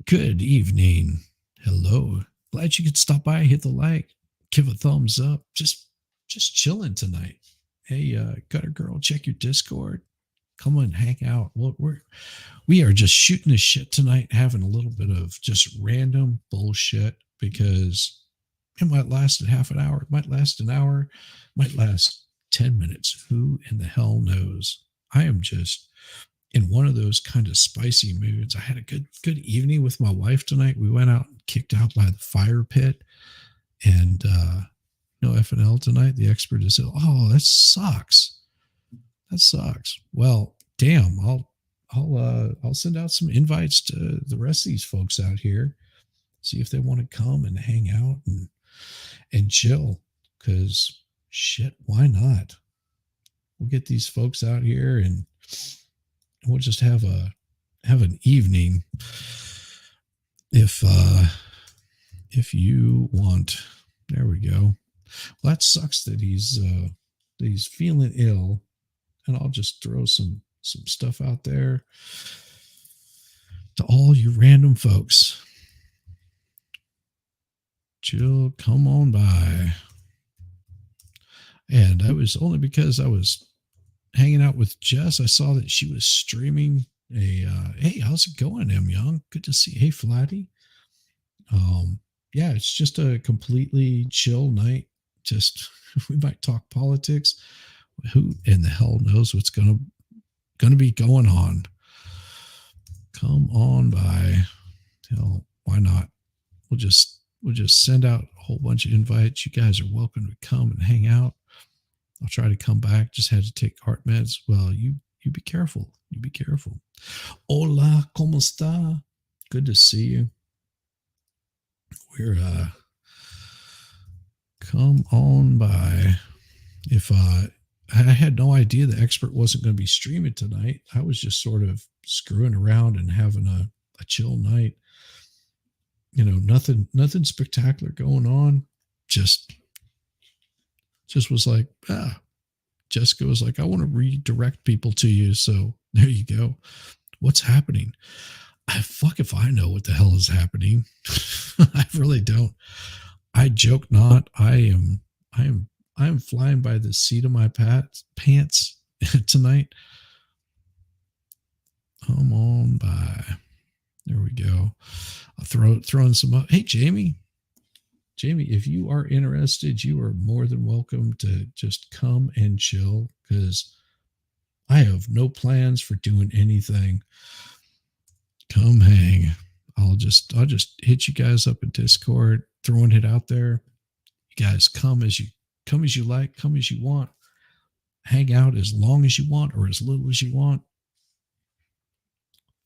Good evening. Hello. Glad you could stop by, hit the like, give a thumbs up. Just chilling tonight. Hey, gutter girl, check your Discord. Come on, hang out. We are just shooting the shit tonight, having a little bit of just random bullshit because it might last a half an hour, it might last an hour, it might last 10 minutes. Who in the hell knows? I am just in one of those kind of spicy moods. I had a good evening with my wife tonight. We went out and kicked out by the fire pit, and no FNL tonight. The expert is, oh, that sucks. That sucks. Well, damn. I'll send out some invites to the rest of these folks out here. See if they want to come and hang out and chill. Because shit, why not? We'll get these folks out here and we'll just have an evening if you want. There we go. Well, that sucks that he's feeling ill, and I'll just throw some stuff out there to all you random folks. Jill, come on by. And I was only because I was hanging out with Jess. I saw that she was streaming a hey, how's it going, M Young? Good to see you. Hey, Flatty. Yeah, it's just a completely chill night. Just we might talk politics. Who in the hell knows what's gonna be going on? Come on by. Hell, why not? We'll just send out a whole bunch of invites. You guys are welcome to come and hang out. I'll try to come back. Just had to take heart meds. Well, you be careful. You be careful. Hola, ¿cómo está? Good to see you. We're come on by. If I had no idea the expert wasn't going to be streaming tonight. I was just sort of screwing around and having a chill night. You know, nothing spectacular going on. Just was like, Jessica was like, I want to redirect people to you. So there you go. What's happening? Fuck if I know what the hell is happening. I really don't. I joke not. I am flying by the seat of my pants tonight. Come on by. There we go. I'll throw in some. Hey, Jamie, if you are interested, you are more than welcome to just come and chill because I have no plans for doing anything. Come hang. I'll just hit you guys up in Discord, throwing it out there. You guys come as you like, come as you want. Hang out as long as you want or as little as you want.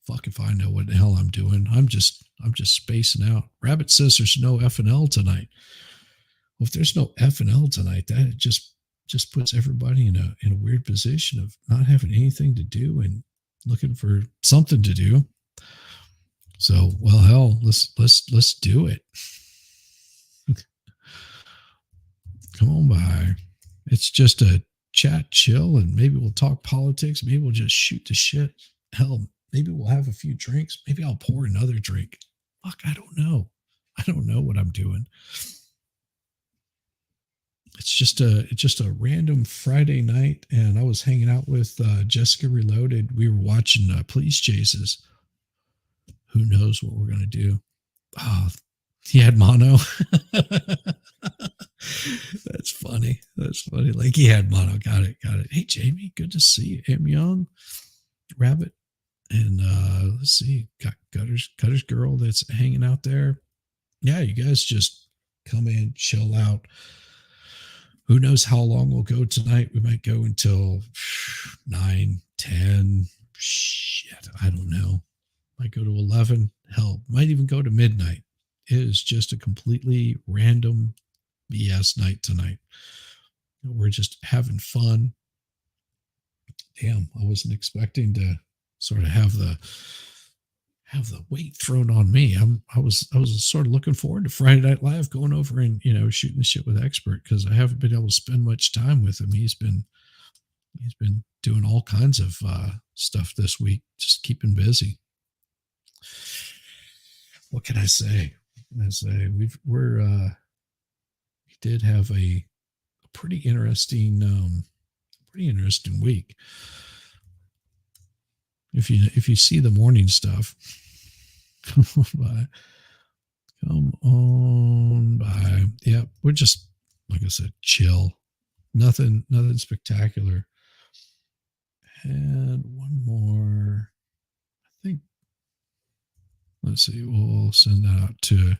Fuck if I know what the hell I'm doing. I'm just spacing out. Rabbit says there's no FNL tonight. Well, if there's no FNL tonight, that just puts everybody in a weird position of not having anything to do and looking for something to do. So, well, hell, let's do it. Come on by. It's just a chat, chill, and maybe we'll talk politics. Maybe we'll just shoot the shit. Hell, maybe we'll have a few drinks. Maybe I'll pour another drink. Fuck, I don't know. I don't know what I'm doing. It's just a random Friday night, and I was hanging out with Jessica Reloaded. We were watching Police Chases. Who knows what we're gonna do? Oh, he had mono. That's funny. Like he had mono. Got it. Hey, Jamie, good to see you. M Young, Rabbit. And let's see, got Gutter's girl that's hanging out there. Yeah, you guys just come in, chill out. Who knows how long we'll go tonight? We might go until 9, 10. Shit, I don't know. Might go to 11. Hell, might even go to midnight. It is just a completely random BS night tonight. We're just having fun. Damn, I wasn't expecting to sort of have the weight thrown on me. I was sort of looking forward to Friday Night Live, going over and shooting the shit with Expert because I haven't been able to spend much time with him. He's been doing all kinds of stuff this week, just keeping busy. what can I say? We did have a pretty interesting week. If you see the morning stuff, by, come on by. Yeah, we're just, like I said, chill. Nothing spectacular. And one more. I think. Let's see. We'll send that out to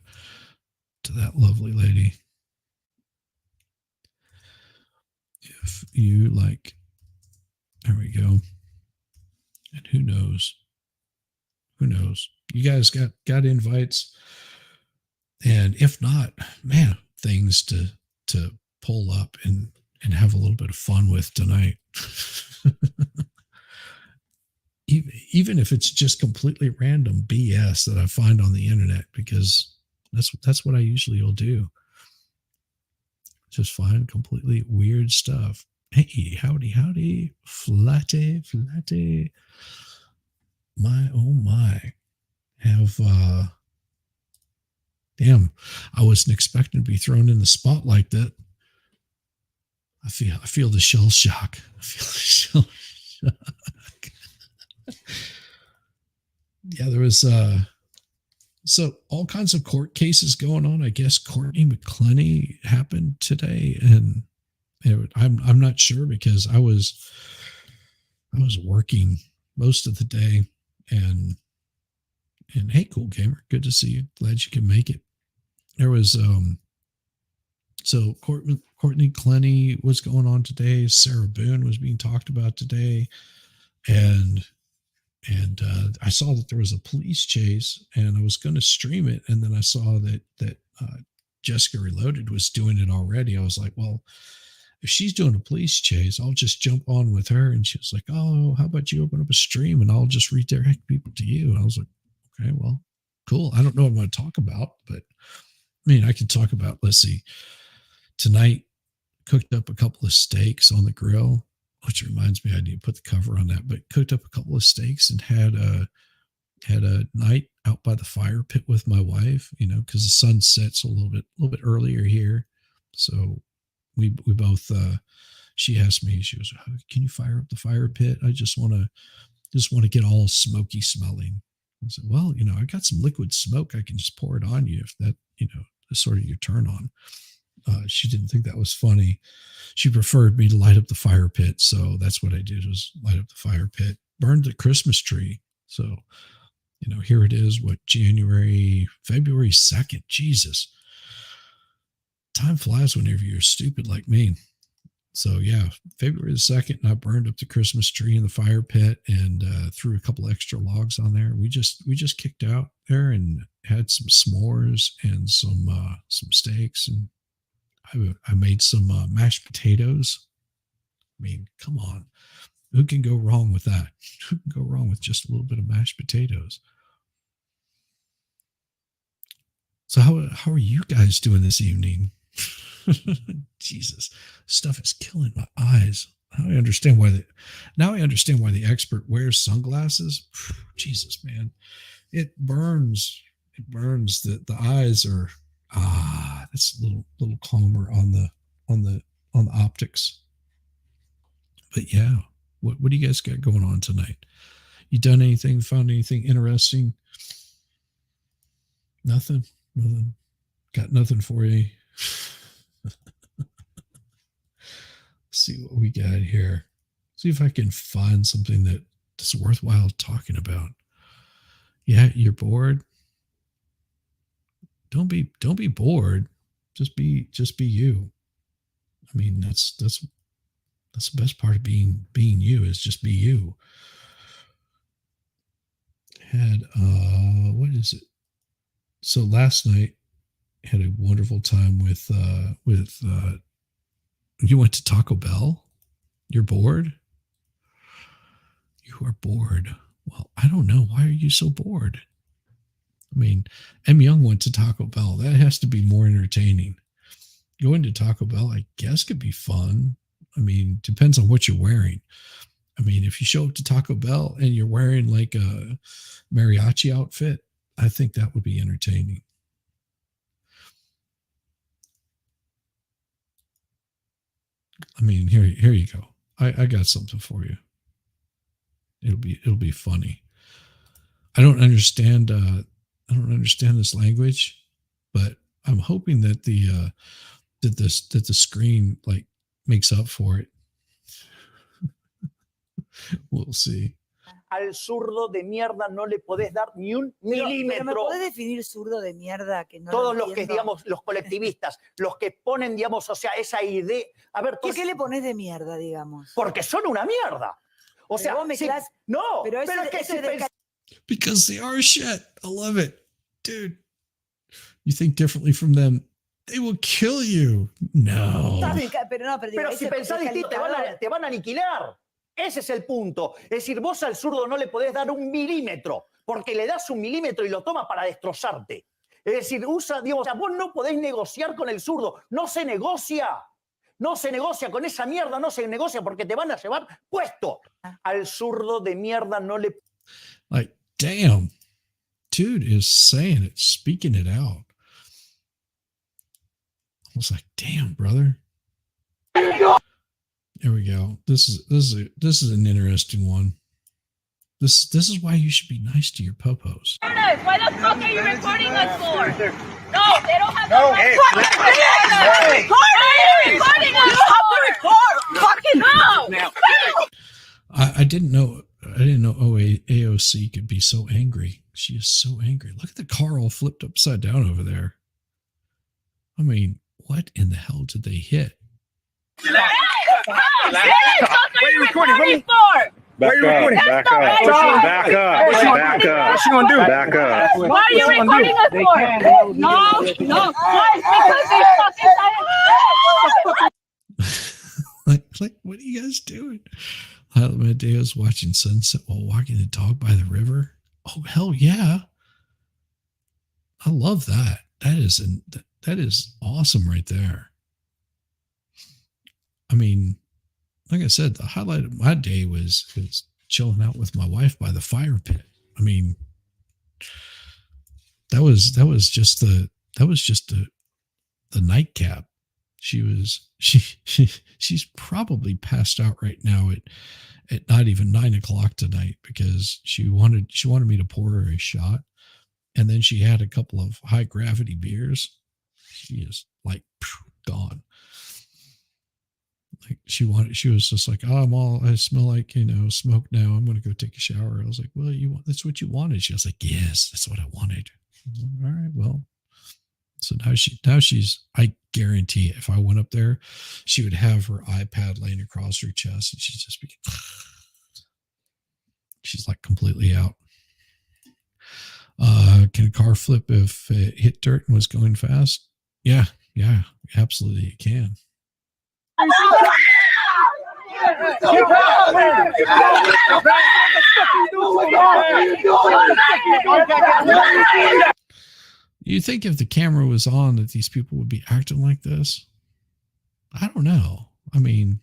that lovely lady. If you like, there we go. And who knows? Who knows? You guys got invites, and if not, man, things to pull up and have a little bit of fun with tonight. Even if it's just completely random BS that I find on the internet, because that's what I usually will do. Just find completely weird stuff. Hey, howdy, flatty. My oh my. Have damn, I wasn't expecting to be thrown in the spot like that. I feel the shell shock. Yeah, there was so all kinds of court cases going on. I guess Courtney McClenny happened today, and I'm not sure because I was working most of the day, and hey, cool gamer, good to see you. Glad you can make it. There was so Courtney Clenny was going on today. Sarah Boone was being talked about today, and I saw that there was a police chase, and I was going to stream it, and then I saw that Jessica Reloaded was doing it already. I was like, well, if she's doing a police chase, I'll just jump on with her. And she was like, oh, how about you open up a stream and I'll just redirect people to you? And I was like, okay, well, cool. I don't know what I'm going to talk about, but I mean, I can talk about, let's see, tonight cooked up a couple of steaks on the grill, which reminds me, I need to put the cover on that, but cooked up a couple of steaks and had a night out by the fire pit with my wife, because the sun sets a little bit earlier here. So we both, she asked me, she was, can you fire up the fire pit? I just want to get all smoky smelling. I said, well, I got some liquid smoke. I can just pour it on you if that, is sort of your turn on. She didn't think that was funny. She preferred me to light up the fire pit. So that's what I did, was light up the fire pit, burned the Christmas tree. So, here it is, February 2nd. Jesus. Time flies whenever you're stupid like me. So yeah, February the 2nd, and I burned up the Christmas tree in the fire pit and threw a couple extra logs on there. We just kicked out there and had some s'mores and some steaks, and I made some mashed potatoes. I mean, come on, who can go wrong with that? Who can go wrong with just a little bit of mashed potatoes? So how are you guys doing this evening? Jesus, stuff is killing my eyes. Now I understand why the expert wears sunglasses. Jesus, man, it burns. It burns. The eyes are that's a little calmer on the optics. But yeah, what do you guys got going on tonight? You done anything? Found anything interesting? Nothing. Got nothing for you. See what we got here. See if I can find something that's worthwhile talking about. Yeah, you're bored. Don't be bored. Just be you. I mean, that's the best part of being you, is just be you. Had what is it? So last night had a wonderful time with you went to Taco Bell? You're bored? You are bored. Well, I don't know. Why are you so bored? I mean, M. Young went to Taco Bell. That has to be more entertaining. Going to Taco Bell, I guess, could be fun. I mean, depends on what you're wearing. I mean, if you show up to Taco Bell and you're wearing like a mariachi outfit, I think that would be entertaining. I mean, here you go. I got something for you. It'll be funny. I don't understand this language, but I'm hoping that the screen like makes up for it. We'll see. Al zurdo de mierda no le podés dar ni un milímetro. Pero ¿me podés definir zurdo de mierda? Que no todos los que, digamos, los colectivistas, los que ponen, digamos, o sea, esa idea. A ver, ¿por qué le pones de mierda, digamos? Porque son una mierda. O sea, vos mezclás, no, pero es que si because they are shit. I love it. Dude, you think differently from them, they will kill you. No. Pero si pensás distinto, te van a aniquilar. Ese es el punto. Es decir, vos al zurdo no le podés dar un milímetro, porque le das un milímetro y lo toma para destrozarte. Es decir, digamos, o sea, vos no podés negociar con el zurdo. No se negocia. No se negocia con esa mierda, no se negocia porque te van a llevar puesto. Al zurdo de mierda no le... Like, damn. Dude is saying it, speaking it out. I was like, damn, brother. There we go. This is an interesting one. This is why you should be nice to your popos. Why the fuck are you recording us for? No, they don't have no. Hey, what are you recording us for? Fucking no. I didn't know AOC could be so angry. She is so angry. Look at the car all flipped upside down over there. I mean, what in the hell did they hit? What are you recording for? Back up. What you gonna do? Back up. Why are you recording us for? No. Because they fucking like, what are you guys doing? Amadeus watching sunset while walking the dog by the river. Oh, hell yeah. I love that. That is awesome right there. I mean, like I said, the highlight of my day was chilling out with my wife by the fire pit. I mean, that was just the nightcap. She's probably passed out right now at not even 9 o'clock tonight because she wanted me to pour her a shot, and then she had a couple of high gravity beers. She is like gone. Like she was just like, oh, I smell like, smoke now. I'm going to go take a shower. I was like, well, that's what you wanted. She was like, yes, that's what I wanted. All right, well, so now she's, I guarantee if I went up there, she would have her iPad laying across her chest and she'd just be, she's like completely out. Can a car flip if it hit dirt and was going fast? Yeah, absolutely it can. You think if the camera was on that these people would be acting like this? I don't know. I mean,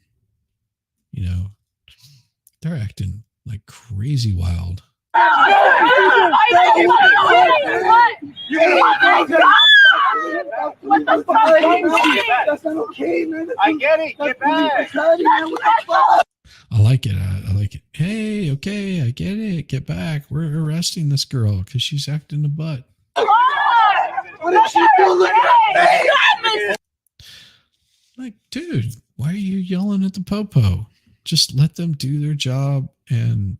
they're acting like crazy wild. What the fuck? That's not okay, man. I get it. Get back. I like it. I like it. Hey, okay, I get it. Get back. We're arresting this girl because she's acting a butt. What did she do? Like, dude, why are you yelling at the popo? Just let them do their job, and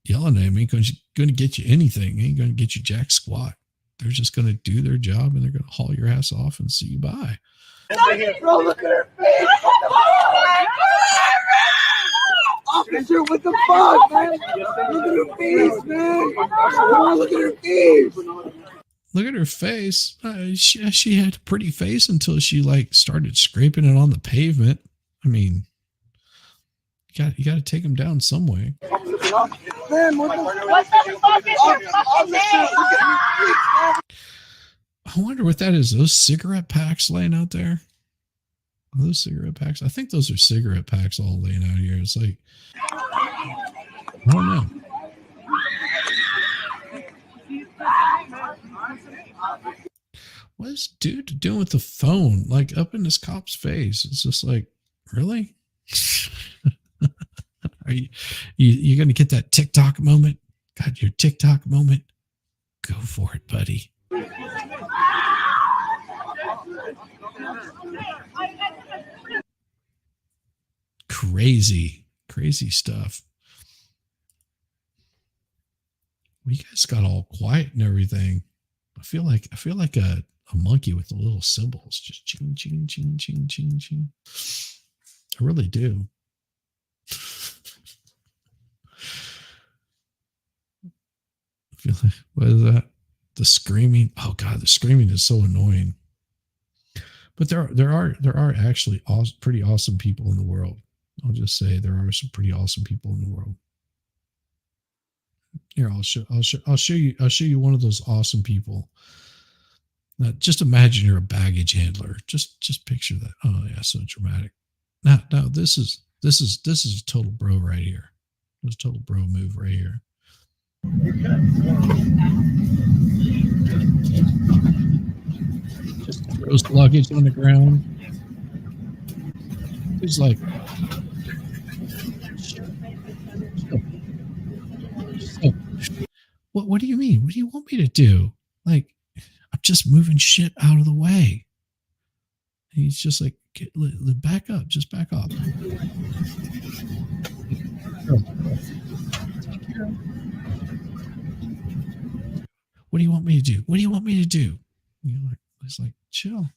yelling at him ain't going to get you anything. Ain't going to get you jack squat. They're just going to do their job, and they're going to haul your ass off and see you bye. Bro, look at her face. Officer, what the fuck, man? Look at her face, man. Look at her face. Look at her face. She had a pretty face until she started scraping it on the pavement. I mean, you got to take him down some way. Man, what the fuck is your fucking name? I wonder what that is. Those cigarette packs laying out there? Are those cigarette packs? I think those are cigarette packs all laying out here. It's like, I don't know. What is dude doing with the phone? Like up in this cop's face. It's just like, really? Are you going to get that TikTok moment? Got your TikTok moment? Go for it, buddy. Crazy stuff. You guys got all quiet and everything. I feel like a monkey with the little cymbals, just ching ching ching ching ching ching. I really do. I feel like, what is that? The screaming. Oh God, the screaming is so annoying. But there are actually pretty awesome people in the world. I'll just say there are some pretty awesome people in the world. Here, I'll show you one of those awesome people. Now, just imagine you're a baggage handler. Just picture that. Oh yeah, so dramatic. Now this is a total bro right here. This is a total bro move right here. Just throws luggage on the ground. He's like, what do you mean? What do you want me to do? Like, I'm just moving shit out of the way. And he's just like, back up, just back up. What do you want me to do? What do you want me to do? You know, it's like, chill.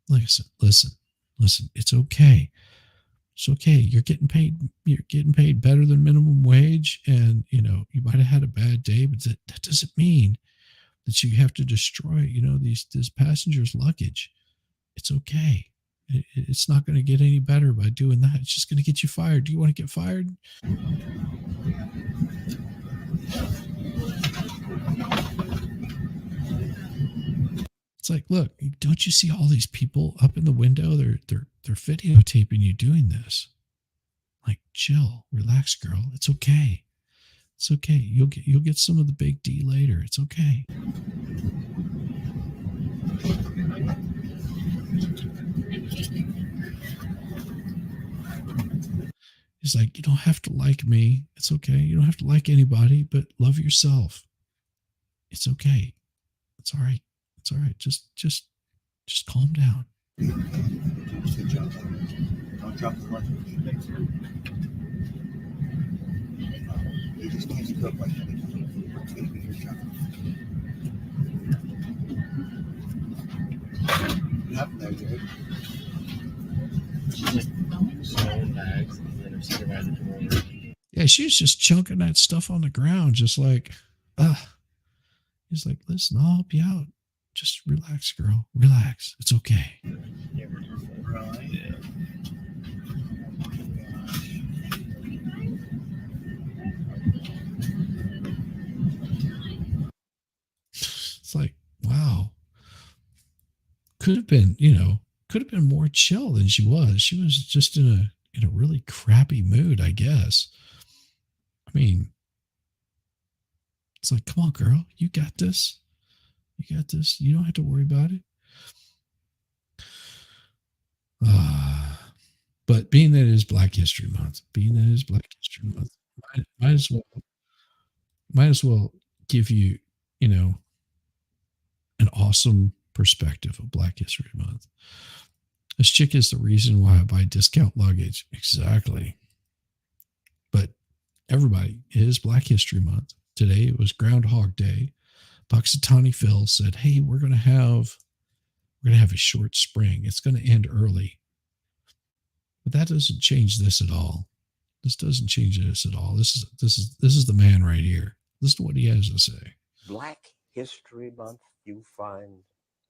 Like I said, listen, it's okay. It's okay. You're getting paid better than minimum wage. And, you know, you might have had a bad day, but that doesn't mean that you have to destroy, you know, this passenger's luggage. It's okay. It's not going to get any better by doing that. It's just going to get you fired. Do you want to get fired? It's like, look, don't you see all these people up in the window? They're videotaping you doing this. Like, chill, relax, girl. It's okay. It's okay. You'll get some of the big D later. It's okay. He's like, you don't have to like me. It's okay. You don't have to like anybody, but love yourself. It's okay. It's all right. It's all right. Just calm down. Good job. Don't drop the luggage. You just need to cook like that. It's going to be your job. What happened there, Jay? She just sold bags and then sitting around the door. Yeah, she was just chunking that stuff on the ground, just like, he's like, listen, I'll help you out. Just relax, girl. Relax. It's okay. Yeah. It's like, wow. Could have been, you know, more chill than she was. She was just in a really crappy mood, I guess. I mean, it's like, come on, girl, you got this. You got this. You don't have to worry about it. But being that it is Black History Month, might as well give you, you know, an awesome perspective of Black History Month. This chick is the reason why I buy discount luggage. Exactly. But everybody, it is Black History Month. Today it was Groundhog Day. Puxatawny Phil said, hey, we're going to have a short spring. It's going to end early. But that doesn't change this at all. This doesn't change this at all. This is the man right here. Listen to what he has to say. Black History Month you find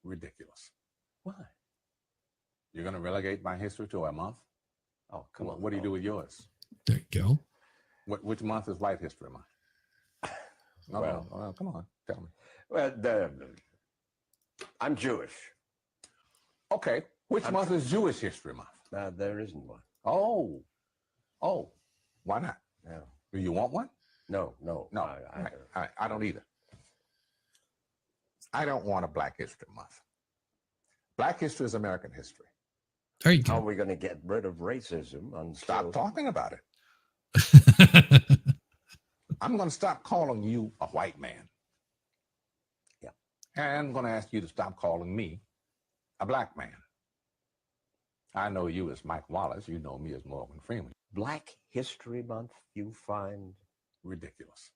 ridiculous. Why? You're going to relegate my history to a month? Oh, come on. What do you do with yours? There you go. Which month is White History Month? Well, come on, tell me. Well, I'm Jewish. Okay, which month is Jewish History Month? There isn't one. Oh, why not? No. Do you want one? No. I don't either. I don't want a Black History Month. Black history is American history. There you How are go. we going to get rid of racism until... Stop talking about it. I'm going to stop calling you a white man. Yeah. And I'm going to ask you to stop calling me a black man. I know you as Mike Wallace. You know me as Morgan Freeman. Black History Month, you find... Ridiculous.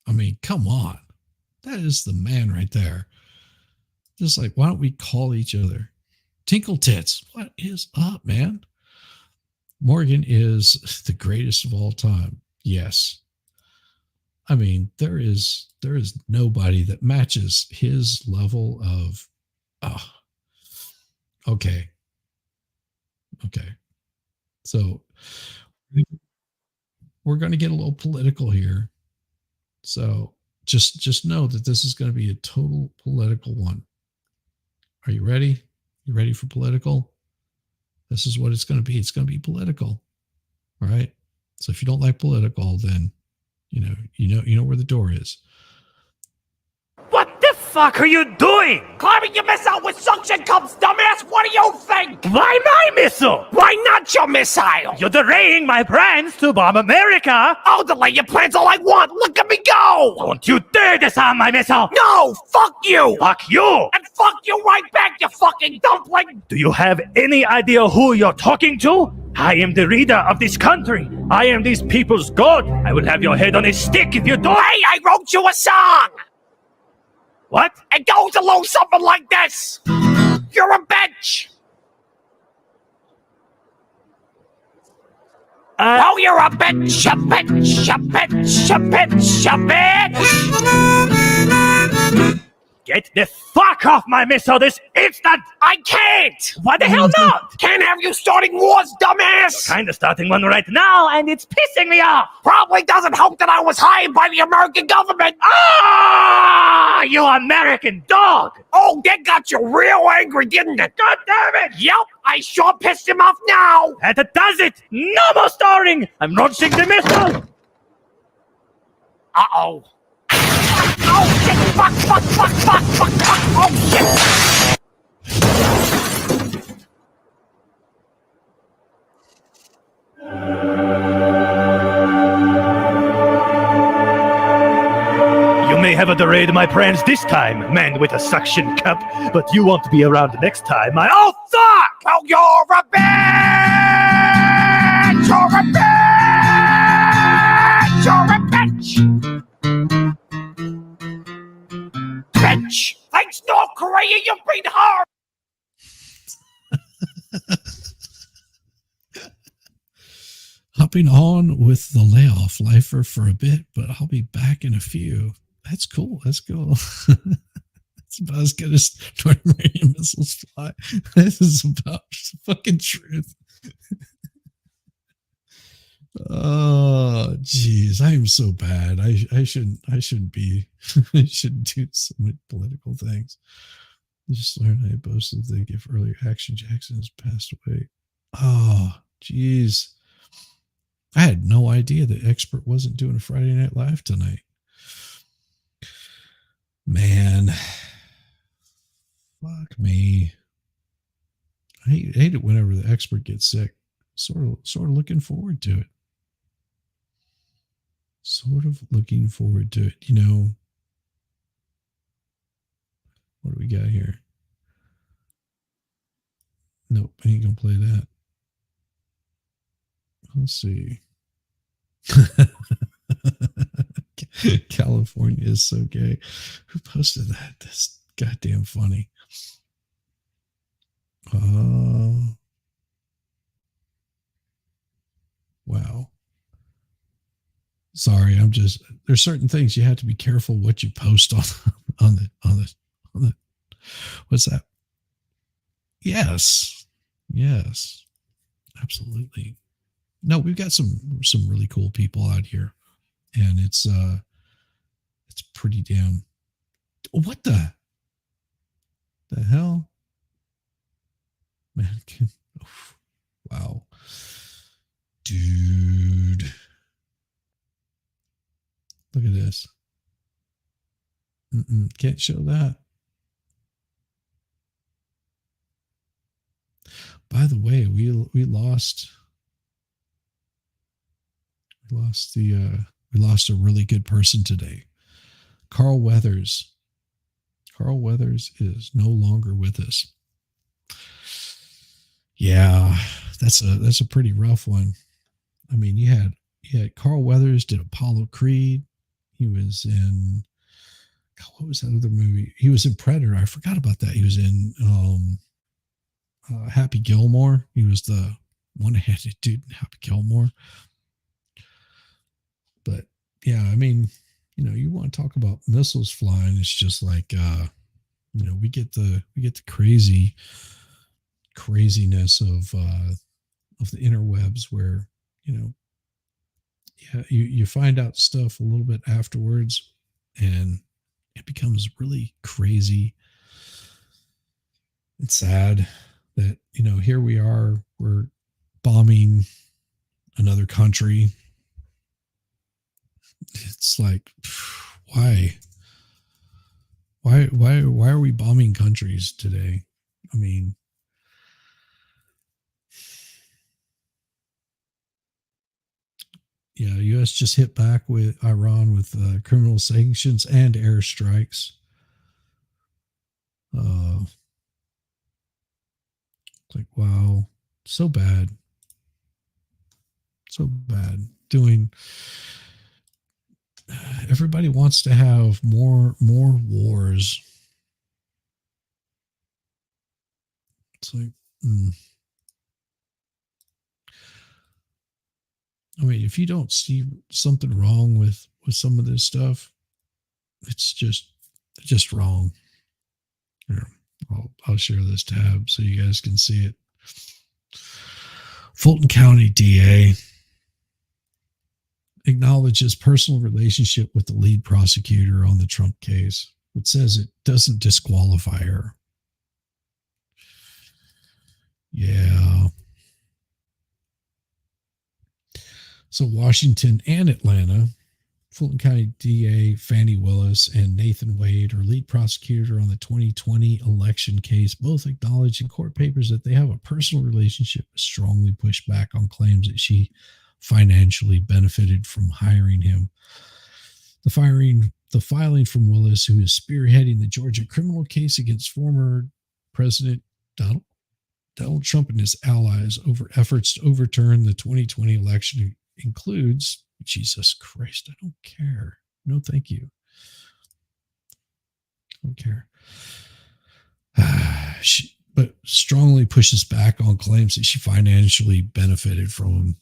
I mean, come on. That is the man right there. Just like, why don't we call each other Tinkle Tits? What is up, man? Morgan is the greatest of all time. Yes. I mean, there is nobody that matches his level of okay. So we're going to get a little political here. So just know that this is going to be a total political one. Are you ready? You ready for political? This is what it's going to be. It's going to be political. All right. So if you don't like political, then you know where the door is. What the fuck are you doing? Climbing your missile with suction cups, dumbass! What do you think? Why my missile? Why not your missile? You're delaying my plans to bomb America! I'll delay your plans all I want! Look at me go! Don't you dare disarm my missile! No! Fuck you! Fuck you! And fuck you right back, you fucking dumpling! Do you have any idea who you're talking to? I am the leader of this country. I am these people's god. I will have your head on a stick if you don't. Hey, I wrote you a song! What? It goes along something like this. You're a bitch. Oh, you're a bitch, a bitch, a bitch, a bitch, a bitch. Get the fuck off my missile this instant! I can't! Why the hell not? Can't have you starting wars, dumbass! You're kinda starting one right now, and it's pissing me off! Probably doesn't help that I was hired by the American government! Ah! You American dog! Oh, that got you real angry, didn't it? God damn it! Yep, I sure pissed him off now! That does it! No more stalling! I'm launching the missile! Uh-oh. Oh shit! Fuck! Fuck! Fuck! Fuck! Fuck! Fuck! Oh shit! You may have delayed my plans this time, man with a suction cup, but you won't be around next time. Oh fuck! Oh, you're a bitch! You're a bitch! You're a bitch! Bitch! Thanks, North Korea, you've been hard! Hopping on with the layoff lifer for a bit, but I'll be back in a few. That's cool. That's cool. It's about as good as North American missiles fly. This is about fucking truth. Oh, geez, I am so bad. I shouldn't be. I shouldn't do so many political things. I just learned I boasted the gift earlier. Action Jackson has passed away. Oh, geez. I had no idea that Expert wasn't doing a Friday Night Live tonight. Man, fuck me. I hate it whenever the Expert gets sick. Sort of looking forward to it. Sort of looking forward to it. You know, what do we got here? Nope, I ain't gonna play that. Let's see. California is so gay. Who posted that? That's goddamn funny. Wow. Sorry, there's certain things you have to be careful what you post on the what's that? Yes. Absolutely. No, we've got some really cool people out here, and it's pretty damn. What the hell, man? Wow, dude, look at this. Can't show that. By the way, we lost a really good person today. Carl Weathers. Carl Weathers is no longer with us. Yeah, that's a pretty rough one. I mean, you had Carl Weathers did Apollo Creed. He was in, God, what was that other movie? He was in Predator. I forgot about that. He was in Happy Gilmore. He was the one-handed dude in Happy Gilmore. But yeah, I mean, you want to talk about missiles flying. It's just like, we get the craziness of the interwebs where, you find out stuff a little bit afterwards and it becomes really crazy. It's sad that, here we are, we're bombing another country. It's like, why are we bombing countries today? I mean, yeah, U.S. just hit back with Iran with criminal sanctions and airstrikes. It's like, wow, so bad. So bad. Everybody wants to have more wars. It's like, I mean, if you don't see something wrong with some of this stuff, it's just wrong. Here, I'll share this tab so you guys can see it. Fulton County DA acknowledges personal relationship with the lead prosecutor on the Trump case, but says it doesn't disqualify her. Yeah. So Washington and Atlanta, Fulton County DA Fannie Willis and Nathan Wade are lead prosecutor on the 2020 election case. Both acknowledged in court papers that they have a personal relationship, but strongly pushed back on claims that she financially benefited from hiring him. The filing from Willis, who is spearheading the Georgia criminal case against former President Donald Trump and his allies over efforts to overturn the 2020 election, includes, Jesus Christ, I don't care. No, thank you. I don't care. But strongly pushes back on claims that she financially benefited from him.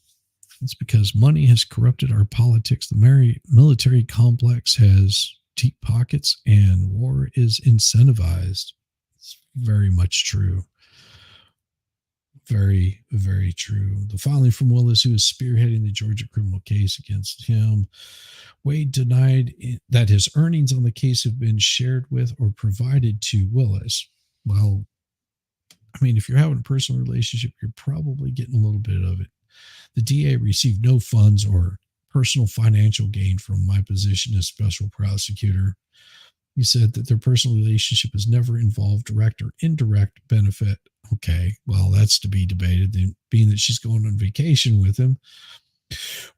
It's because money has corrupted our politics. The military complex has deep pockets and war is incentivized. It's very much true. Very, very true. The filing from Willis, who is spearheading the Georgia criminal case against him, Wade denied that his earnings on the case have been shared with or provided to Willis. Well, I mean, if you're having a personal relationship, you're probably getting a little bit of it. The DA received no funds or personal financial gain from my position as special prosecutor. He said that their personal relationship has never involved direct or indirect benefit. Okay, well, that's to be debated. Then, being that she's going on vacation with him,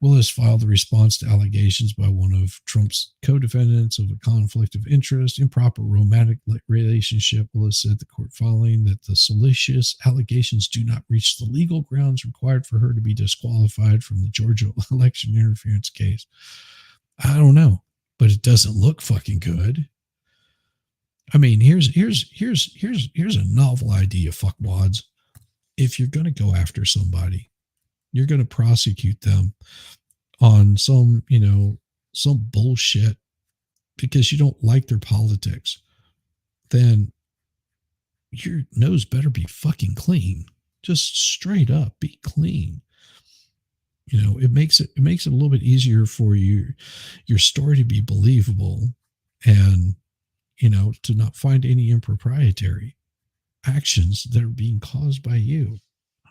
Willis filed a response to allegations by one of Trump's co-defendants of a conflict of interest, improper romantic relationship. Willis said the court filing that the salacious allegations do not reach the legal grounds required for her to be disqualified from the Georgia election interference case. I don't know, but it doesn't look fucking good. I mean, here's a novel idea, fuckwads. If you're going to go after somebody, you're going to prosecute them on some bullshit because you don't like their politics, then your nose better be fucking clean. Just straight up be clean. It makes it a little bit easier for your story to be believable and, to not find any improprietary actions that are being caused by you.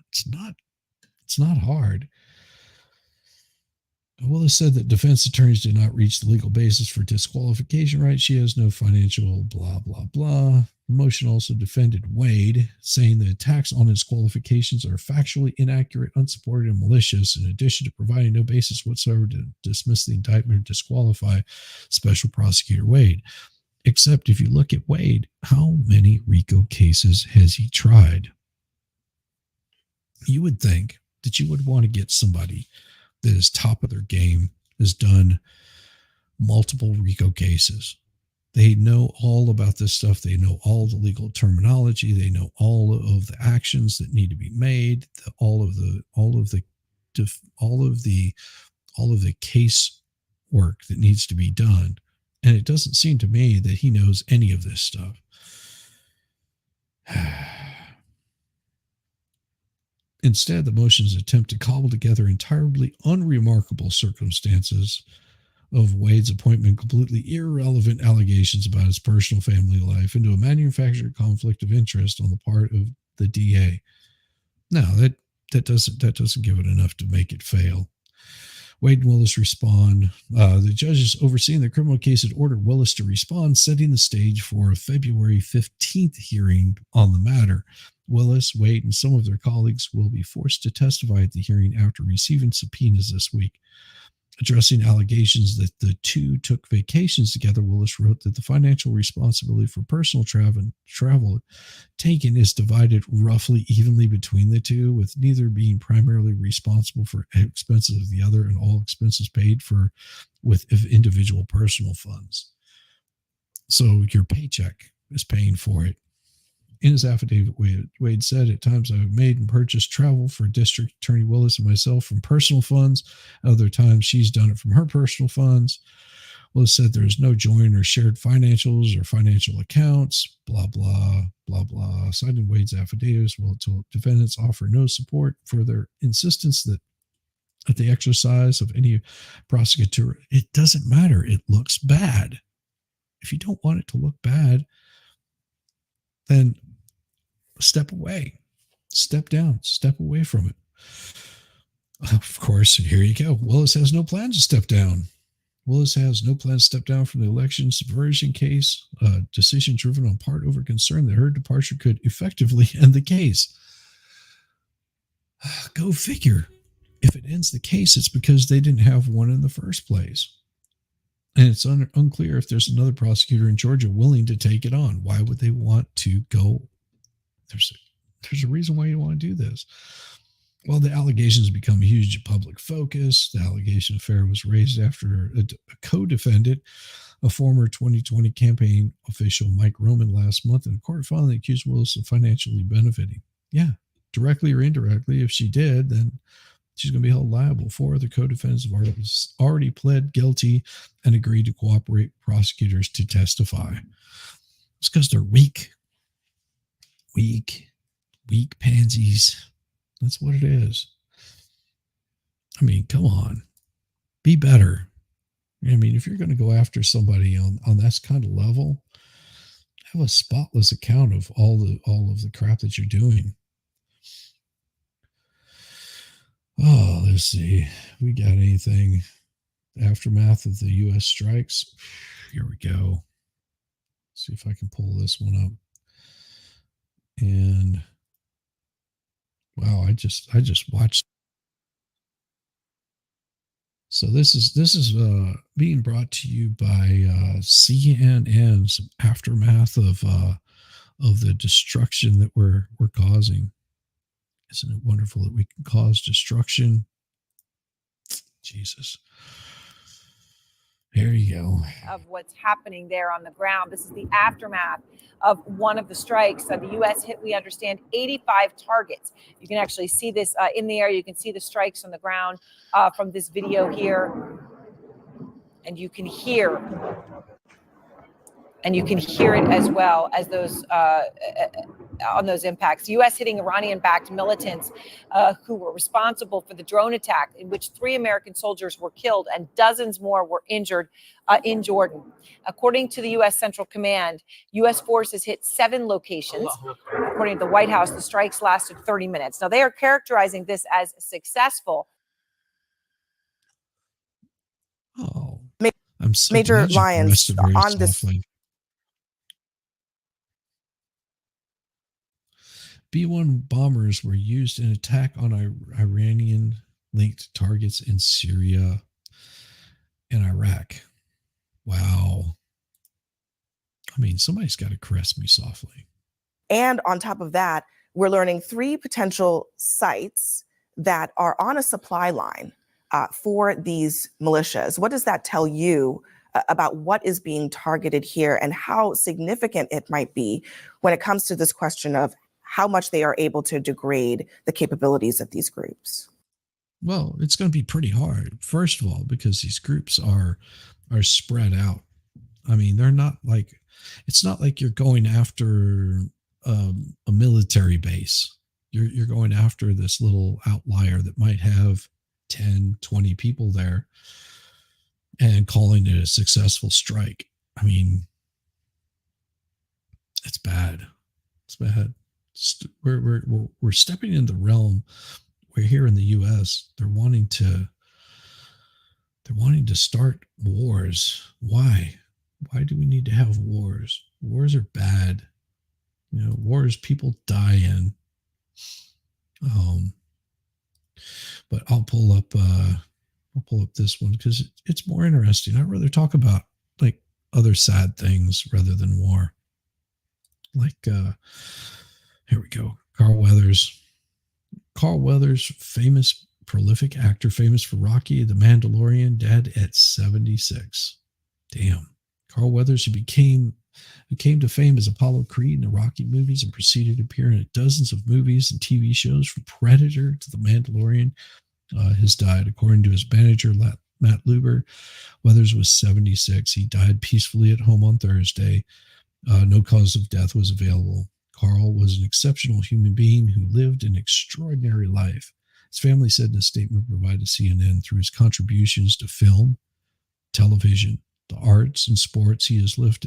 It's not hard. Willis said that defense attorneys did not reach the legal basis for disqualification right. She has no financial blah, blah, blah. The motion also defended Wade, saying the attacks on his qualifications are factually inaccurate, unsupported, and malicious, in addition to providing no basis whatsoever to dismiss the indictment or disqualify Special Prosecutor Wade. Except if you look at Wade, how many RICO cases has he tried? You would think that you would want to get somebody that is top of their game, has done multiple RICO cases. They know all about this stuff. They know all the legal terminology. They know all of the actions that need to be made. All of the case work that needs to be done. And it doesn't seem to me that he knows any of this stuff. Instead, the motions attempt to cobble together entirely unremarkable circumstances of Wade's appointment, completely irrelevant allegations about his personal family life, into a manufactured conflict of interest on the part of the DA. No, that doesn't give it enough to make it fail. Wade and Willis respond. The judges overseeing the criminal case had ordered Willis to respond, setting the stage for a February 15th hearing on the matter. Willis, Wade, and some of their colleagues will be forced to testify at the hearing after receiving subpoenas this week. Addressing allegations that the two took vacations together, Willis wrote that the financial responsibility for personal travel taken is divided roughly evenly between the two, with neither being primarily responsible for expenses of the other, and all expenses paid for with individual personal funds. So your paycheck is paying for it. In his affidavit, Wade said, at times I have made and purchased travel for District Attorney Willis and myself from personal funds. Other times she's done it from her personal funds. Willis said there is no joint or shared financials or financial accounts, blah, blah, blah, blah. Citing Wade's affidavits, will defendants offer no support for their insistence that at the exercise of any prosecutor, it doesn't matter. It looks bad. If you don't want it to look bad, then step away, step down, step away from it. Of course, here you go. Willis has no plan to step down. Willis has no plan to step down from the election subversion case, a decision driven on part over concern that her departure could effectively end the case. Go figure. If it ends the case, it's because they didn't have one in the first place. And it's unclear if there's another prosecutor in Georgia willing to take it on. Why would they want to go? There's a reason why you want to do this. Well, the allegations become a huge public focus. The allegation affair was raised after a co-defendant, a former 2020 campaign official, Mike Roman, last month in a court finally accused Willis of financially benefiting. Yeah, directly or indirectly. If she did, then she's going to be held liable. 4 other co-defendants have already pled guilty and agreed to cooperate with prosecutors to testify. It's because they're weak pansies. That's what it is. I mean, come on, be better. I mean, if you're going to go after somebody on that kind of level, have a spotless account of all of the crap that you're doing. Oh, let's see. We got anything? Aftermath of the U.S. strikes. Here we go. Let's see if I can pull this one up. And wow, I just watched. So this is being brought to you by CNN. Some aftermath of the destruction that we're causing. Isn't it wonderful that we can cause destruction? Jesus. There you go. Of what's happening there on the ground. This is the aftermath of one of the strikes. The U.S. hit, we understand, 85 targets. You can actually see this in the air. You can see the strikes on the ground from this video here. And you can hear it as well as those on those impacts. U.S. hitting Iranian-backed militants who were responsible for the drone attack in which 3 American soldiers were killed and dozens more were injured in Jordan. According to the U.S. Central Command, U.S. forces hit 7 locations. According to the White House, the strikes lasted 30 minutes. Now, they are characterizing this as successful. Oh, Ma- I'm so Major glad you Lyons caressed it very on this. softly. B-1 bombers were used in attack on Iranian-linked targets in Syria and Iraq. Wow. I mean, somebody's got to caress me softly. And on top of that, we're learning 3 potential sites that are on a supply line for these militias. What does that tell you about what is being targeted here and how significant it might be when it comes to this question of how much they are able to degrade the capabilities of these groups? Well, it's going to be pretty hard. First of all, because these groups are spread out. I mean, they're not like, it's not like you're going after a military base. You're going after this little outlier that might have 10, 20 people there and calling it a successful strike. I mean, it's bad. It's bad. We're stepping in the realm where here in the U.S. they're wanting to start wars. Why? Why do we need to have wars? Wars are bad. You know, wars people die in. But I'll pull up this one because it's more interesting. I'd rather talk about like other sad things rather than war. Like here we go. Carl Weathers, famous prolific actor, famous for Rocky, The Mandalorian, dead at 76. Damn. Carl Weathers, who came to fame as Apollo Creed in the Rocky movies and proceeded to appear in dozens of movies and TV shows from Predator to The Mandalorian, has died. According to his manager, Matt Luber, Weathers was 76. He died peacefully at home on Thursday. No cause of death was available. Carl was an exceptional human being who lived an extraordinary life. His family said in a statement provided to CNN, through his contributions to film, television, the arts, and sports, he has left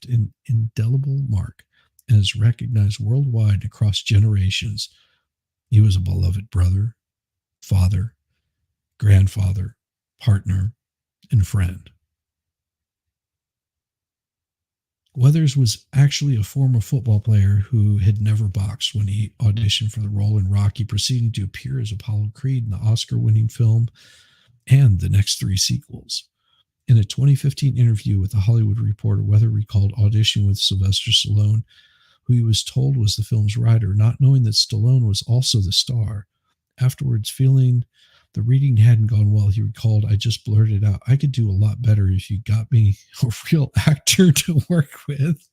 an indelible mark and is recognized worldwide across generations. He was a beloved brother, father, grandfather, partner, and friend. Weathers was actually a former football player who had never boxed when he auditioned for the role in Rocky, proceeding to appear as Apollo Creed in the Oscar-winning film and the next 3 sequels. In a 2015 interview with The Hollywood Reporter, Weathers recalled auditioning with Sylvester Stallone, who he was told was the film's writer, not knowing that Stallone was also the star. Afterwards, feeling the reading hadn't gone well, he recalled, "I just blurted out, I could do a lot better if you got me a real actor to work with."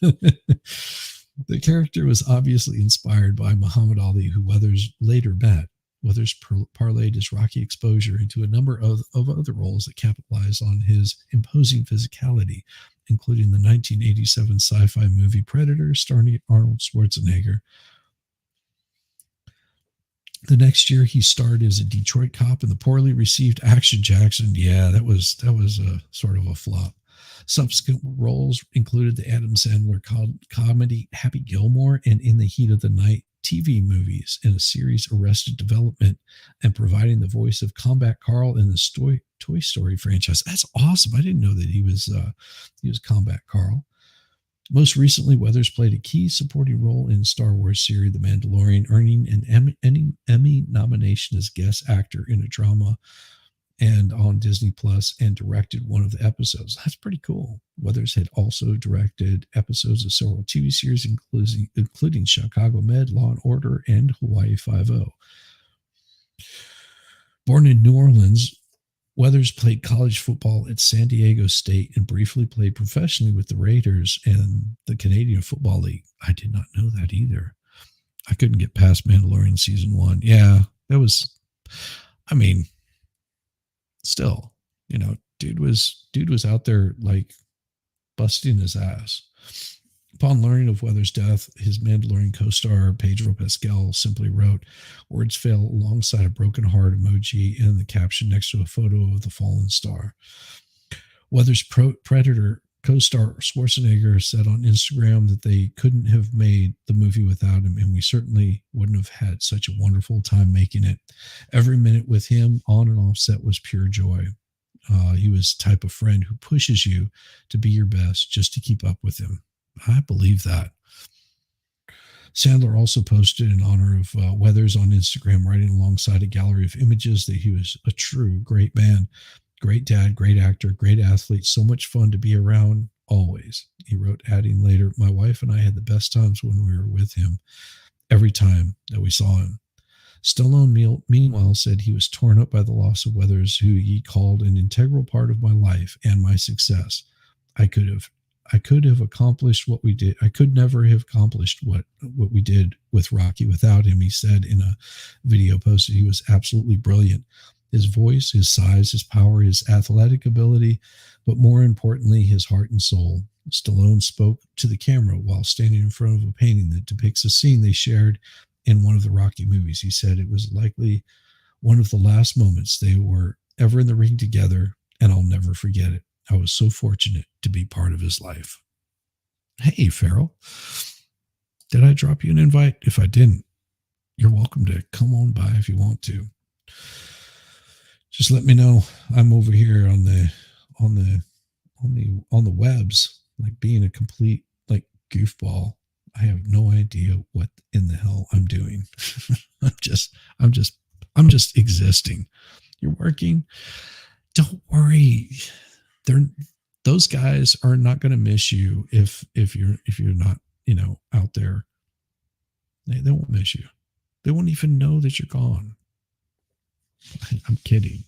The character was obviously inspired by Muhammad Ali, who Weathers later met. Weathers parlayed his Rocky exposure into a number of other roles that capitalized on his imposing physicality, including the 1987 sci-fi movie Predator, starring Arnold Schwarzenegger. The next year, he starred as a Detroit cop in the poorly received Action Jackson. Yeah, that was a sort of a flop. Subsequent roles included the Adam Sandler comedy Happy Gilmore and In the Heat of the Night TV movies, and a series Arrested Development, and providing the voice of Combat Carl in the Toy Story franchise. That's awesome. I didn't know that he was Combat Carl. Most recently, Weathers played a key supporting role in Star Wars series The Mandalorian, earning an Emmy nomination as guest actor in a drama and on Disney Plus, and directed one of the episodes. That's pretty cool. Weathers had also directed episodes of several TV series, including Chicago Med, Law and Order, and Hawaii Five-0. Born in New Orleans, Weathers played college football at San Diego State and briefly played professionally with the Raiders and the Canadian Football League. I did not know that either. I couldn't get past Mandalorian season 1. Yeah, that was, I mean, still, you know, dude was out there like busting his ass. Upon learning of Weathers' death, his Mandalorian co-star Pedro Pascal simply wrote, "Words fail," alongside a broken heart emoji and the caption next to a photo of the fallen star. Weathers' Predator co-star Schwarzenegger said on Instagram that they couldn't have made the movie without him, and we certainly wouldn't have had such a wonderful time making it. Every minute with him on and off set was pure joy. He was the type of friend who pushes you to be your best just to keep up with him. I believe that. Sandler also posted in honor of Weathers on Instagram, writing alongside a gallery of images that he was a true great man, great dad, great actor, great athlete, so much fun to be around always. He wrote, adding later, my wife and I had the best times when we were with him every time that we saw him. Stallone, meanwhile, said he was torn up by the loss of Weathers, who he called an integral part of my life and my success. I could have accomplished what we did. I could never have accomplished what we did with Rocky without him, he said in a video posted. He was absolutely brilliant. His voice, his size, his power, his athletic ability, but more importantly, his heart and soul. Stallone spoke to the camera while standing in front of a painting that depicts a scene they shared in one of the Rocky movies. He said it was likely one of the last moments they were ever in the ring together, and I'll never forget it. I was so fortunate to be part of his life. Hey, Farrell. Did I drop you an invite? If I didn't, you're welcome to come on by if you want to. Just let me know. I'm over here on the webs, like being a complete like goofball. I have no idea what in the hell I'm doing. I'm just existing. You're working. Don't worry. Those guys are not going to miss you if you're not, out there. They won't miss you. They won't even know that you're gone. I'm kidding.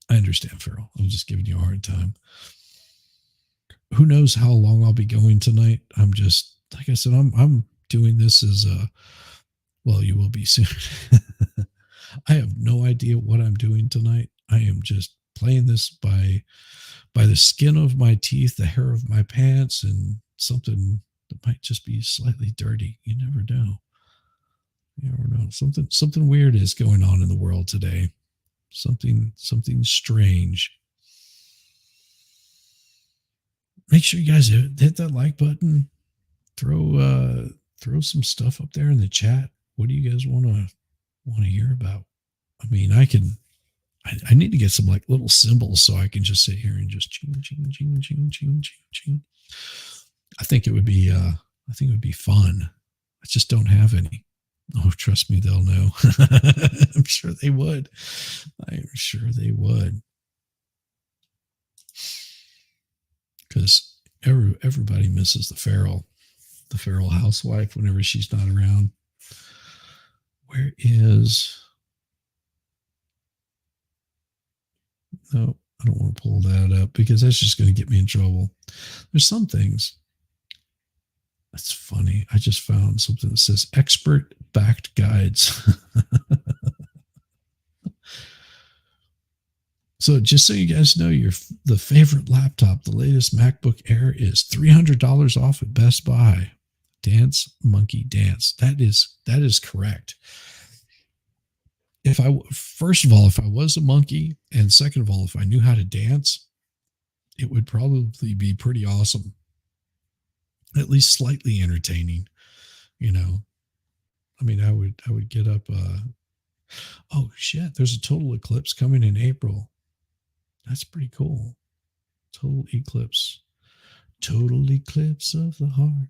I understand, Farrell. I'm just giving you a hard time. Who knows how long I'll be going tonight? I'm just, like I said, I'm doing this as well, you will be soon. I have no idea what I'm doing tonight. I am just playing this by the skin of my teeth, the hair of my pants, and something that might just be slightly dirty. You never know. You never know. Something weird is going on in the world today. Something strange. Make sure you guys hit that like button. Throw some stuff up there in the chat. What do you guys want to hear about? I mean, I need to get some like little symbols so I can just sit here and just ching, ching, ching, ching, ching, ching, ching. I think it would be fun. I just don't have any. Oh, trust me, they'll know. I'm sure they would. Because everybody misses the Farrell housewife whenever she's not around. Where is... No, I don't want to pull that up because that's just going to get me in trouble. There's some things. That's funny. I just found something that says expert backed guides. So just so you guys know, the favorite laptop, the latest MacBook Air, is $300 off at Best Buy. Dance Monkey Dance. That is correct. First of all, if I was a monkey, and second of all, if I knew how to dance, it would probably be pretty awesome. At least slightly entertaining, I mean, I would get up. Oh shit! There's a total eclipse coming in April. That's pretty cool. Total eclipse of the heart.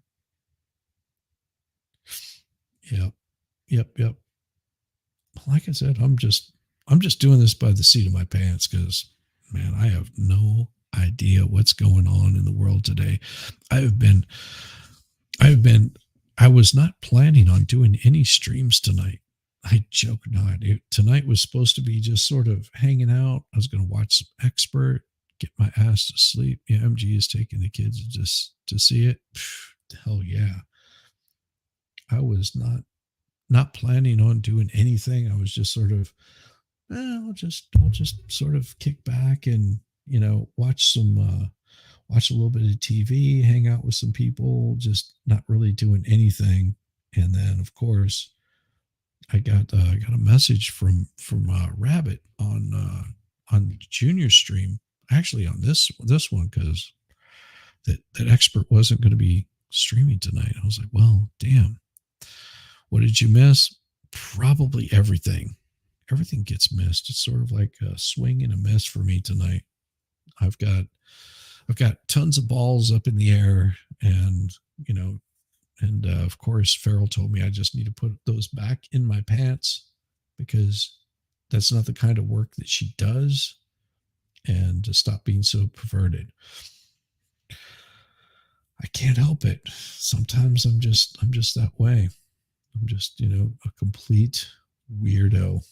Yep. Like I said, I'm just doing this by the seat of my pants because, man, I have no idea what's going on in the world today. I was not planning on doing any streams tonight. I joke not. Tonight was supposed to be just sort of hanging out. I was going to watch some Expert, get my ass to sleep. Yeah, MG is taking the kids just to see it. Hell yeah. I was not planning on doing anything. I was just sort of, I'll just sort of kick back and, watch a little bit of TV, hang out with some people, just not really doing anything. And then of course I got a message from Rabbit on Junior stream, actually on this one, because that Expert wasn't going to be streaming tonight. I was like, well, damn. What did you miss? Probably everything. everything gets missed. It's sort of like a swing and a miss for me tonight. I've got tons of balls up in the air, and of course Farrell told me I just need to put those back in my pants because that's not the kind of work that she does, and to stop being so perverted. I can't help it. Sometimes I'm just that way. I'm just, a complete weirdo.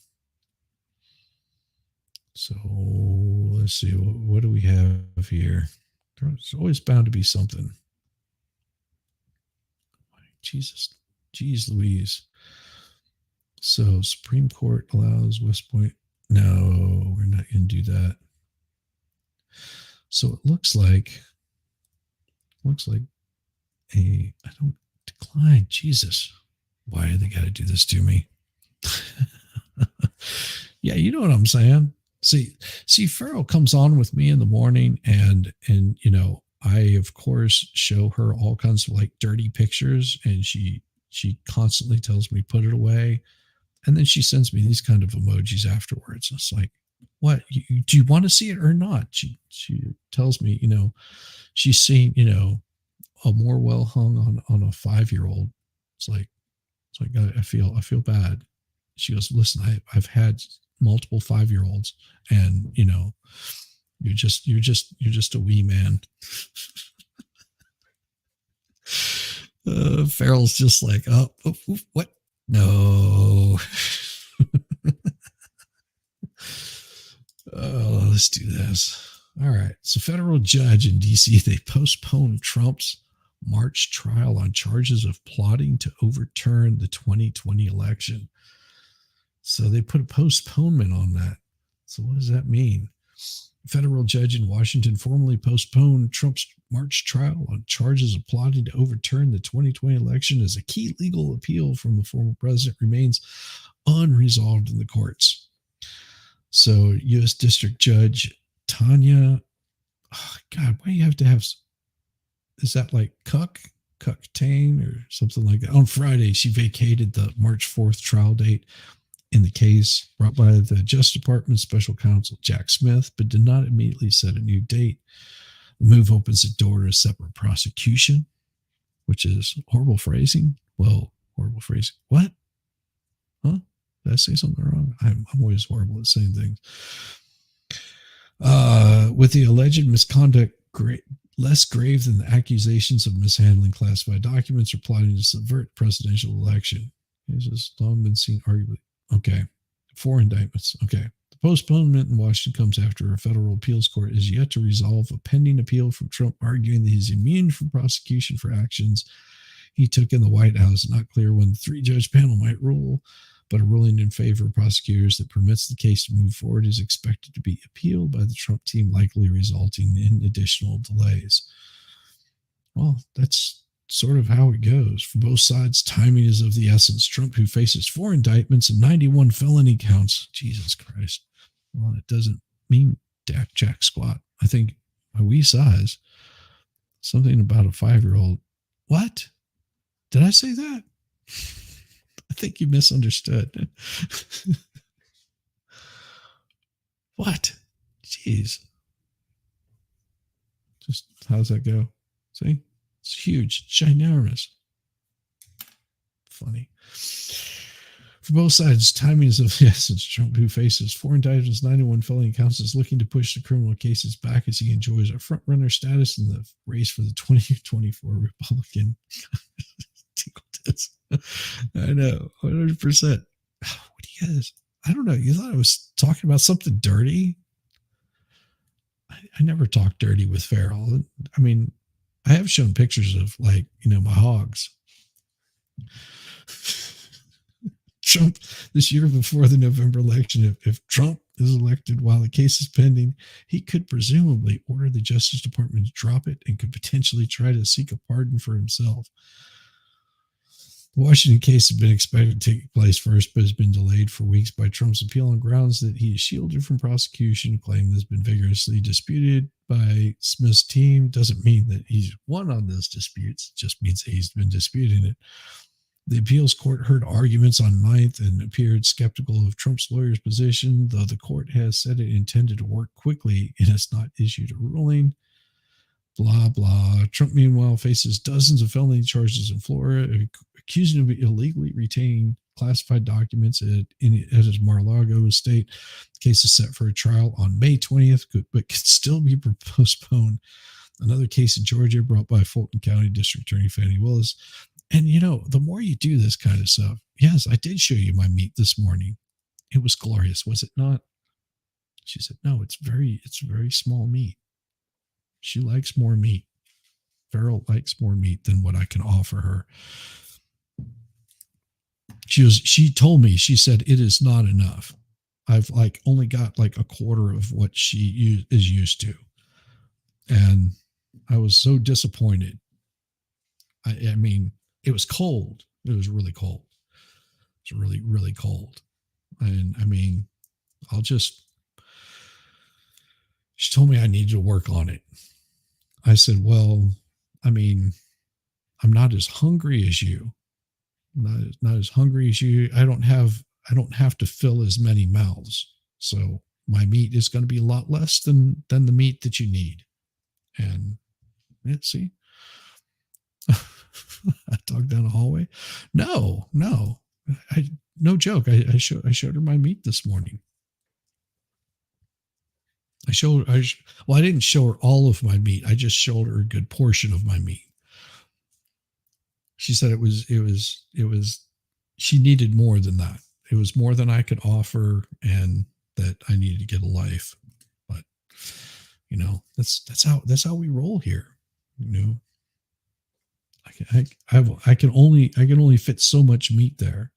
So let's see. What do we have here? There's always bound to be something. Jesus. Jeez Louise. So Supreme Court allows West Point. No, we're not going to do that. So it looks like I don't decline. Jesus. Why do they got to do this to me? Yeah, you know what I'm saying? See, Farrell comes on with me in the morning and I of course show her all kinds of like dirty pictures, and she constantly tells me put it away. And then she sends me these kind of emojis afterwards. It's like, what? Do you want to see it or not? She tells me, she's seen, a more well hung on a 5-year-old. It's like I feel bad. She goes, listen, I've had multiple 5-year-olds, and you're just a wee man. Farrell's just like, oh, what? No. Oh, let's do this. All right. So federal judge in DC, they postponed Trump's March trial on charges of plotting to overturn the 2020 election. So they put a postponement on that. So what does that mean? A federal judge in Washington formally postponed Trump's March trial on charges of plotting to overturn the 2020 election as a key legal appeal from the former president remains unresolved in the courts. So U.S. District Judge Tanya, oh God, why do you have to have, is that like Cucktain or something like that? On Friday, she vacated the March 4th trial date in the case brought by the Justice Department Special Counsel Jack Smith, but did not immediately set a new date. The move opens the door to a separate prosecution, which is horrible phrasing. Well, horrible phrasing. What? Huh? Did I say something wrong? I'm always horrible at saying things. With the alleged misconduct less grave than the accusations of mishandling classified documents or plotting to subvert presidential election. This has long been seen arguably. Okay. 4 indictments. Okay. The postponement in Washington comes after a federal appeals court is yet to resolve a pending appeal from Trump arguing that he's immune from prosecution for actions he took in the White House. Not clear when the 3-judge panel might rule, but a ruling in favor of prosecutors that permits the case to move forward is expected to be appealed by the Trump team, likely resulting in additional delays. Well, that's sort of how it goes. For both sides, timing is of the essence. Trump, who faces 4 indictments and 91 felony counts. Jesus Christ. Well, it doesn't mean jack squat. I think my wee size, something about a 5-year-old. What? Did I say that? I think you misunderstood. What? Jeez. Just how's that go? See? It's huge, ginormous. Funny. For both sides, timing is of the essence. Trump, who faces 4 indictments, 91 felony counts, is looking to push the criminal cases back as he enjoys a front-runner status in the race for the 2024 Republican. I know, 100%. What do you guys? I don't know. You thought I was talking about something dirty? I never talk dirty with Farrell. I mean, I have shown pictures of my hogs. Trump, this year before the November election, if Trump is elected while the case is pending, he could presumably order the Justice Department to drop it and could potentially try to seek a pardon for himself. The Washington case has been expected to take place first, but has been delayed for weeks by Trump's appeal on grounds that he is shielded from prosecution, a claim that has been vigorously disputed by Smith's team. Doesn't mean that he's won on those disputes. It just means that he's been disputing it. The appeals court heard arguments on 9th and appeared skeptical of Trump's lawyer's position, though the court has said it intended to work quickly and has not issued a ruling. Blah, blah. Trump, meanwhile, faces dozens of felony charges in Florida, accusing him of illegally retaining classified documents at his Mar-a-Lago estate. The case is set for a trial on May 20th, but could still be postponed. Another case in Georgia brought by Fulton County District Attorney Fannie Willis. And, you know, the more you do this kind of stuff, yes, I did show you my meat this morning. It was glorious, was it not? She said, no, it's very small meat. She likes more meat. Farrell likes more meat than what I can offer her. She told me, she said, it is not enough. I've only got a quarter of what she is used to. And I was so disappointed. I mean, it was cold. It was really cold. It was really, really cold. And I mean, she told me I needed to work on it. I said, well, I mean, I'm not as hungry as you. Not as hungry as you. I don't have to fill as many mouths. So my meat is going to be a lot less than the meat that you need. And let's see. I talked down the hallway. No joke. I showed her my meat this morning. I didn't show her all of my meat. I just showed her a good portion of my meat. She said it was, she needed more than that. It was more than I could offer and that I needed to get a life. But, you know, that's how we roll here. You know, I can only fit so much meat there.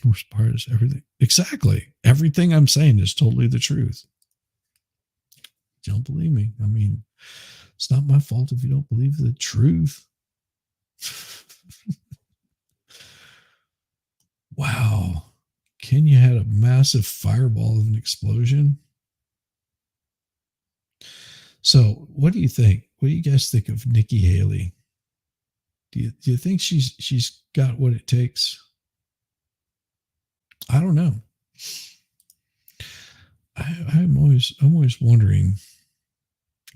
Worst part is everything. Exactly. Everything I'm saying is totally the truth. Don't believe me. I mean, it's not my fault if you don't believe the truth. Wow. Kenya had a massive fireball of an explosion. So what do you think? What do you guys think of Nikki Haley? Do you think she's got what it takes? I don't know. I'm always wondering.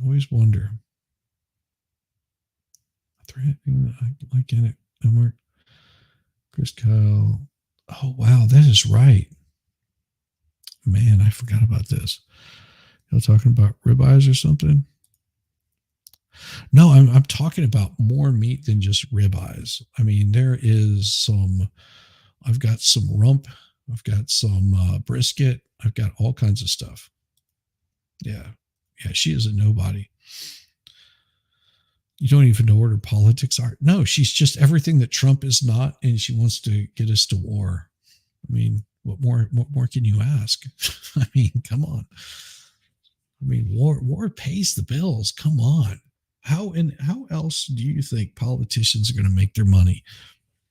I always wonder. Threatening, like in it. Mark, Chris Kyle. Oh wow, that is right. Man, I forgot about this. Y'all talking about ribeyes or something? No, I'm talking about more meat than just ribeyes. I mean, there is some. I've got some rump. I've got some brisket. I've got all kinds of stuff. Yeah, she is a nobody. You don't even know what her politics are. No, she's just everything that Trump is not, and she wants to get us to war. I mean, what more can you ask? I mean, come on. I mean, war pays the bills. Come on. How else do you think politicians are going to make their money?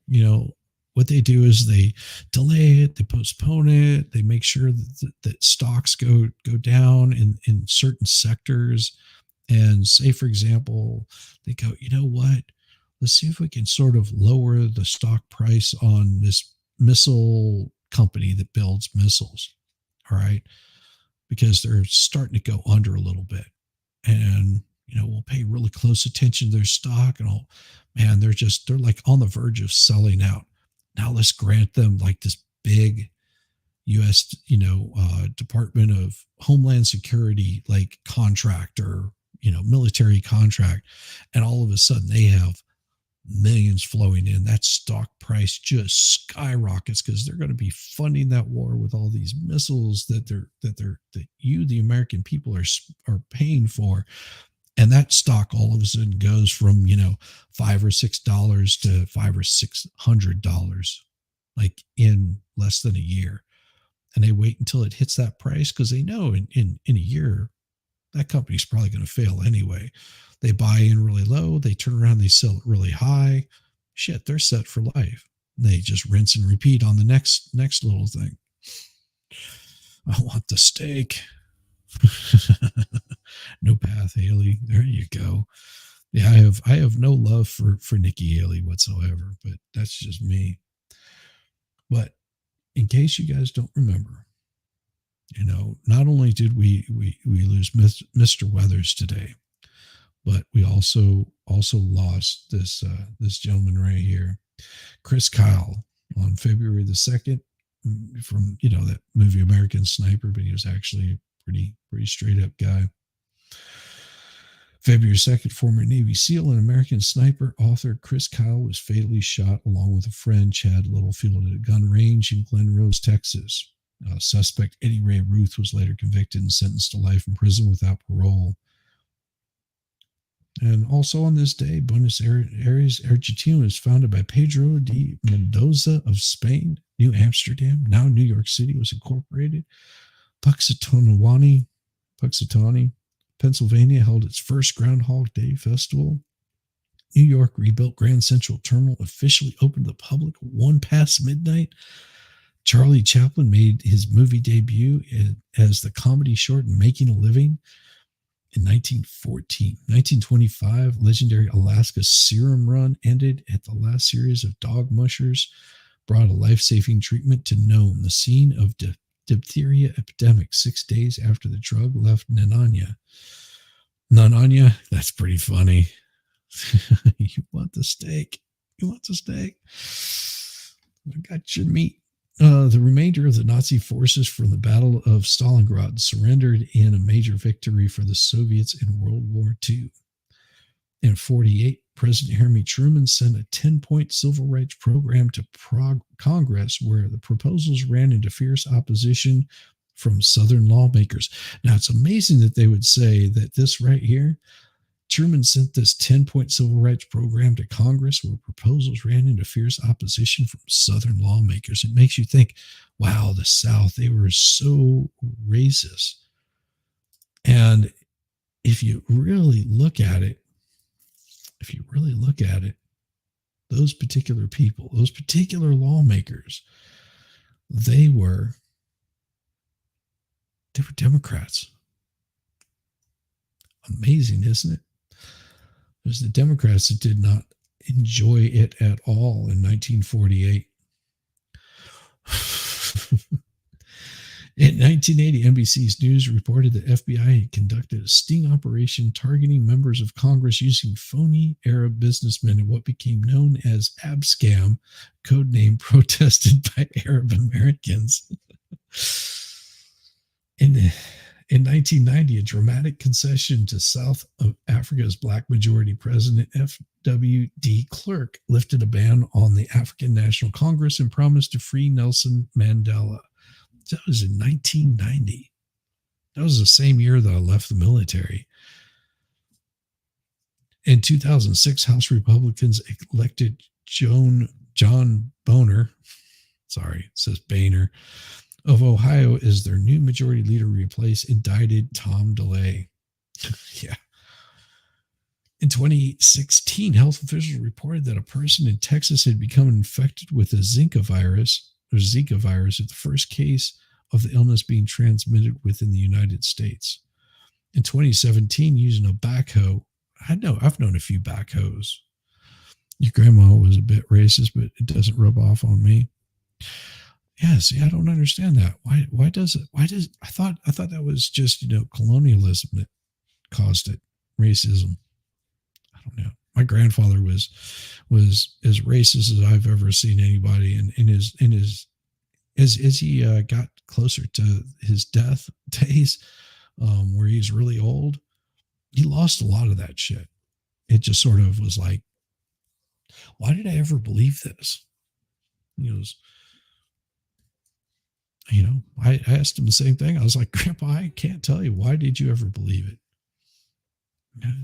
You know, what they do is they delay it, they postpone it, they make sure that stocks go down in certain sectors. And say, for example, they go, you know what? Let's see if we can sort of lower the stock price on this missile company that builds missiles. All right. Because they're starting to go under a little bit. And, you know, we'll pay really close attention to their stock and all. Man, they're like on the verge of selling out. Now let's grant them like this big U.S., Department of Homeland Security, like contract or, military contract. And all of a sudden they have millions flowing in. That stock price just skyrockets because they're going to be funding that war with all these missiles that you, the American people, are paying for. And that stock all of a sudden goes from, $5 or $6 to $500 or $600, like in less than a year. And they wait until it hits that price because they know in a year, that company's probably going to fail anyway. They buy in really low. They turn around, they sell it really high. Shit, they're set for life. They just rinse and repeat on the next little thing. I want the steak. No path, Haley. There you go. Yeah, I have no love for Nikki Haley whatsoever, but that's just me. But in case you guys don't remember, not only did we lose Mr. Weathers today, but we also lost this gentleman right here, Chris Kyle, on February the 2nd, from that movie American Sniper, but he was actually a pretty straight up guy. February 2nd, former Navy SEAL and American Sniper author Chris Kyle was fatally shot along with a friend, Chad Littlefield, at a gun range in Glen Rose, Texas. Suspect Eddie Ray Ruth was later convicted and sentenced to life in prison without parole. And also on this day, Buenos Aires, Argentina was founded by Pedro de Mendoza of Spain. New Amsterdam, now New York City, was incorporated. Puxatawny, Pennsylvania held its first Groundhog Day festival. New York rebuilt Grand Central Terminal, officially opened to the public 1 past midnight. Charlie Chaplin made his movie debut as the comedy short Making a Living in 1914. 1925, legendary Alaska Serum Run ended at the last series of dog mushers brought a life-saving treatment to Nome, the scene of diphtheria epidemic 6 days after the drug left Nananya. That's pretty funny. You want the steak? I got your meat. The remainder of the Nazi forces from the Battle of Stalingrad surrendered in a major victory for the Soviets in World War II. In 1948, President Harry Truman sent a 10-point civil rights program to Congress, where the proposals ran into fierce opposition from Southern lawmakers. Now, it's amazing that they would say that this right here, Truman sent this 10-point civil rights program to Congress where proposals ran into fierce opposition from Southern lawmakers. It makes you think, wow, the South, they were so racist. And if you really look at it, those particular people, those particular lawmakers, they were Democrats. Amazing, isn't it? It was the Democrats that did not enjoy it at all in 1948. In 1980, NBC's News reported that FBI had conducted a sting operation targeting members of Congress using phony Arab businessmen in what became known as Abscam, codename protested by Arab Americans. In 1990, a dramatic concession to South of Africa's black majority president F.W. de Klerk lifted a ban on the African National Congress and promised to free Nelson Mandela. That was in 1990. That was the same year that I left the military. In 2006, House Republicans elected John Boehner, it says Boehner, of Ohio as their new majority leader, replaced indicted Tom DeLay. Yeah. In 2016, health officials reported that a person in Texas had become infected with the Zika virus, at the first case of the illness being transmitted within the United States. In 2017, using a backhoe, I've known a few backhoes. Your grandma was a bit racist, but it doesn't rub off on me. Yeah, see, I don't understand that. Why does it? I thought that was just, colonialism that caused it, racism. I don't know. My grandfather was as racist as I've ever seen anybody, and as he got closer to his death days, where he's really old, he lost a lot of that shit. It just sort of was like, why did I ever believe this? He goes, I asked him the same thing. I was like, Grandpa, I can't tell you. Why did you ever believe it?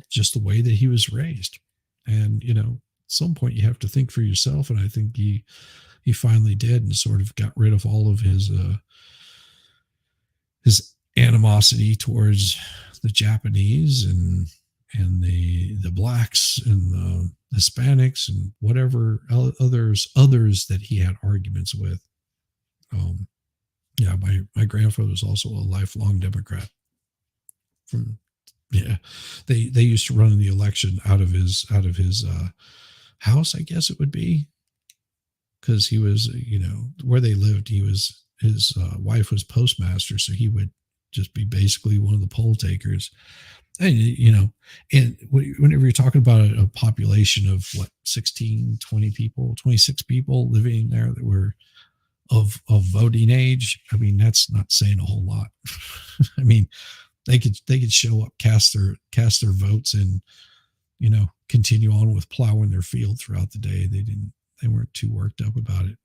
Just the way that he was raised. And, at some point you have to think for yourself. And I think he finally did, and sort of got rid of all of his animosity towards the Japanese and the blacks and the Hispanics and whatever others that he had arguments with. My grandfather was also a lifelong Democrat from Yeah, they used to run the election out of his house, I guess it would be, because he was, where they lived. He was his wife was postmaster, so he would just be basically one of the poll takers. And and whenever you're talking about a population of 16, 20 people, 26 people living there that were of voting age, I mean, that's not saying a whole lot. I mean, they could show up, cast their votes, and continue on with plowing their field throughout the day. They weren't too worked up about it.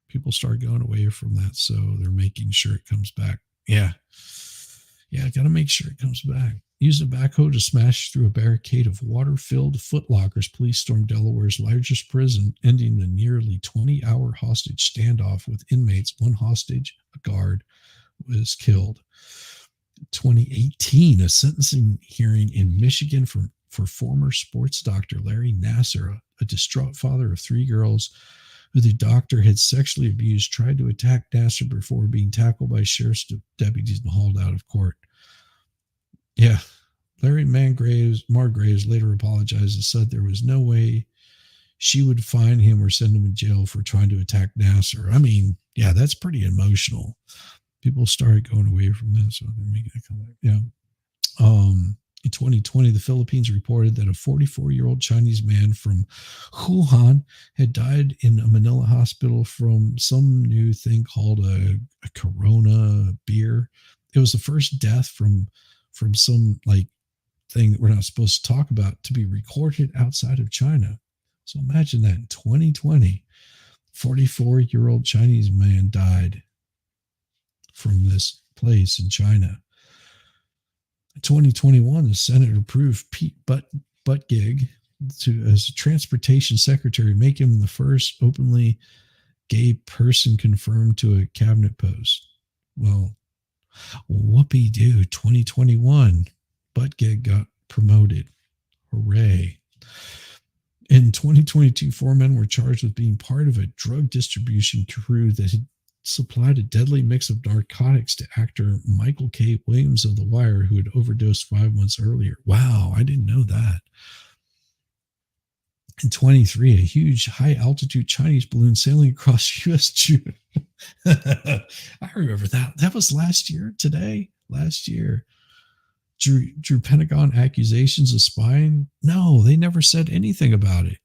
People started going away from that, so they're making sure it comes back. Yeah, got to make sure it comes back. Using a backhoe to smash through a barricade of water-filled footlockers, police stormed Delaware's largest prison, ending the nearly 20-hour hostage standoff with inmates. One hostage, a guard, was killed. 2018, a sentencing hearing in Michigan for former sports doctor Larry Nassar, a distraught father of 3 girls who the doctor had sexually abused, tried to attack Nassar before being tackled by sheriff's deputies and hauled out of court. Yeah, Larry Margraves later apologized and said there was no way she would fine him or send him in jail for trying to attack Nassar. I mean, yeah, that's pretty emotional. People started going away from that, so they're making a comeback. Yeah. In 2020, the Philippines reported that a 44-year-old Chinese man from Wuhan had died in a Manila hospital from some new thing called a Corona beer. It was the first death from some thing that we're not supposed to talk about to be recorded outside of China. So imagine that in 2020, 44-year-old Chinese man died from this place in China. In 2021, the Senate approved Pete Buttigieg as a transportation secretary, making him the first openly gay person confirmed to a cabinet post. Well, whoopee-doo, 2021, Buttigieg got promoted. Hooray. In 2022, 4 men were charged with being part of a drug distribution crew that had supplied a deadly mix of narcotics to actor Michael K. Williams of The Wire, who had overdosed 5 months earlier. Wow, I didn't know that. In 23, a huge high-altitude Chinese balloon sailing across U.S. I remember that. That was last year, last year. Drew Pentagon accusations of spying. No, they never said anything about it.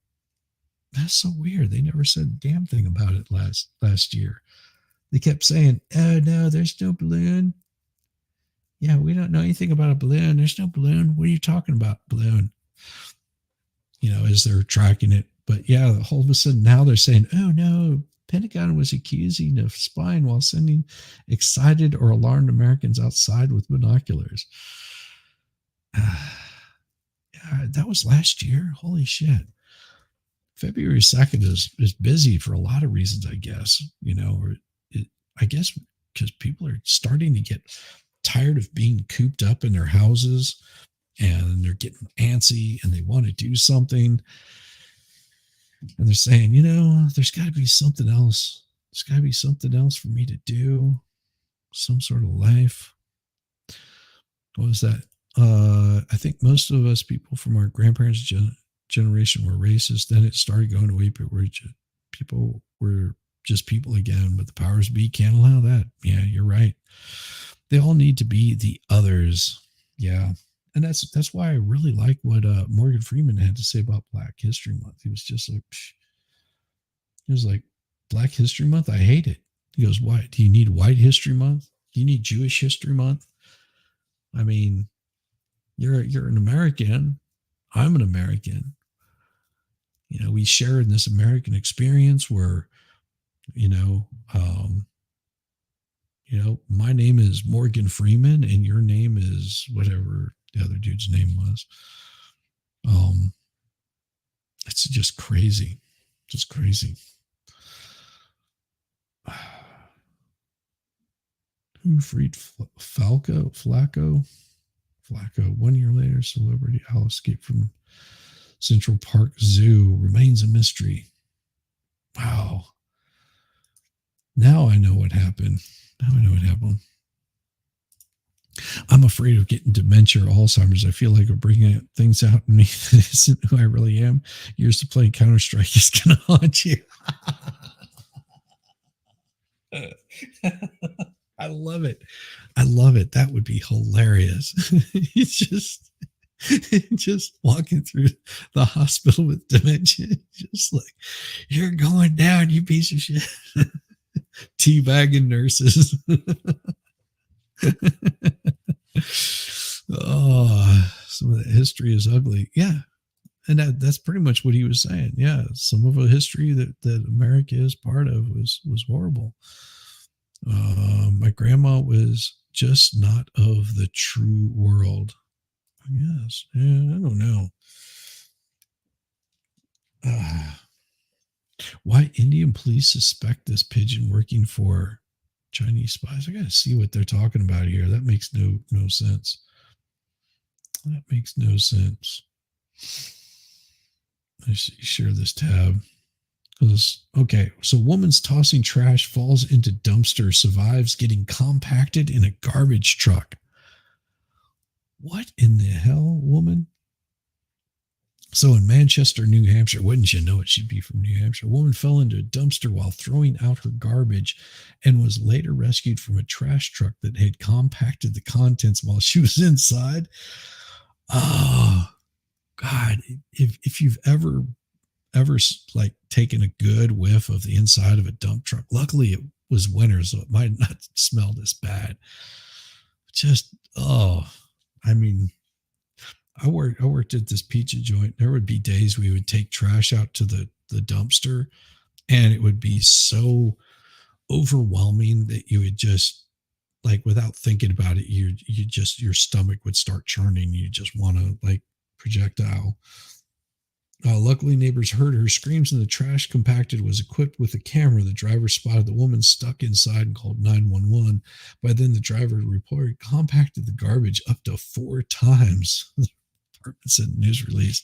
That's so weird. They never said a damn thing about it last year. They kept saying, oh, no, there's no balloon. Yeah, we don't know anything about a balloon. There's no balloon. What are you talking about, balloon? As they're tracking it. But yeah, all of a sudden now they're saying, oh, no, Pentagon was accusing of spying while sending excited or alarmed Americans outside with binoculars. Yeah, that was last year. Holy shit. February 2nd is busy for a lot of reasons, I guess, I guess because people are starting to get tired of being cooped up in their houses and they're getting antsy and they want to do something. And they're saying, there's got to be something else. There's got to be something else for me to do. Some sort of life. What was that? I think most of us people from our grandparents' generation were racist. Then it started going away. People were just people again, but the powers be can't allow that. Yeah, you're right. They all need to be the others. Yeah. And that's why I really like what Morgan Freeman had to say about Black History Month. He was just like, he was like, Black History Month? I hate it. He goes, why? Do you need White History Month? Do you need Jewish History Month? I mean, you're an American. I'm an American. We share in this American experience where, my name is Morgan Freeman and your name is whatever the other dude's name was. It's just crazy. Just crazy. Who freed Flacco? 1 year later, celebrity owl escaped from Central Park Zoo remains a mystery. Wow. Now I know what happened. I'm afraid of getting dementia or Alzheimer's. I feel like I'm bringing things out in me that isn't who I really am. Years of playing Counter-Strike is going to haunt you. I love it. I love it. That would be hilarious. It's just walking through the hospital with dementia, just like, you're going down, you piece of shit. Teabagging nurses. Oh, some of the history is ugly. Yeah. And that's pretty much what he was saying. Yeah. Some of the history that America is part of was horrible. My grandma was just not of the true world. Yes. Yeah, I don't know. Why Indian police suspect this pigeon working for Chinese spies? I got to see what they're talking about here. That makes no sense. That makes no sense. Let's share this tab. Okay, so woman's tossing trash, falls into dumpster, survives getting compacted in a garbage truck. What in the hell, woman? So in Manchester, New Hampshire, wouldn't you know it? She'd be from New Hampshire. A woman fell into a dumpster while throwing out her garbage and was later rescued from a trash truck that had compacted the contents while she was inside. Oh, God. If you've ever like taken a good whiff of the inside of a dump truck, luckily it was winter, so it might not smell this bad. Just, I mean, I worked at this pizza joint. There would be days we would take trash out to the dumpster, and it would be so overwhelming that you would just, like, without thinking about it, your stomach would start churning. You just want to, like, projectile. Luckily, neighbors heard her screams and the trash compacted was equipped with a camera. The driver spotted the woman stuck inside and called 911. By then, the driver reported compacted the garbage up to 4 times. The department said in the news release.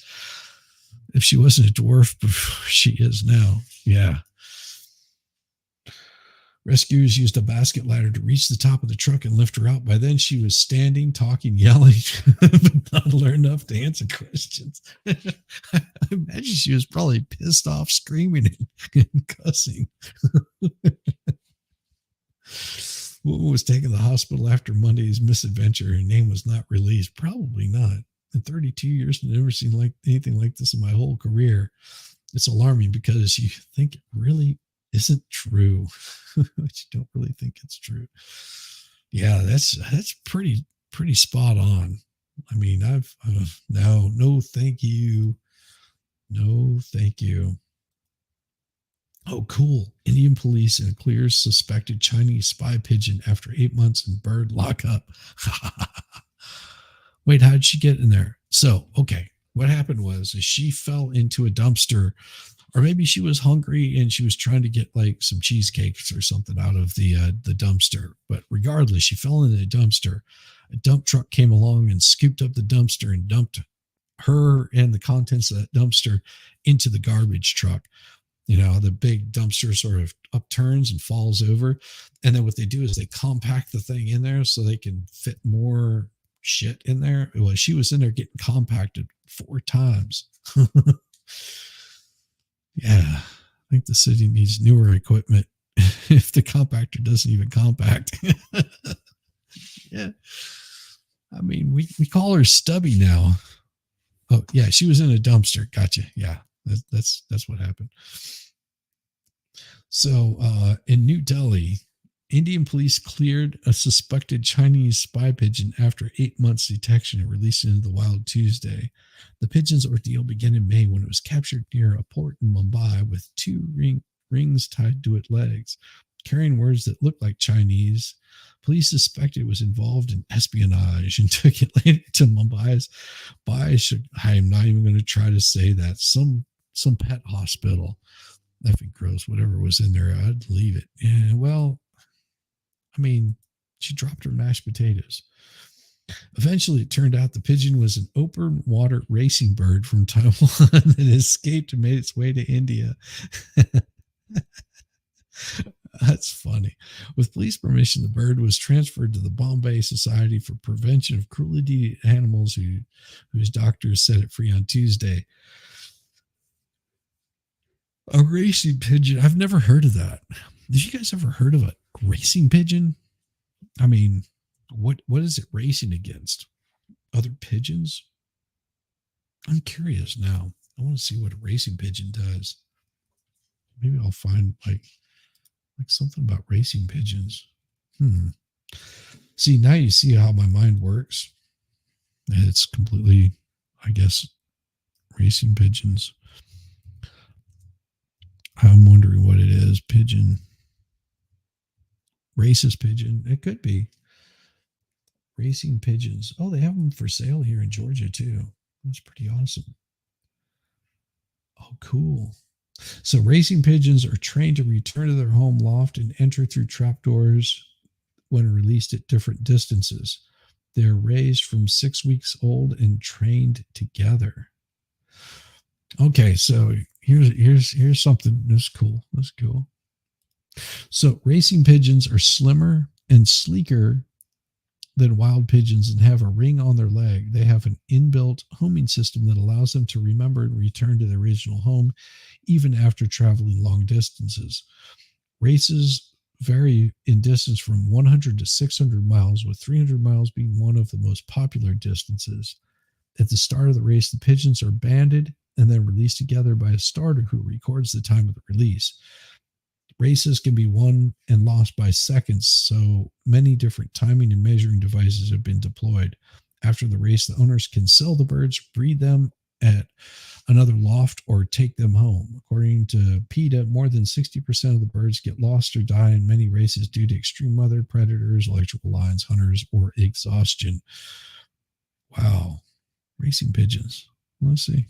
If she wasn't a dwarf before, she is now. Yeah. Rescuers used a basket ladder to reach the top of the truck and lift her out. By then, she was standing, talking, yelling, but not learned enough to answer questions. I imagine she was probably pissed off, screaming and cussing. Woman was taken to the hospital after Monday's misadventure. Her name was not released. Probably not. In 32 years, I've never seen anything like this in my whole career. It's alarming because you think it really isn't true. But you don't really think it's true. Yeah, that's pretty spot on. I mean, I've no thank you. No thank you. Oh, cool. Indian police and clears suspected Chinese spy pigeon after 8 months in bird lockup. Wait, how did she get in there? So, okay, what happened was she fell into a dumpster, or maybe she was hungry and she was trying to get like some cheesecakes or something out of the dumpster. But regardless, she fell into the dumpster. A dump truck came along and scooped up the dumpster and dumped her and the contents of that dumpster into the garbage truck. You know, the big dumpster sort of upturns and falls over. And then what they do is they compact the thing in there so they can fit more shit in there. Well, she was in there getting compacted 4 times. Yeah, I think the city needs newer equipment if the compactor doesn't even compact. Yeah. I mean, we call her Stubby now. Oh, yeah, she was in a dumpster. Gotcha. Yeah, that's what happened. So in New Delhi, Indian police cleared a suspected Chinese spy pigeon after 8 months detection and released it into the wild Tuesday. The pigeon's ordeal began in May when it was captured near a port in Mumbai with 2 rings tied to its legs, carrying words that looked like Chinese. Police suspected it was involved in espionage and took it later to Mumbai's. I am not even going to try to say that. Some pet hospital. Effing gross. Whatever was in there, I'd leave it. Yeah, well, I mean, she dropped her mashed potatoes. Eventually, it turned out the pigeon was an open water racing bird from Taiwan that escaped and made its way to India. That's funny. With police permission, the bird was transferred to the Bombay Society for Prevention of Cruelty to Animals, whose doctors set it free on Tuesday. A racing pigeon. I've never heard of that. Did you guys ever heard of a racing pigeon? I mean, what is it racing against? Other pigeons? I'm curious now. I want to see what a racing pigeon does. Maybe I'll find like something about racing pigeons. See, now you see how my mind works. It's completely, I guess, racing pigeons. I'm wondering what it is. Pigeon. Racist pigeon. It could be. Racing pigeons. Oh, they have them for sale here in Georgia too. That's pretty awesome. Oh, cool. So racing pigeons are trained to return to their home loft and enter through trapdoors when released at different distances. They're raised from 6 weeks old and trained together. Okay, so here's something that's cool. That's cool. So racing pigeons are slimmer and sleeker than wild pigeons and have a ring on their leg. They have an inbuilt homing system that allows them to remember and return to their original home even after traveling long distances. Races vary in distance from 100 to 600 miles, with 300 miles being one of the most popular distances. At the start of the race, the pigeons are banded and then released together by a starter who records the time of the release. Races can be won and lost by seconds, so many different timing and measuring devices have been deployed. After the race, the owners can sell the birds, breed them at another loft, or take them home. According to PETA, more than 60% of the birds get lost or die in many races due to extreme weather, predators, electrical lines, hunters, or exhaustion. Wow. Racing pigeons. Let's see.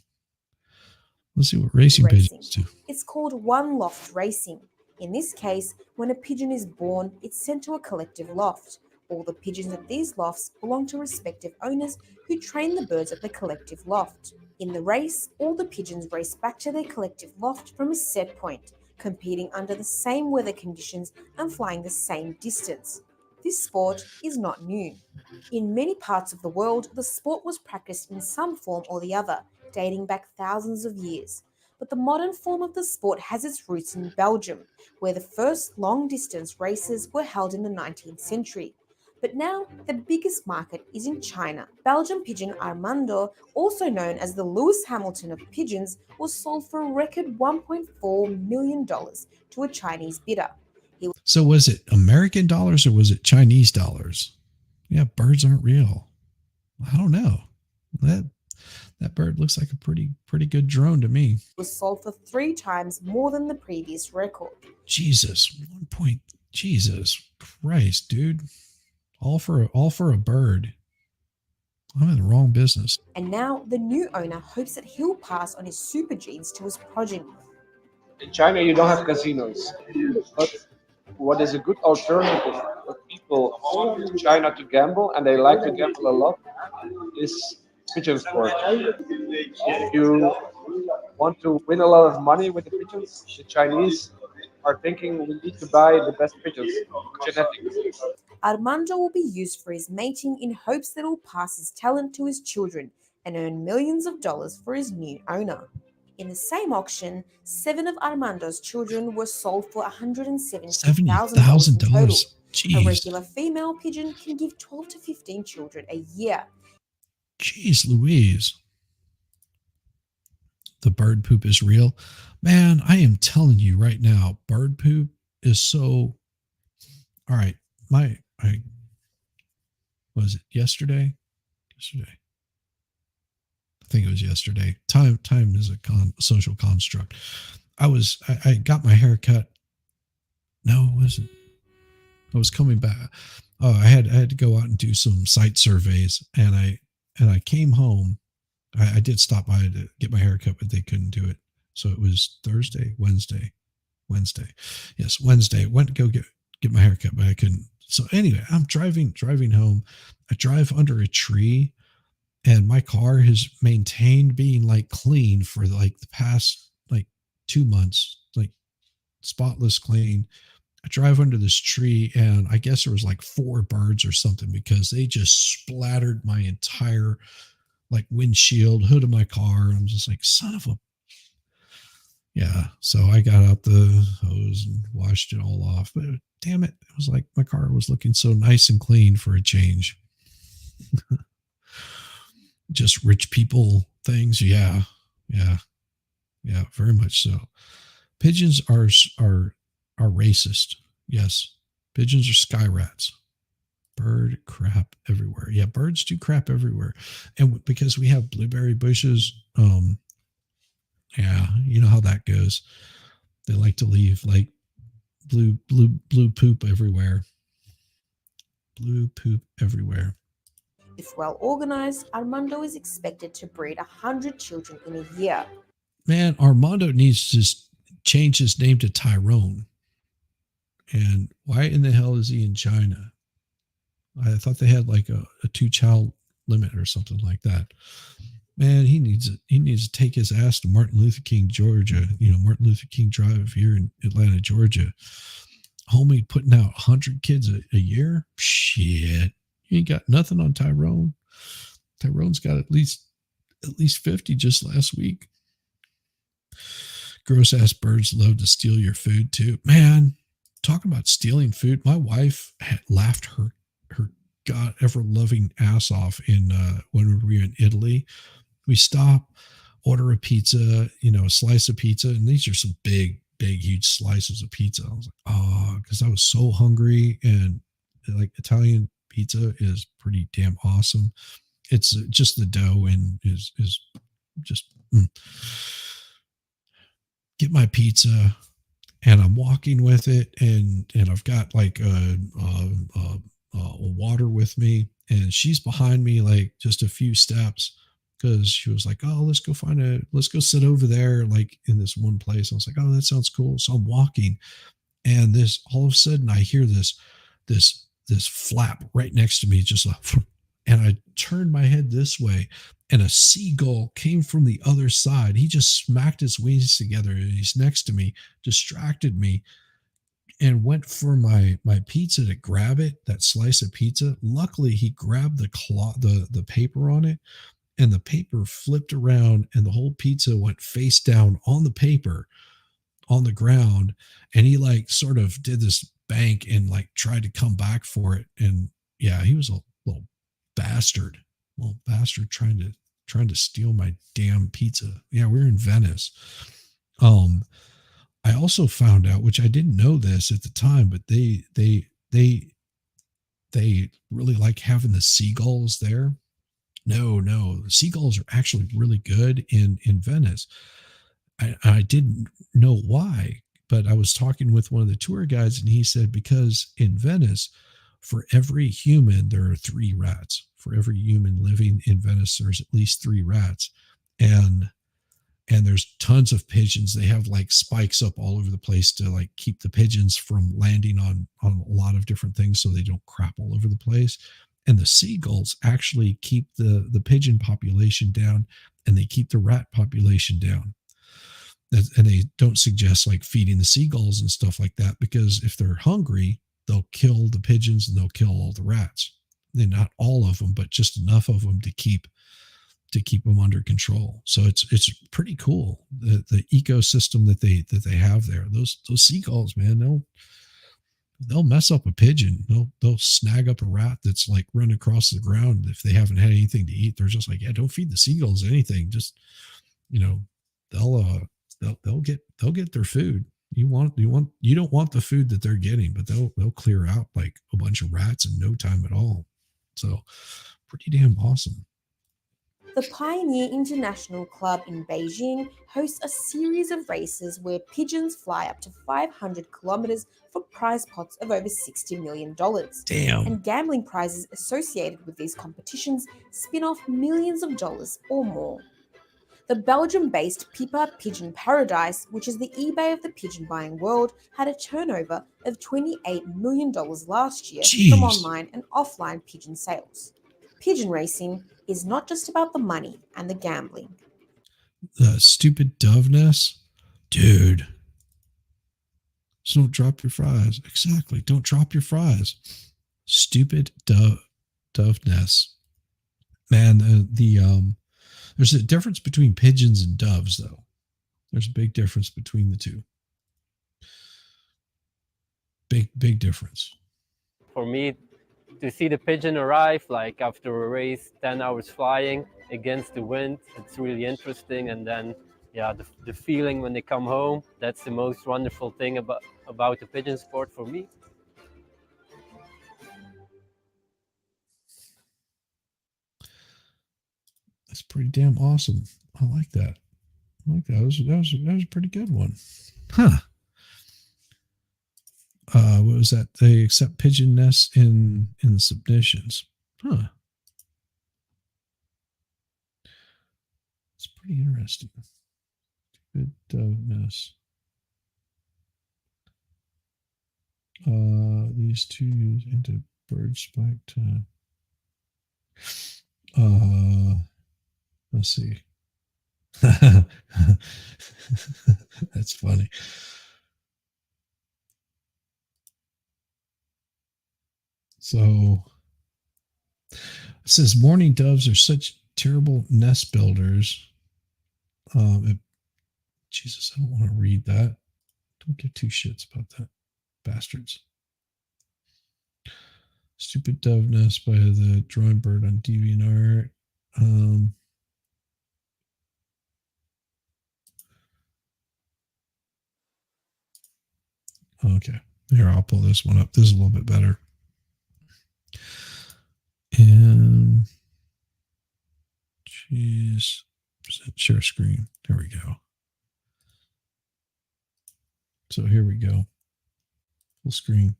Let's see what racing pigeons do. It's called one loft racing. In this case, when a pigeon is born, it's sent to a collective loft. All the pigeons at these lofts belong to respective owners who train the birds at the collective loft. In the race, all the pigeons race back to their collective loft from a set point, competing under the same weather conditions and flying the same distance. This sport is not new. In many parts of the world, the sport was practiced in some form or the other, dating back thousands of years. But the modern form of the sport has its roots in Belgium, where the first long-distance races were held in the 19th century. But now, the biggest market is in China. Belgian pigeon Armando, also known as the Lewis Hamilton of pigeons, was sold for a record $1.4 million to a Chinese bidder. So was it American dollars or was it Chinese dollars? Yeah, birds aren't real. I don't know. That bird looks like a pretty good drone to me. Was sold for 3 times more than the previous record. Jesus, Jesus Christ, dude. All for a bird. I'm in the wrong business. And now the new owner hopes that he'll pass on his super genes to his progeny. In China, you don't have casinos. But what is a good alternative for people in China to gamble, and they like to gamble a lot, is pigeon sport. If you want to win a lot of money with the pigeons, the Chinese are thinking we need to buy the best pigeons, genetics. Armando will be used for his mating in hopes that he'll pass his talent to his children and earn millions of dollars for his new owner. In the same auction, 7 of Armando's children were sold for $170,000 in total. Jeez. A regular female pigeon can give 12 to 15 children a year. Jeez Louise. The bird poop is real. Man, I am telling you right now, bird poop is so... All right, was it yesterday? I think it was yesterday. Time is a social construct. I got my hair cut. No, it wasn't. I was coming back. Oh, I had to go out and do some site surveys, and I came home. I did stop by to get my hair cut, but they couldn't do it. So it was Wednesday. Yes, Wednesday. Went to go get my hair cut, but I couldn't. So anyway, I'm driving home. I drive under a tree, and my car has maintained being like clean for like the past like 2 months, like spotless clean. I drive under this tree, and I guess there was like 4 birds or something because they just splattered my entire like windshield, hood of my car. I'm just like, son of a. Yeah. So I got out the hose and washed it all off. But damn it. It was like my car was looking so nice and clean for a change. Just rich people things. Yeah. Yeah. Yeah. Very much so. Pigeons are racist. Yes. Pigeons are sky rats. Bird crap everywhere. Yeah, birds do crap everywhere. And because we have blueberry bushes, yeah, you know how that goes. They like to leave like blue poop everywhere. Blue poop everywhere. If well organized, Armando is expected to breed 100 children in a year. Man, Armando needs to change his name to Tyrone. And why in the hell is he in China? I thought they had like a 2-child limit or something like that. Man, he needs to take his ass to Martin Luther King, Georgia. Martin Luther King Drive here in Atlanta, Georgia. Homie putting out 100 kids a year. Shit, you ain't got nothing on Tyrone. Tyrone's got at least 50 just last week. Gross ass birds love to steal your food too. Man, talking about stealing food, my wife had laughed her God ever loving ass off when we were in Italy. We stop, order a pizza, a slice of pizza, and these are some big, huge slices of pizza. I was like, oh, because I was so hungry, and like Italian pizza is pretty damn awesome. It's just the dough and is just get my pizza, and I'm walking with it, and I've got like a water with me, and she's behind me like just a few steps because she was like, oh, let's go sit over there like in this one place. I was like, oh, that sounds cool. So I'm walking, and all of a sudden I hear this flap right next to me, just and I turned my head this way, and a seagull came from the other side. He just smacked his wings together, and he's next to me, distracted me, and went for my pizza to grab it, that slice of pizza. Luckily, he grabbed the paper on it, and the paper flipped around, and the whole pizza went face down on the paper on the ground. And he like sort of did this bank and like tried to come back for it. And yeah, he was a little bastard trying to steal my damn pizza. Yeah, we're in Venice. I also found out, which I didn't know this at the time, but they really like having the seagulls there. No, the seagulls are actually really good in Venice. I didn't know why, but I was talking with one of the tour guides, and he said because in Venice, for every human, there are 3 rats. For every human living in Venice, there's at least 3 rats. And there's tons of pigeons. They have like spikes up all over the place to like keep the pigeons from landing on a lot of different things so they don't crap all over the place. And the seagulls actually keep the pigeon population down, and they keep the rat population down. And they don't suggest like feeding the seagulls and stuff like that, because if they're hungry, they'll kill the pigeons and they'll kill all the rats. And not all of them, but just enough of them to keep them under control. So it's pretty cool, the ecosystem that they have there. Those seagulls, man, they'll mess up a pigeon. They'll snag up a rat that's like running across the ground. If they haven't had anything to eat, they're just like, yeah, don't feed the seagulls anything. Just, they'll get their food. You don't want the food that they're getting, but they'll clear out like a bunch of rats in no time at all. So pretty damn awesome. The Pioneer International Club in Beijing hosts a series of races where pigeons fly up to 500 kilometers for prize pots of over $60 million. Damn. And gambling prizes associated with these competitions spin off millions of dollars or more. The Belgium-based Pipa Pigeon Paradise, which is the eBay of the pigeon buying world, had a turnover of $28 million last year from online and offline pigeon sales. Pigeon racing is not just about the money and the gambling. The stupid dove nest, dude. So don't drop your fries. Exactly. Don't drop your fries. Stupid dove nests. Man, there's a difference between pigeons and doves, though. There's a big difference between the two. Big difference. For me, to see the pigeon arrive, like after a race, 10 hours flying against the wind, it's really interesting. And then, yeah, the feeling when they come home, that's the most wonderful thing about the pigeon sport for me. That's pretty damn awesome. I like that. That was a pretty good one. Huh. What was that? They accept pigeon nests in the submissions. Huh. It's pretty interesting. Good dove nest. These two use into bird spiked. Let's see. That's funny. So it says mourning doves are such terrible nest builders. Jesus, I don't want to read that. Don't give two shits about that. Bastards. Stupid dove nest by the drawing bird on DeviantArt. Okay, here, I'll pull this one up. This is a little bit better. And jeez, share screen. There we go. So here we go. Full screen.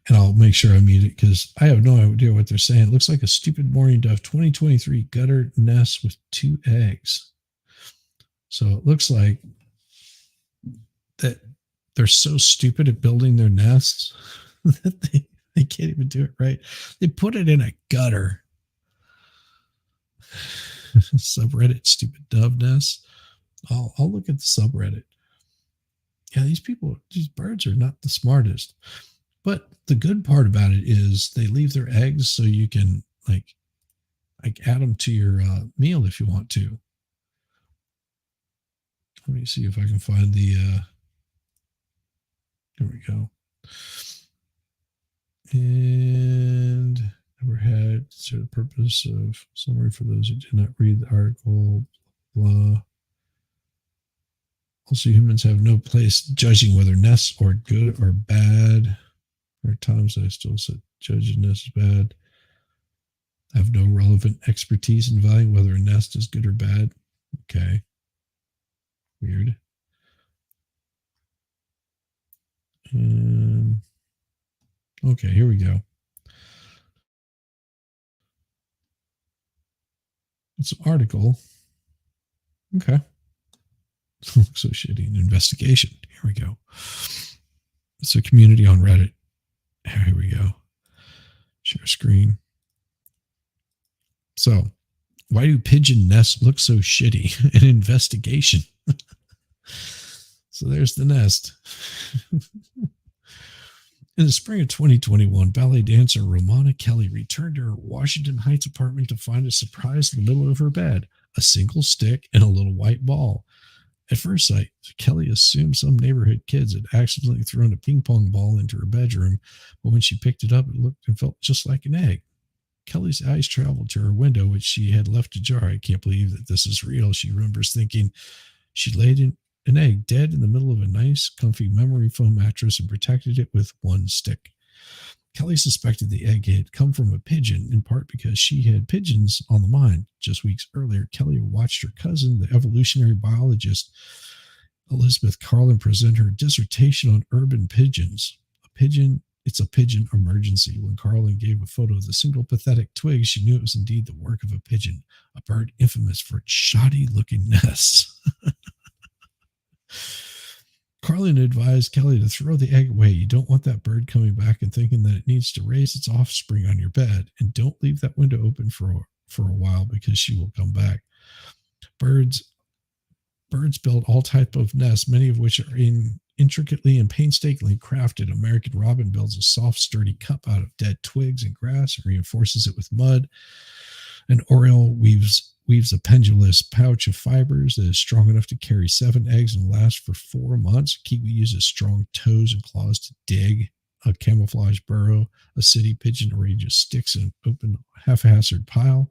And I'll make sure I mute it because I have no idea what they're saying. It looks like a stupid mourning dove 2023 gutter nest with 2 eggs. So it looks like that they're so stupid at building their nests that they can't even do it right. They put it in a gutter. Subreddit stupid dove nests. I'll look at the subreddit. Yeah, these birds are not the smartest. But the good part about it is they leave their eggs so you can like add them to your meal if you want to. Let me see if I can find the there we go. And never had so the purpose of summary for those who did not read the article, blah. Also, humans have no place judging whether nests are good or bad. There are times I still said judge a nest is bad. I have no relevant expertise in valuing whether a nest is good or bad. Okay. Weird. Okay, here we go. It's an article. Okay. Looks so shitty. An investigation. Here we go. It's a community on Reddit. Here we go. Share screen. So, why do pigeon nests look so shitty? An investigation. So there's the nest. In the spring of 2021, ballet dancer Romana Kelly returned to her Washington Heights apartment to find a surprise in the middle of her bed, a single stick and a little white ball. At first sight, Kelly assumed some neighborhood kids had accidentally thrown a ping pong ball into her bedroom, but when she picked it up, it looked and felt just like an egg. Kelly's eyes traveled to her window, which she had left ajar. I can't believe that this is real, she remembers thinking. She laid an egg dead in the middle of a nice, comfy memory foam mattress and protected it with one stick. Kelly suspected the egg had come from a pigeon, in part because she had pigeons on the mind. Just weeks earlier, Kelly watched her cousin, the evolutionary biologist Elizabeth Carlin, present her dissertation on urban pigeons. It's a pigeon emergency. When Carlin gave a photo of the single pathetic twig, she knew it was indeed the work of a pigeon, a bird infamous for its shoddy-looking nests. Carlin advised Kelly to throw the egg away. You don't want that bird coming back and thinking that it needs to raise its offspring on your bed. And don't leave that window open for a while because she will come back. Birds build all type of nests, many of which are in intricately and painstakingly crafted American robin builds a soft, sturdy cup out of dead twigs and grass and reinforces it with mud. An oriole weaves a pendulous pouch of fibers that is strong enough to carry 7 eggs and last for 4 months. Kiwi uses strong toes and claws to dig a camouflage burrow. A city pigeon arranges sticks in an open, haphazard pile.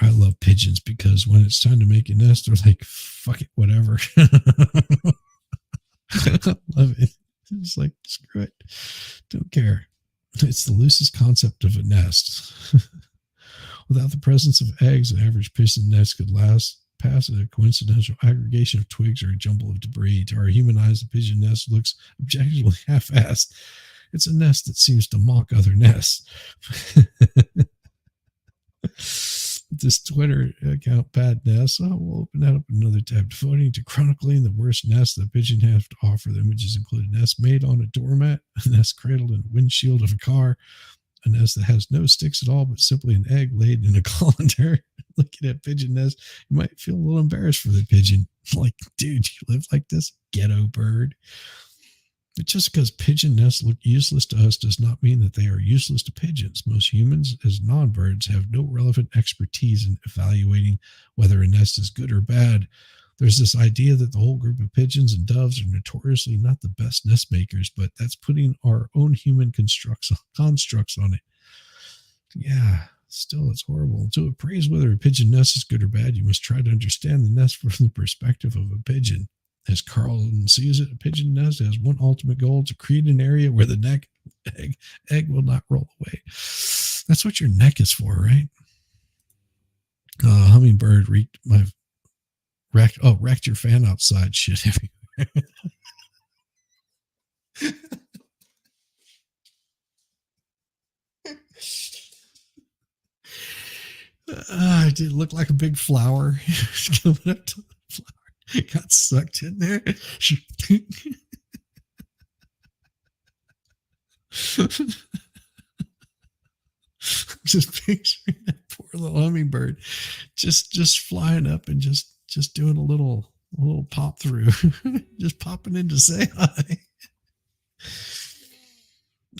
I love pigeons because when it's time to make a nest, they're like, fuck it, whatever. I love it. It's like, screw it. Don't care. It's the loosest concept of a nest. Without the presence of eggs, an average pigeon nest could pass a coincidental aggregation of twigs or a jumble of debris. To our human eyes, the pigeon nest looks objectively half-assed. It's a nest that seems to mock other nests. This Twitter account, Bad Nest, we'll open that up in another tab. Devoting to chronicling the worst nests that pigeon have to offer. The images include a nest made on a doormat, a nest cradled in a windshield of a car, a nest that has no sticks at all, but simply an egg laid in a colander. Looking at pigeon nest, you might feel a little embarrassed for the pigeon. Like, dude, you live like this, ghetto bird. But just because pigeon nests look useless to us does not mean that they are useless to pigeons. Most humans, as non-birds, have no relevant expertise in evaluating whether a nest is good or bad. There's this idea that the whole group of pigeons and doves are notoriously not the best nest makers, but that's putting our own human constructs on it. Yeah, still, it's horrible. To appraise whether a pigeon nest is good or bad, you must try to understand the nest from the perspective of a pigeon. As Carlton sees it, a pigeon nest has one ultimate goal: to create an area where the egg will not roll away. That's what your neck is for, right? Hummingbird wrecked your fan outside. Shit everywhere. It did look like a big flower. Coming up to the flower. Got sucked in there. Just picturing that poor little hummingbird just flying up and just doing a little pop through. Just popping in to say hi.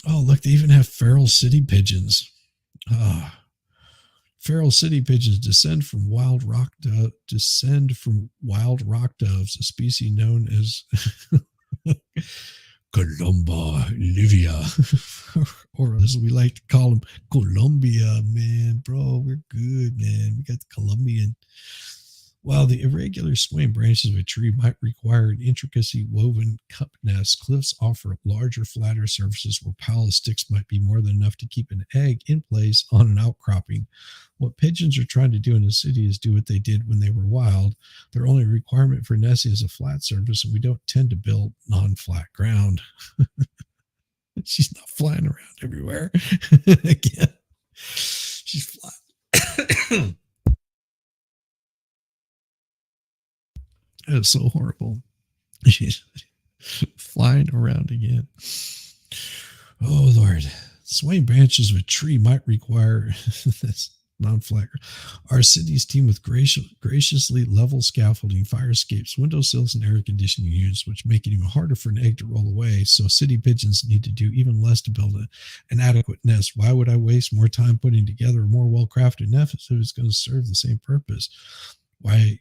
Oh, look, they even have feral city pigeons. Feral city pigeons descend from wild rock doves, a species known as Columba livia, or as we like to call them, Colombia. Man, bro, we're good, man. We got the Colombian. While the irregular swaying branches of a tree might require an intricately woven cup nest, cliffs offer larger, flatter surfaces where a pile of sticks might be more than enough to keep an egg in place on an outcropping. What pigeons are trying to do in the city is do what they did when they were wild. Their only requirement for nesting is a flat surface, and we don't tend to build non-flat ground. She's not flying around everywhere. Again, she's flying. It's so horrible. She's flying around again. Oh, Lord. Swaying branches of a tree might require this non-flat. Our cities teem with graciously level scaffolding, fire escapes, windowsills, and air conditioning units, which make it even harder for an egg to roll away. So city pigeons need to do even less to build an adequate nest. Why would I waste more time putting together a more well-crafted nest if it's going to serve the same purpose? Why,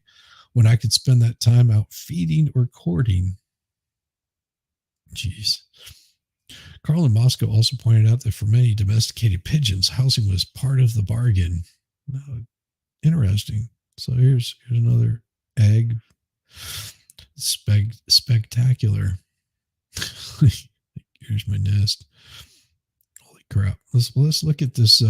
when I could spend that time out feeding or courting? Jeez. Carl in Moscow also pointed out that for many domesticated pigeons, housing was part of the bargain. Interesting. So here's another egg. Spectacular. Here's my nest. Holy crap. Let's look at this.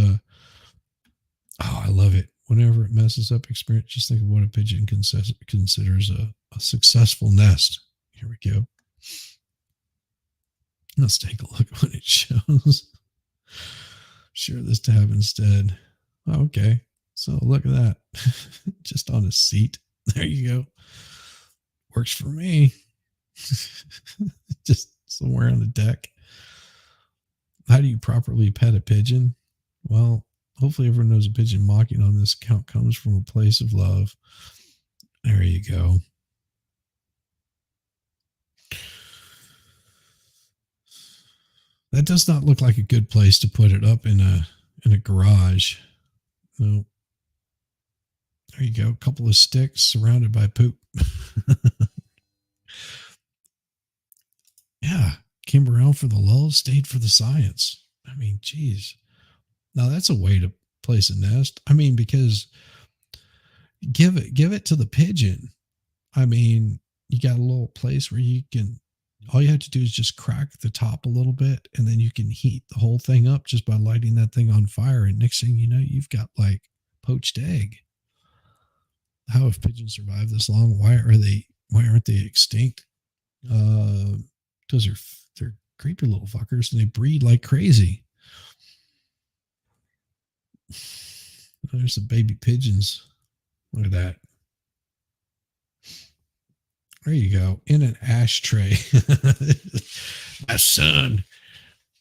I love it. Whenever it messes up experience, just think of what a pigeon considers a successful nest. Here we go. Let's take a look at what it shows. Share this tab instead. Okay. So look at that. Just on a seat. There you go. Works for me. Just somewhere on the deck. How do you properly pet a pigeon? Well, hopefully everyone knows a pigeon mocking on this account comes from a place of love. There you go. That does not look like a good place to put it up in a garage. No. There you go. A couple of sticks surrounded by poop. Yeah. Came around for the lulz, stayed for the science. I mean, geez. Now that's a way to place a nest. I mean, because give it to the pigeon. I mean, you got a little place where you can, all you have to do is just crack the top a little bit, and then you can heat the whole thing up just by lighting that thing on fire. And next thing you know, you've got like poached egg. How have pigeons survived this long? Why aren't they extinct? Because they're creepy little fuckers and they breed like crazy. There's the baby pigeons. Look at that. There you go. In an ashtray. My son.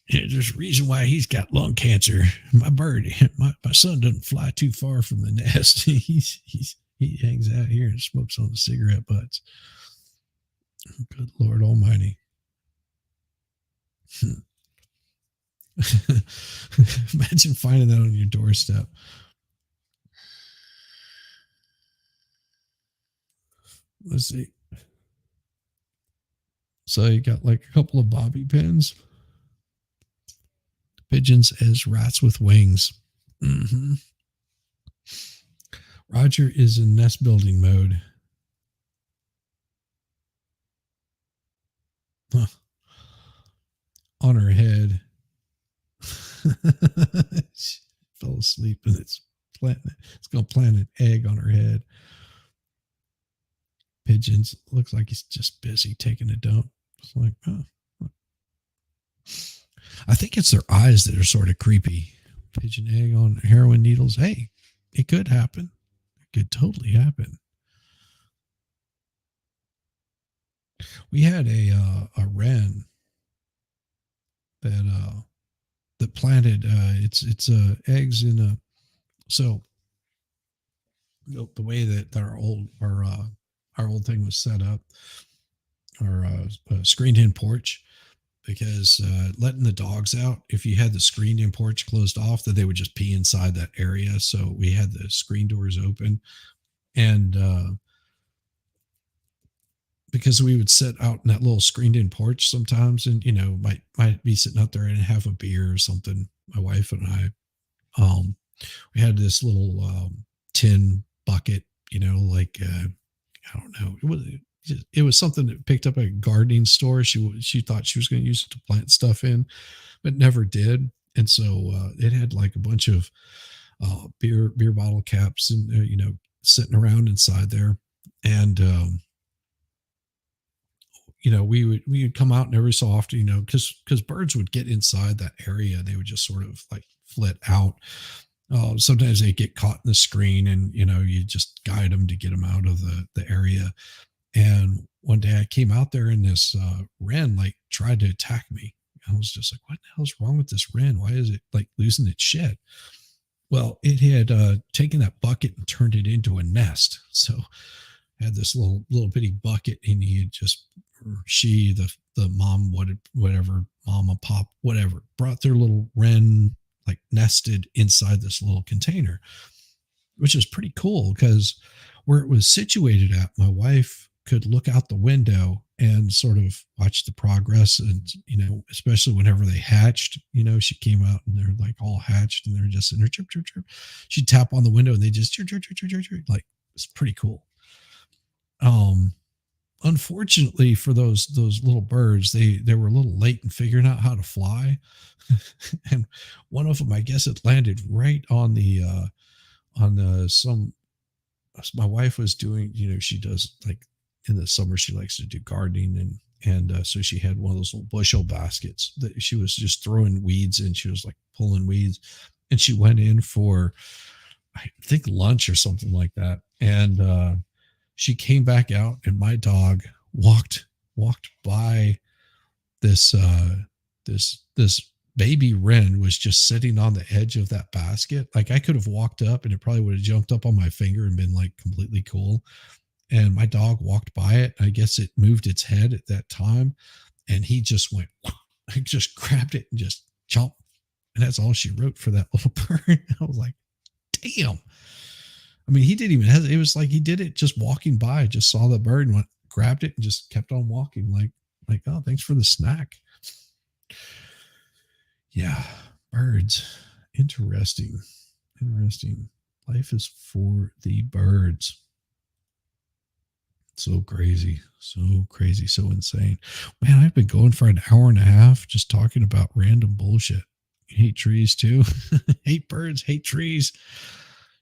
There's a reason why he's got lung cancer. My bird, my son doesn't fly too far from the nest. He hangs out here and smokes on the cigarette butts. Good Lord Almighty. Imagine finding that on your doorstep. Let's see. So you got like a couple of bobby pins. Pigeons as rats with wings. Mm-hmm. Roger is in nest building mode. Huh. On her head. She fell asleep and it's going to plant an egg on her head. Pigeons, looks like he's just busy taking a dump. It's like, oh. I think it's their eyes that are sort of creepy. Pigeon egg on heroin needles. Hey, it could happen. It could totally happen. We had a wren that planted its eggs in a, so the way that our old thing was set up, our screened in porch, because letting the dogs out, if you had the screened in porch closed off, that they would just pee inside that area. So we had the screen doors open, and because we would sit out in that little screened in porch sometimes, and might be sitting out there and have a beer or something. My wife and I, we had this little tin bucket, like I don't know, it was something that picked up at a gardening store. She thought she was going to use it to plant stuff in, but never did. And so it had like a bunch of beer bottle caps and sitting around inside there. And we would come out and every so often, because birds would get inside that area and they would just sort of like flit out. Sometimes they get caught in the screen, and you just guide them to get them out of the area. And one day I came out there and this wren like tried to attack me. I was just like, what the hell's wrong with this wren? Why is it like losing its shit? Well, it had taken that bucket and turned it into a nest. So I had this little bitty bucket, and the mom, whatever, mama, pop, whatever, brought their little wren like nested inside this little container, which is pretty cool because where it was situated at, my wife could look out the window and sort of watch the progress. And, especially whenever they hatched, she came out and they're like all hatched and they're just in there, chirp, chirp, chirp. She'd tap on the window and they just chirp, chirp, chirp, chirp, chirp. Like, it's pretty cool. Unfortunately for those little birds, they were a little late in figuring out how to fly. And one of them, I guess it landed right on my wife was doing, she does like in the summer, she likes to do gardening, and so she had one of those little bushel baskets that she was just throwing weeds in. She was like pulling weeds, and she went in for, I think, lunch or something like that. And she came back out, and my dog walked by this baby wren was just sitting on the edge of that basket. Like I could have walked up and it probably would have jumped up on my finger and been like completely cool. And my dog walked by it. I guess it moved its head at that time, and he just went I just grabbed it and just chomp. And that's all she wrote for that little bird. I was like, damn. I mean, he didn't even hesitate. It was like he did it just walking by, just saw the bird and went, grabbed it and just kept on walking. Like, oh, thanks for the snack. Yeah, birds. Interesting. Life is for the birds. So crazy, so insane. Man, I've been going for an hour and a half just talking about random bullshit. You hate trees too. Hate birds, hate trees.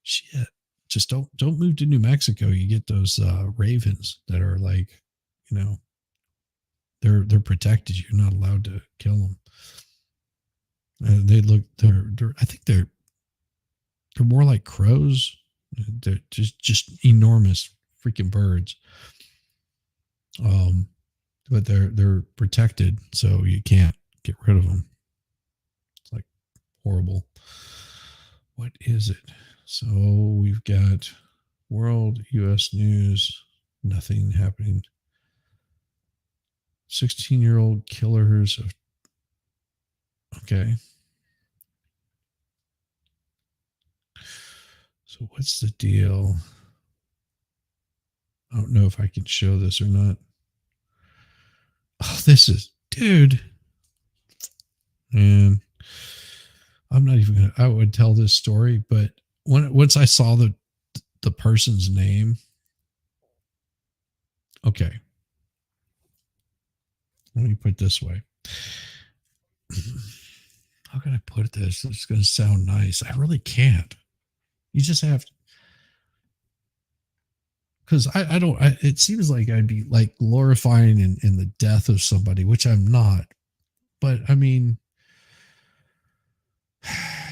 Shit. Just don't move to New Mexico. You get those ravens that are like, you know, they're protected. You're not allowed to kill them. I think they're more like crows. They're just enormous freaking birds. But they're protected, so you can't get rid of them. It's like horrible. What is it? So we've got world, U.S. news, nothing happening. 16-year-old killers of. Okay. So what's the deal? I don't know if I can show this or not. Oh, this is, dude. And I'm not even I would tell this story, but once I saw the person's name. Okay. Let me put it this way. How can I put this? It's going to sound nice. I really can't. You just have to. Because I don't, it seems like I'd be like glorifying in the death of somebody, which I'm not. But I mean,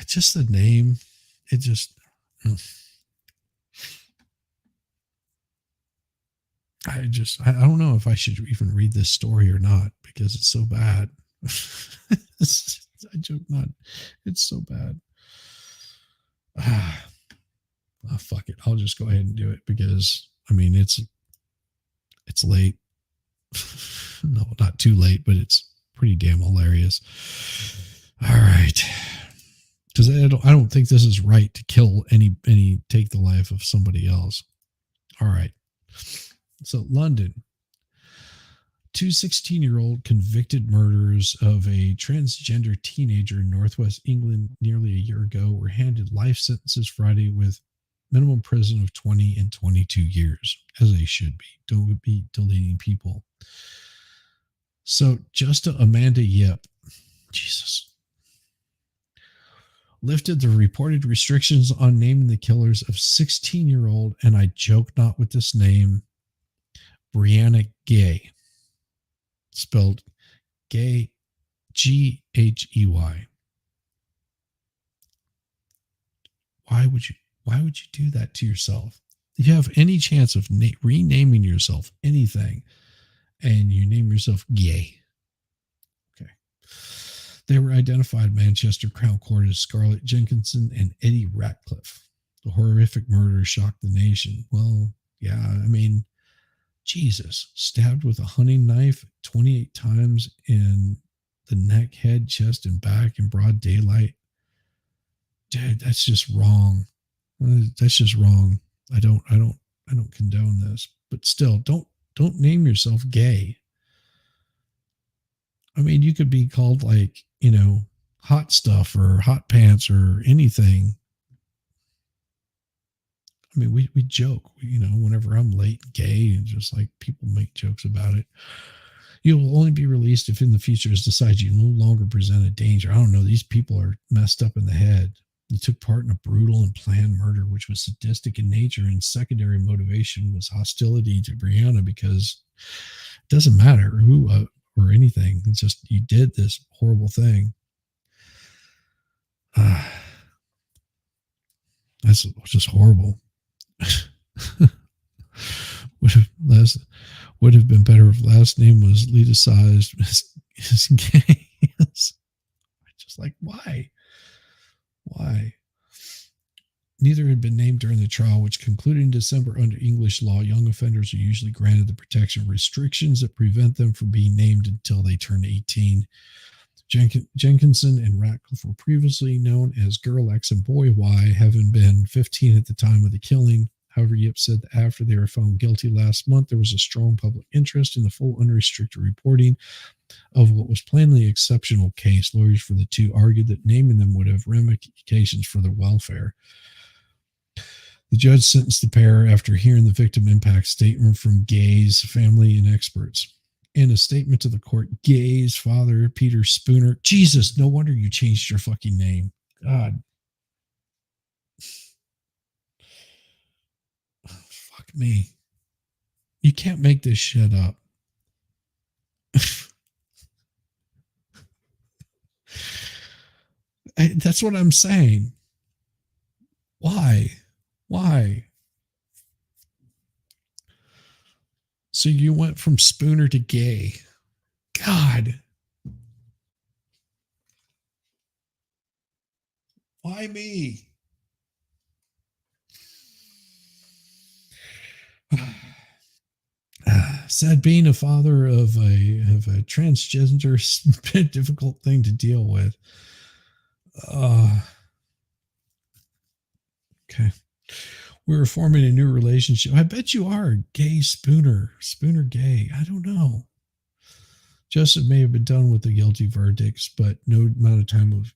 just the name, it just, I don't know if I should even read this story or not because it's so bad. I joke not. It's so bad. Oh, fuck it. I'll just go ahead and do it because I mean it's late. No, not too late, but it's pretty damn hilarious. All right. Because I don't think this is right to kill take the life of somebody else. All right. So London. 2 16-year-old convicted murderers of a transgender teenager in Northwest England nearly a year ago were handed life sentences Friday with minimum prison of 20 and 22 years, as they should be. Don't be deleting people. So just Amanda Yip, Jesus, lifted the reported restrictions on naming the killers of 16-year-old, and I joke not with this name, Brianna Ghey. Spelled Gay, Ghey. Why would you do that to yourself? If you have any chance of renaming yourself anything, and you name yourself Gay. Okay. They were identified Manchester Crown Court as Scarlett Jenkinson and Eddie Ratcliffe. The horrific murder shocked the nation. Well, yeah, I mean, Jesus, stabbed with a hunting knife 28 times in the neck, head, chest, and back in broad daylight. Dude, that's just wrong. That's just wrong. I don't condone this. But still, don't name yourself gay. I mean, you could be called like, you know, hot stuff or hot pants or anything. I mean, we joke, you know, whenever I'm late, gay, and just like people make jokes about it. You'll only be released if in the future it decides you no longer present a danger. I don't know. These people are messed up in the head. You took part in a brutal and planned murder, which was sadistic in nature, and secondary motivation was hostility to Brianna because it doesn't matter who or anything. It's just you did this horrible thing. That's just horrible. would have been better if last name was Lita-sized is gay. Just like why? Neither had been named during the trial, which concluded in December. Under English law, young offenders are usually granted the protection restrictions that prevent them from being named until they turn 18. Jenkinson and Ratcliffe were previously known as Girl X and Boy Y, having been 15 at the time of the killing. However, Yip said that after they were found guilty last month, there was a strong public interest in the full unrestricted reporting of what was plainly an exceptional case. Lawyers for the two argued that naming them would have ramifications for their welfare. The judge sentenced the pair after hearing the victim impact statement from Gay's family and experts. In a statement to the court, Gay's father, Peter Spooner, Jesus, no wonder you changed your fucking name. God. Oh, fuck me. You can't make this shit up. That's what I'm saying. Why? So you went from Spooner to Gay. God. Why me? Said being a father of a transgender has been a difficult thing to deal with. Okay. We were forming a new relationship. I bet you are. Gay Spooner. Spooner Gay. I don't know. Justice may have been done with the guilty verdicts, but no amount of time of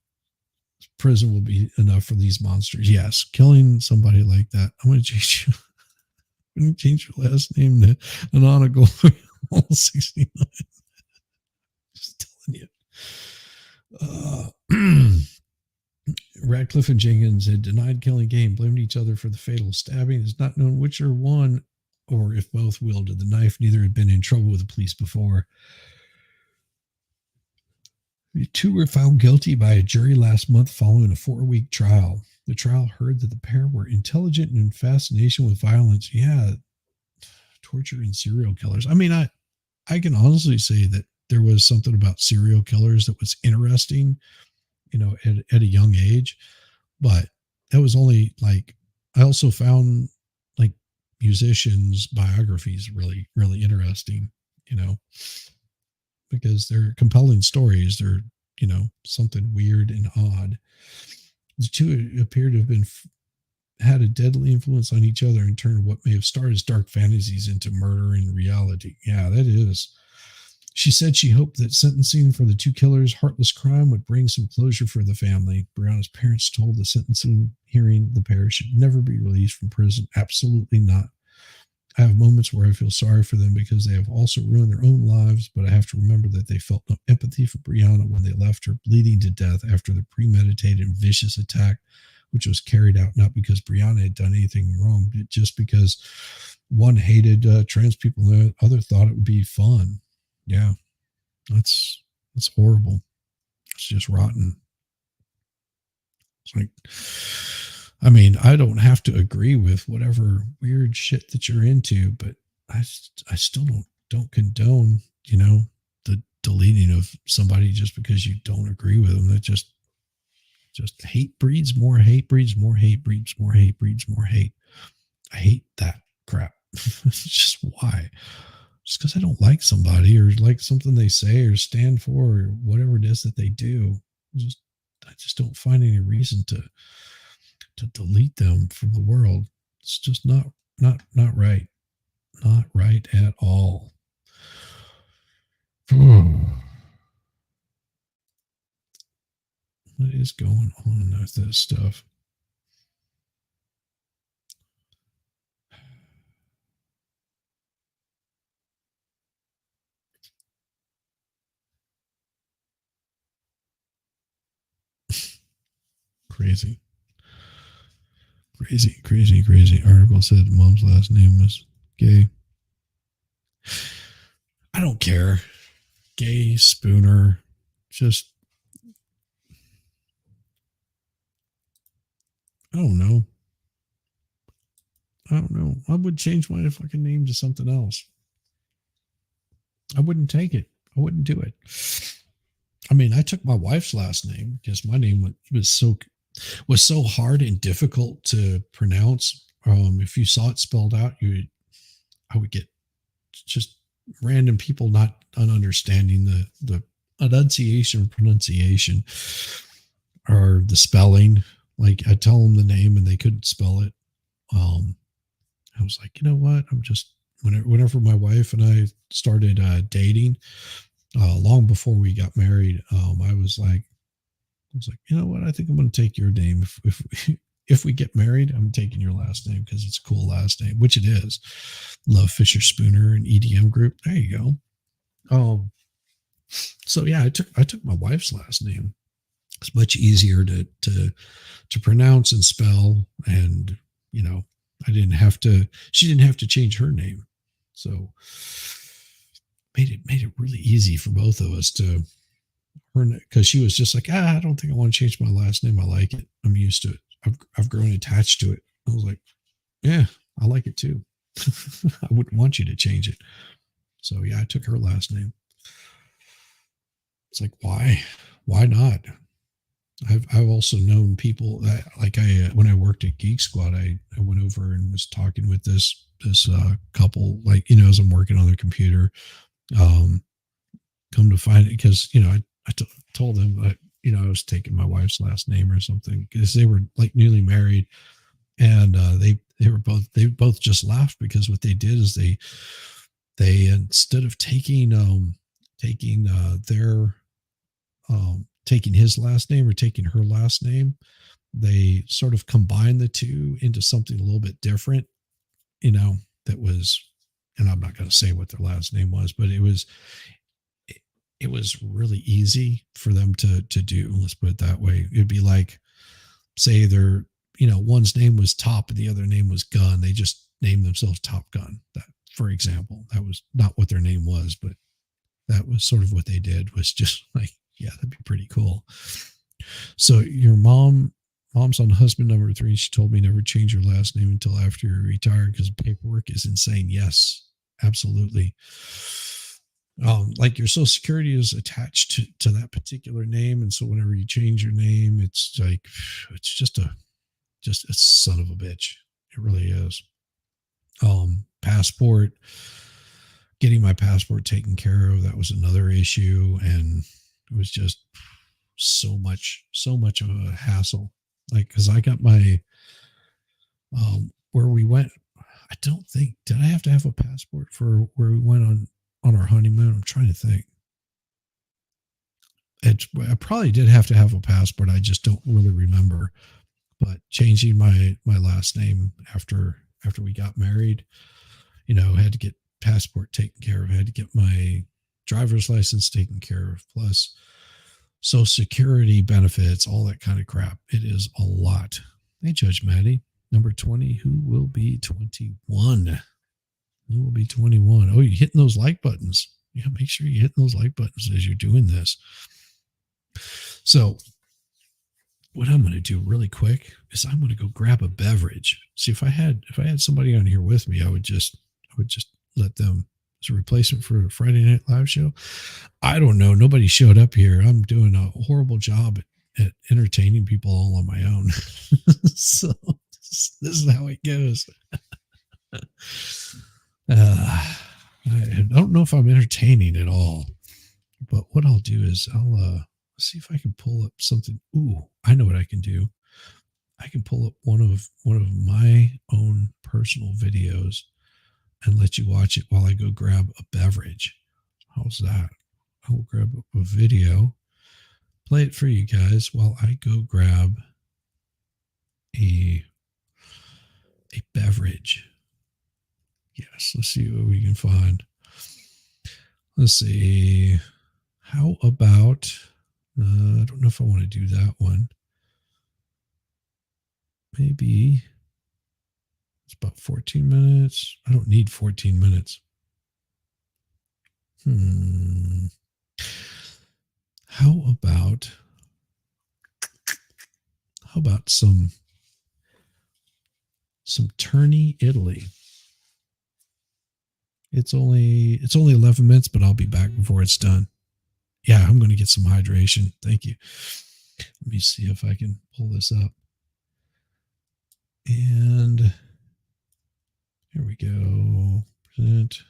prison will be enough for these monsters. Yes. Killing somebody like that. I'm going to change you. I'm going to change your last name to Anana Glory 69. Just telling you. Radcliffe and Jenkins had denied killing Gay and blamed each other for the fatal stabbing. It's not known which or one, or if both, wielded the knife. Neither had been in trouble with the police before. The two were found guilty by a jury last month following a 4-week trial. The trial heard that the pair were intelligent and in fascination with violence. Yeah, torture and serial killers. I mean, I can honestly say that there was something about serial killers that was interesting, you know, at a young age, but that was only like, I also found like musicians' biographies really, really interesting, you know, because they're compelling stories. They're, you know, something weird and odd. The two appear to have been had a deadly influence on each other and turned what may have started as dark fantasies into murder in reality. Yeah, that is. She said she hoped that sentencing for the two killers' heartless crime would bring some closure for the family. Brianna's parents told the sentencing hearing the pair should never be released from prison. Absolutely not. I have moments where I feel sorry for them because they have also ruined their own lives, but I have to remember that they felt no empathy for Brianna when they left her bleeding to death after the premeditated and vicious attack, which was carried out not because Brianna had done anything wrong, but just because one hated trans people and the other thought it would be fun. Yeah, that's horrible. It's just rotten. It's like, I mean, I don't have to agree with whatever weird shit that you're into, but I still don't condone, you know, the deleting of somebody just because you don't agree with them. That just hate breeds more hate, breeds more hate, breeds more hate, breeds more hate. I hate that crap. It's just why. Just because I don't like somebody or like something they say or stand for or whatever it is that they do. I just don't find any reason to delete them from the world. It's just not right. Not right at all. What is going on with this stuff? Crazy. Article said mom's last name was Gay. I don't care. Gay, Spooner, just, I don't know. I would change my fucking name to something else. I wouldn't take it. I wouldn't do it. I mean, I took my wife's last name because my name was so hard and difficult to pronounce. If you saw it spelled out, I would get just random people not understanding the enunciation, pronunciation, or the spelling. Like I tell them the name and they couldn't spell it. I was like, you know what? I'm just whenever my wife and I started dating, long before we got married, I was like, you know what? I think I'm going to take your name. If we get married, I'm taking your last name because it's a cool last name, which it is. Love Fisher Spooner and EDM group. There you go. So yeah, I took my wife's last name. It's much easier to pronounce and spell, and you know, she didn't have to change her name. So made it really easy for both of us to her, because she was just like, I don't think I want to change my last name. I like it. I'm used to it. I've grown attached to it. I was like, yeah, I like it too. I wouldn't want you to change it. So yeah, I took her last name. It's like, why not? I've also known people that, like, when I worked at Geek Squad, I went over and was talking with this couple, like, you know, as I'm working on their computer, come to find it, because, you know, I told them that, you know, I was taking my wife's last name or something, because they were like newly married, and they both just laughed, because what they did is they instead of taking his last name or taking her last name, they sort of combined the two into something a little bit different, you know, that was, and I'm not going to say what their last name was, but it was really easy for them to do. Let's put it that way. It'd be like, say they're, you know, one's name was Top and the other name was Gun. They just named themselves Top Gun. That, for example, that was not what their name was, but that was sort of what they did, was just like, yeah, that'd be pretty cool. So your mom's on husband number 3. She told me never change your last name until after you're retired because paperwork is insane. Yes, absolutely. Like your Social Security is attached to that particular name, and so whenever you change your name, it's like, it's just a son of a bitch. It really is. Passport, getting my passport taken care of, that was another issue, and it was just so much of a hassle. Like, because I got my where we went, I don't think, did I have to have a passport for where we went on our honeymoon? I'm trying to think. I probably did have to have a passport. I just don't really remember. But changing my last name after we got married, you know, had to get passport taken care of, had to get my driver's license taken care of, plus Social Security benefits, all that kind of crap. It is a lot. Hey, Judge Maddie, number 20, who will be 21? Who will be 21? Oh, you're hitting those like buttons. Yeah, make sure you're hitting those like buttons as you're doing this. So what I'm going to do really quick is I'm going to go grab a beverage. See, if I had somebody on here with me, I would just let them as a replacement for a Friday Night Live show. I don't know. Nobody showed up here. I'm doing a horrible job at entertaining people all on my own. So this is how it goes. I don't know if I'm entertaining at all, but what I'll do is I'll see if I can pull up something. Ooh, I know what I can do. I can pull up one of my own personal videos and let you watch it while I go grab a beverage. How's that? I will grab up a video, play it for you guys while I go grab a beverage. Yes, let's see what we can find. Let's see. How about, I don't know if I want to do that one. Maybe it's about 14 minutes. I don't need 14 minutes. How about some Terni, Italy? It's only 11 minutes, but I'll be back before it's done. Yeah, I'm going to get some hydration. Thank you. Let me see if I can pull this up. And here we go. Present.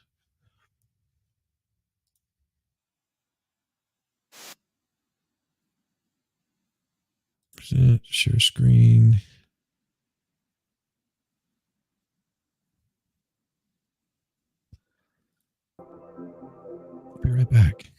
Share screen. Be right back.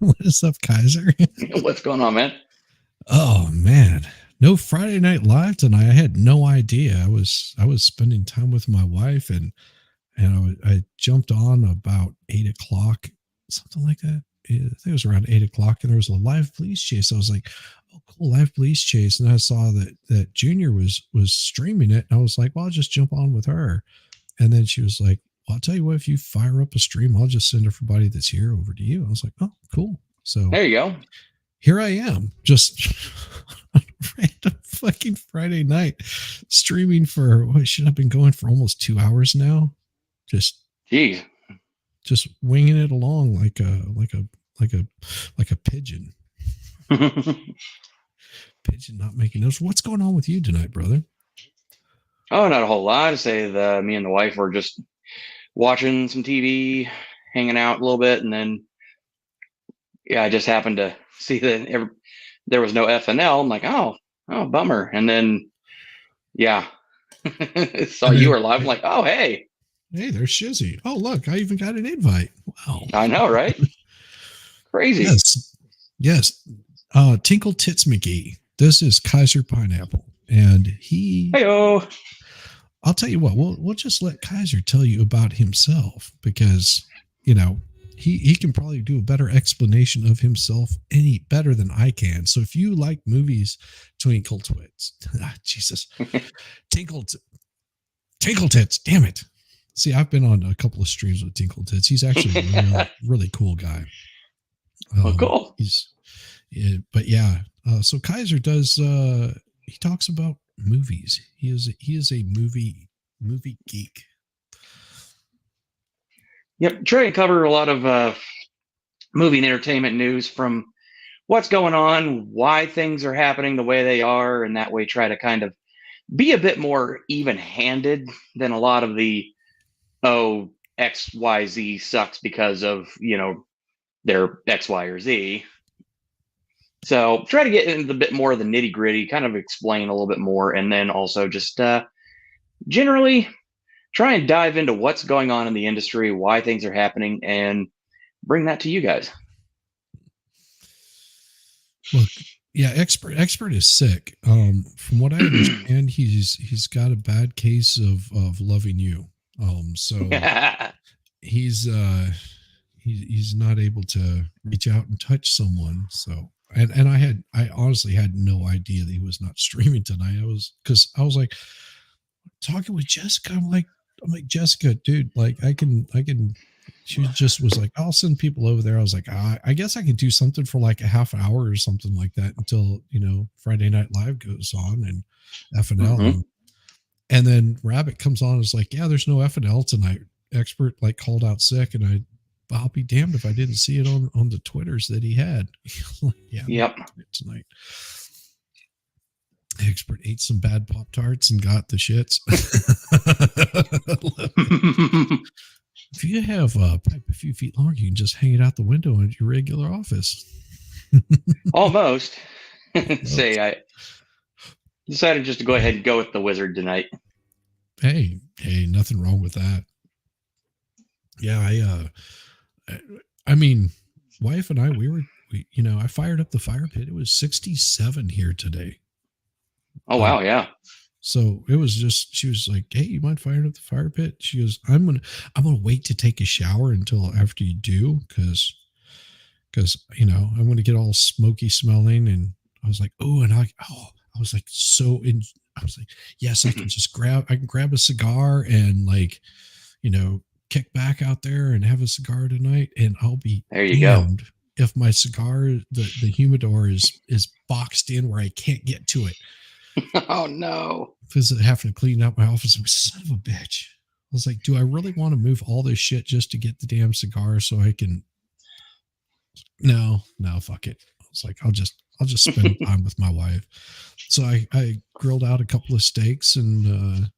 What is up, Kaiser? What's going on, man? Oh man, no Friday Night Live tonight. I had no idea. I was spending time with my wife, and I jumped on about 8:00, something like that. I think it was around 8:00, and there was a live police chase. I was like, "Oh, cool, live police chase!" And I saw that Junior was streaming it, and I was like, "Well, I'll just jump on with her." And then she was like, "Well, I'll tell you what, if you fire up a stream, I'll just send everybody that's here over to you." I was like, "Oh, cool." So there you go. Here I am, just random fucking Friday night streaming for what should have been going for almost 2 hours now. Just winging it along like a pigeon. Pigeon not making noise. What's going on with you tonight, brother? Oh, not a whole lot. I say me and the wife were just watching some TV, hanging out a little bit, and then I just happened to see that there was no FNL. I'm like, oh, bummer. And then saw you were live. I'm like, oh, hey, there's Shizzy. Oh, look, I even got an invite. Wow, I know, right? Crazy. Yes. Tinkle Tits McGee. This is Kaiser Pineapple, and Hey-o. I'll tell you what. We'll just let Kaiser tell you about himself, because he can probably do a better explanation of himself any better than I can. So if you like movies, Twinkle Twits, Jesus, Tinkle Tits, damn it. See, I've been on a couple of streams with Tinkle Tits. He's actually a really, really cool guy. Cool. So Kaiser does, he talks about movies. He is a movie geek. Yep, try to cover a lot of movie and entertainment news from what's going on, why things are happening the way they are, and that way try to kind of be a bit more even-handed than a lot of the, oh, XYZ sucks because of, their X, Y, or Z. So try to get into a bit more of the nitty-gritty, kind of explain a little bit more, and then also just generally try and dive into what's going on in the industry, why things are happening, and bring that to you guys. Look, yeah, expert is sick. From what I understand, he's got a bad case of loving you. So he's not able to reach out and touch someone. So and I honestly had no idea that he was not streaming tonight. I was like talking with Jessica. I'm like Jessica, dude, like I can. She just was like, I'll send people over there. I was like, I guess I can do something for like a half hour or something like that until, Friday Night Live goes on and FNL. Mm-hmm. And then Rabbit comes on and is like, yeah, there's no FNL tonight. Expert like called out sick. And I'll be damned if I didn't see it on the Twitters that he had. Yeah. Yep. Tonight. Expert ate some bad Pop-Tarts and got the shits. If you have a pipe a few feet long, you can just hang it out the window at your regular office. Almost. Say, I decided just to go ahead and go with the wizard tonight. Hey, nothing wrong with that. Yeah, I mean, wife and I, I fired up the fire pit. It was 67 here today. Oh, wow. Yeah. So it was just, she was like, hey, you mind firing up the fire pit? She goes, I'm going to wait to take a shower until after you do. Cause I'm going to get all smoky smelling. And I was like, I was like, yes, I can grab a cigar and kick back out there and have a cigar tonight. And I'll be there. You go. If my cigar, the humidor is boxed in where I can't get to it. Oh no! Because having to clean out my office, I'm son of a bitch. I was like, do I really want to move all this shit just to get the damn cigar so I can? No, fuck it. I was like, I'll just spend time with my wife. So I grilled out a couple of steaks and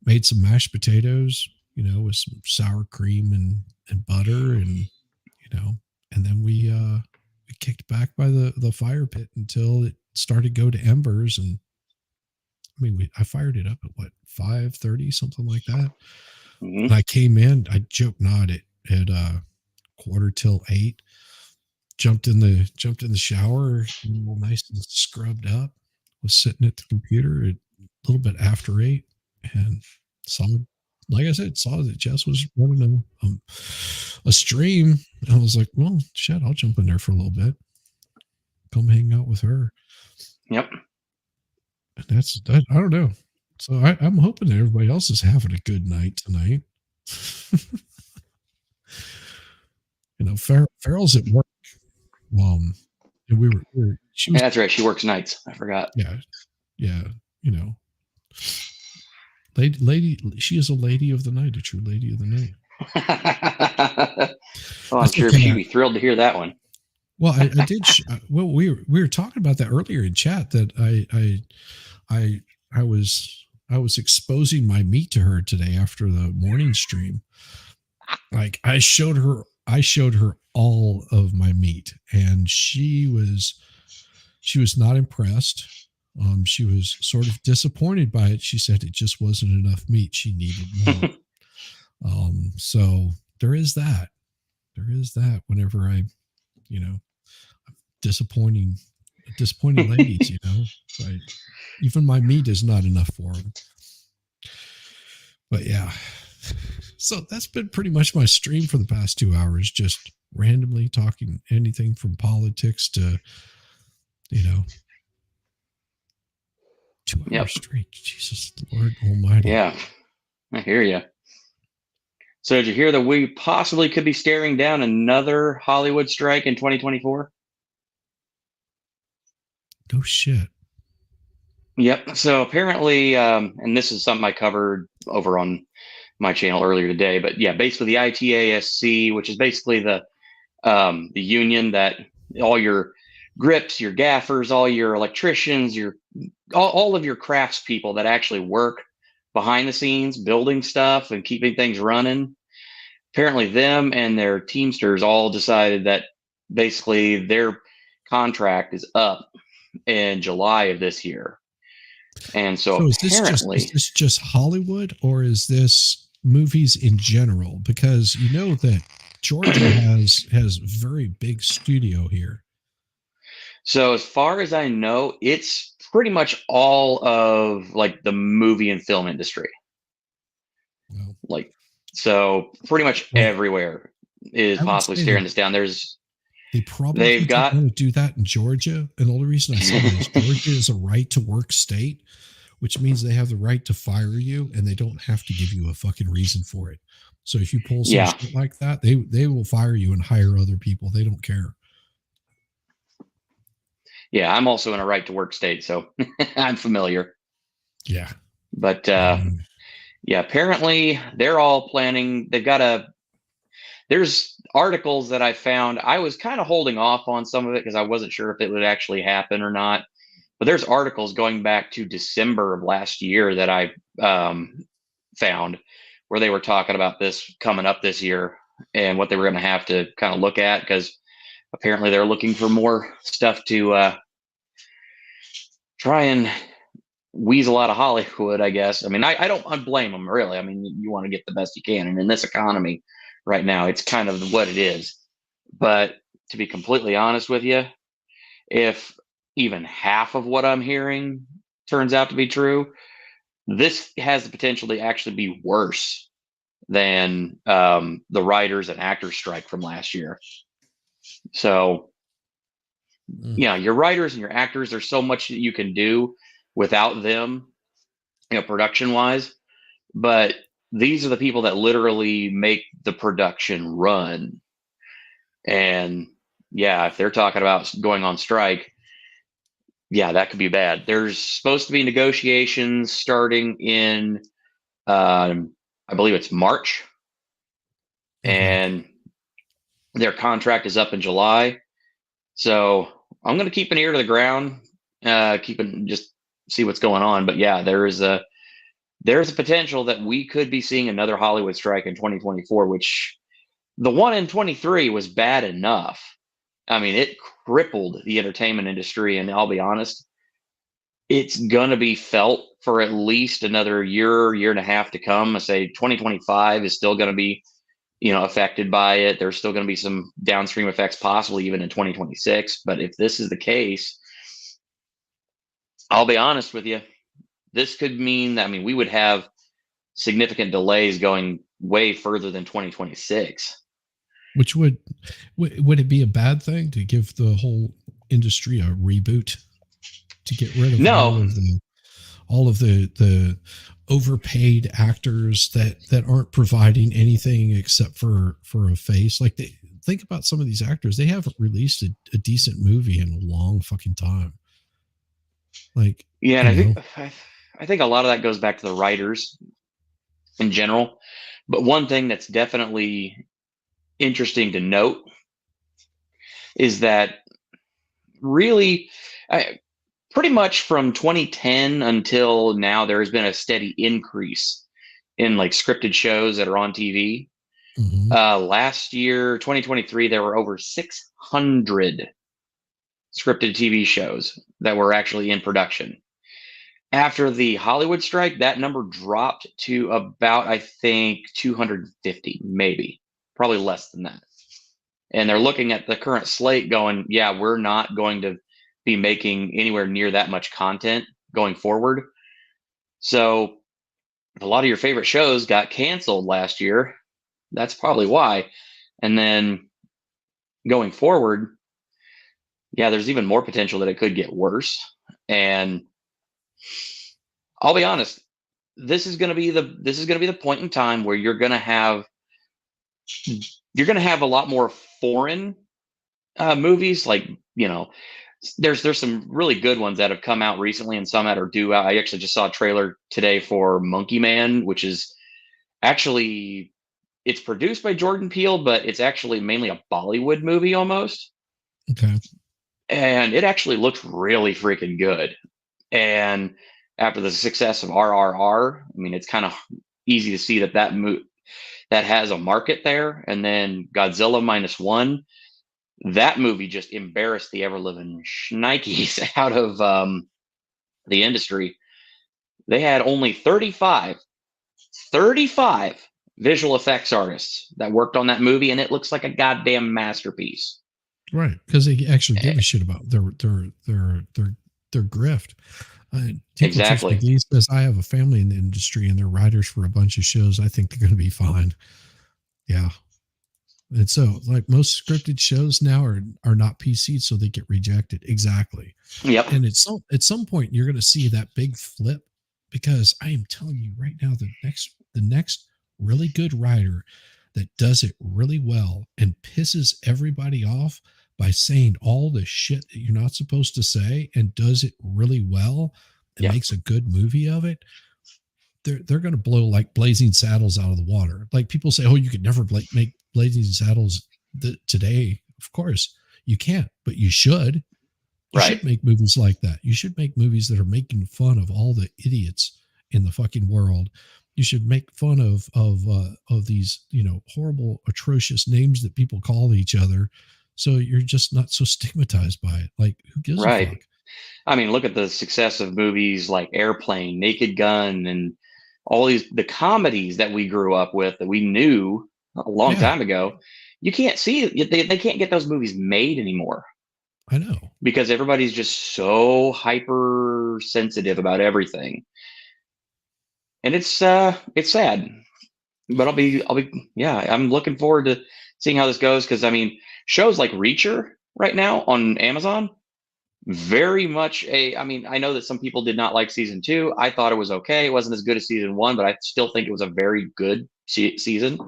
made some mashed potatoes, with some sour cream and butter and then we kicked back by the fire pit until it started to go to embers. And I fired it up at 5:30, something like that. Mm-hmm. And I came in, I joke not at 7:45, jumped in the shower, all nice and scrubbed up, was sitting at the computer at a little bit after 8 and saw that Jess was running a stream. And I was like, well, shit, I'll jump in there for a little bit. Come hang out with her. Yep. And that's that. I don't know. So I'm hoping that everybody else is having a good night tonight. Farrell's at work. And that's right. She works nights. I forgot. Yeah. Lady, she is a lady of the night, a true lady of the night. Well, I'm sure she'd be thrilled to hear that one. Well, I did. We were talking about that earlier in chat. That I was exposing my meat to her today after the morning stream. Like I showed her all of my meat, and she was not impressed. She was sort of disappointed by it. She said it just wasn't enough meat. She needed more. So there is that. Whenever I'm disappointing ladies, right? Even my meat is not enough for them. But yeah, so that's been pretty much my stream for the past 2 hours, just randomly talking anything from politics to, 2 hours straight. Jesus, Lord Almighty. Yeah, I hear you. So did you hear that we possibly could be staring down another Hollywood strike in 2024? No shit. Yep. So apparently, and this is something I covered over on my channel earlier today, but yeah, basically the ITASC, which is basically the the union that all your grips, your gaffers, all your electricians, all of your crafts people that actually work behind the scenes, building stuff and keeping things running. Apparently them and their Teamsters all decided that basically their contract is up in July of this year. And so is apparently this just Hollywood, or is this movies in general? Because you know that Georgia has very big studio here. So as far as I know, it's pretty much all of like the movie and film industry. Well, Like, so pretty much everywhere is I would possibly say staring that this down. They've got to do that in Georgia. And the only reason I say that is Georgia is a right to work state, which means they have the right to fire you and they don't have to give you a fucking reason for it. So if you pull some shit like that, they will fire you and hire other people. They don't care. Yeah, I'm also in a right to work state, so I'm familiar. Yeah. But yeah, apparently they're all planning. There's articles that I found. I was kind of holding off on some of it because I wasn't sure if it would actually happen or not. But there's articles going back to December of last year that I found where they were talking about this coming up this year and what they were going to have to kind of look at, because apparently they're looking for more stuff to try and weasel out of Hollywood, I guess. I mean, I don't blame them, really. I mean, you want to get the best you can. And in this economy right now, it's kind of what it is. But to be completely honest with you, if even half of what I'm hearing turns out to be true, this has the potential to actually be worse than the writers and actors strike from last year. So, yeah, your writers and your actors, there's so much that you can do without them, production wise. But these are the people that literally make the production run. And yeah, if they're talking about going on strike, yeah, that could be bad. There's supposed to be negotiations starting in, I believe it's March, and their contract is up in July. So I'm going to keep an ear to the ground, just see what's going on. But yeah, there's a potential that we could be seeing another Hollywood strike in 2024, which the one in 23 was bad enough. I mean, it crippled the entertainment industry, and I'll be honest, it's going to be felt for at least another year and a half to come. I say 2025 is still going to be, affected by it. There's still going to be some downstream effects, possibly even in 2026. But if this is the case, I'll be honest with you, this could mean that, we would have significant delays going way further than 2026. Which would it be a bad thing to give the whole industry a reboot, to get rid of all of the overpaid actors that aren't providing anything except for a face? Like, think about some of these actors. They haven't released a decent movie in a long fucking time. Like, yeah, and I think a lot of that goes back to the writers in general. But one thing that's definitely interesting to note is that really pretty much from 2010 until now, there has been a steady increase in like scripted shows that are on TV. Last year, 2023, there were over 600 scripted TV shows that were actually in production. After the Hollywood strike, that number dropped to about, I think, 250, maybe. Probably less than that. And they're looking at the current slate going, yeah, we're not going to be making anywhere near that much content going forward. So a lot of your favorite shows got canceled last year. That's probably why. And then going forward, yeah, there's even more potential that it could get worse. And I'll be honest, this is going to be the point in time where you're going to have a lot more foreign movies. Like, there's some really good ones that have come out recently and some that are due out. I actually just saw a trailer today for Monkey Man, which is actually, it's produced by Jordan Peele, but it's actually mainly a Bollywood movie almost. Okay. And it actually looks really freaking good. And after the success of RRR, I mean, it's kind of easy to see that that has a market there. And then Godzilla -1, that movie just embarrassed the ever-living shnikes out of the industry. They had only 35 visual effects artists that worked on that movie, and it looks like a goddamn masterpiece. Right, because they actually give a shit about their grift. Exactly. He says, I have a family in the industry and they're writers for a bunch of shows. I think they're going to be fine. Yeah. And so, like, most scripted shows now are not PC, so they get rejected. Exactly. Yep. And at some point, you're going to see that big flip, because I am telling you right now, the next really good writer that does it really well and pisses everybody off by saying all the shit that you're not supposed to say and does it really well and makes a good movie of it, they're going to blow like Blazing Saddles out of the water. Like, people say, oh, you could never make Blazing Saddles today. Of course you can't, but you should. You should make movies like that. You should make movies that are making fun of all the idiots in the fucking world. You should make fun of these, horrible, atrocious names that people call each other. So you're just not so stigmatized by it. Like, who gives a fuck? I mean, look at the success of movies like Airplane, Naked Gun, and all the comedies that we grew up with that we knew a long time ago. You can't see it. They can't get those movies made anymore. I know. Because everybody's just so hyper sensitive about everything. And it's sad. But I'm looking forward to seeing how this goes, because I mean, shows like Reacher right now on Amazon, very much I know that some people did not like season 2. I thought it was okay. It wasn't as good as season 1, but I still think it was a very good season.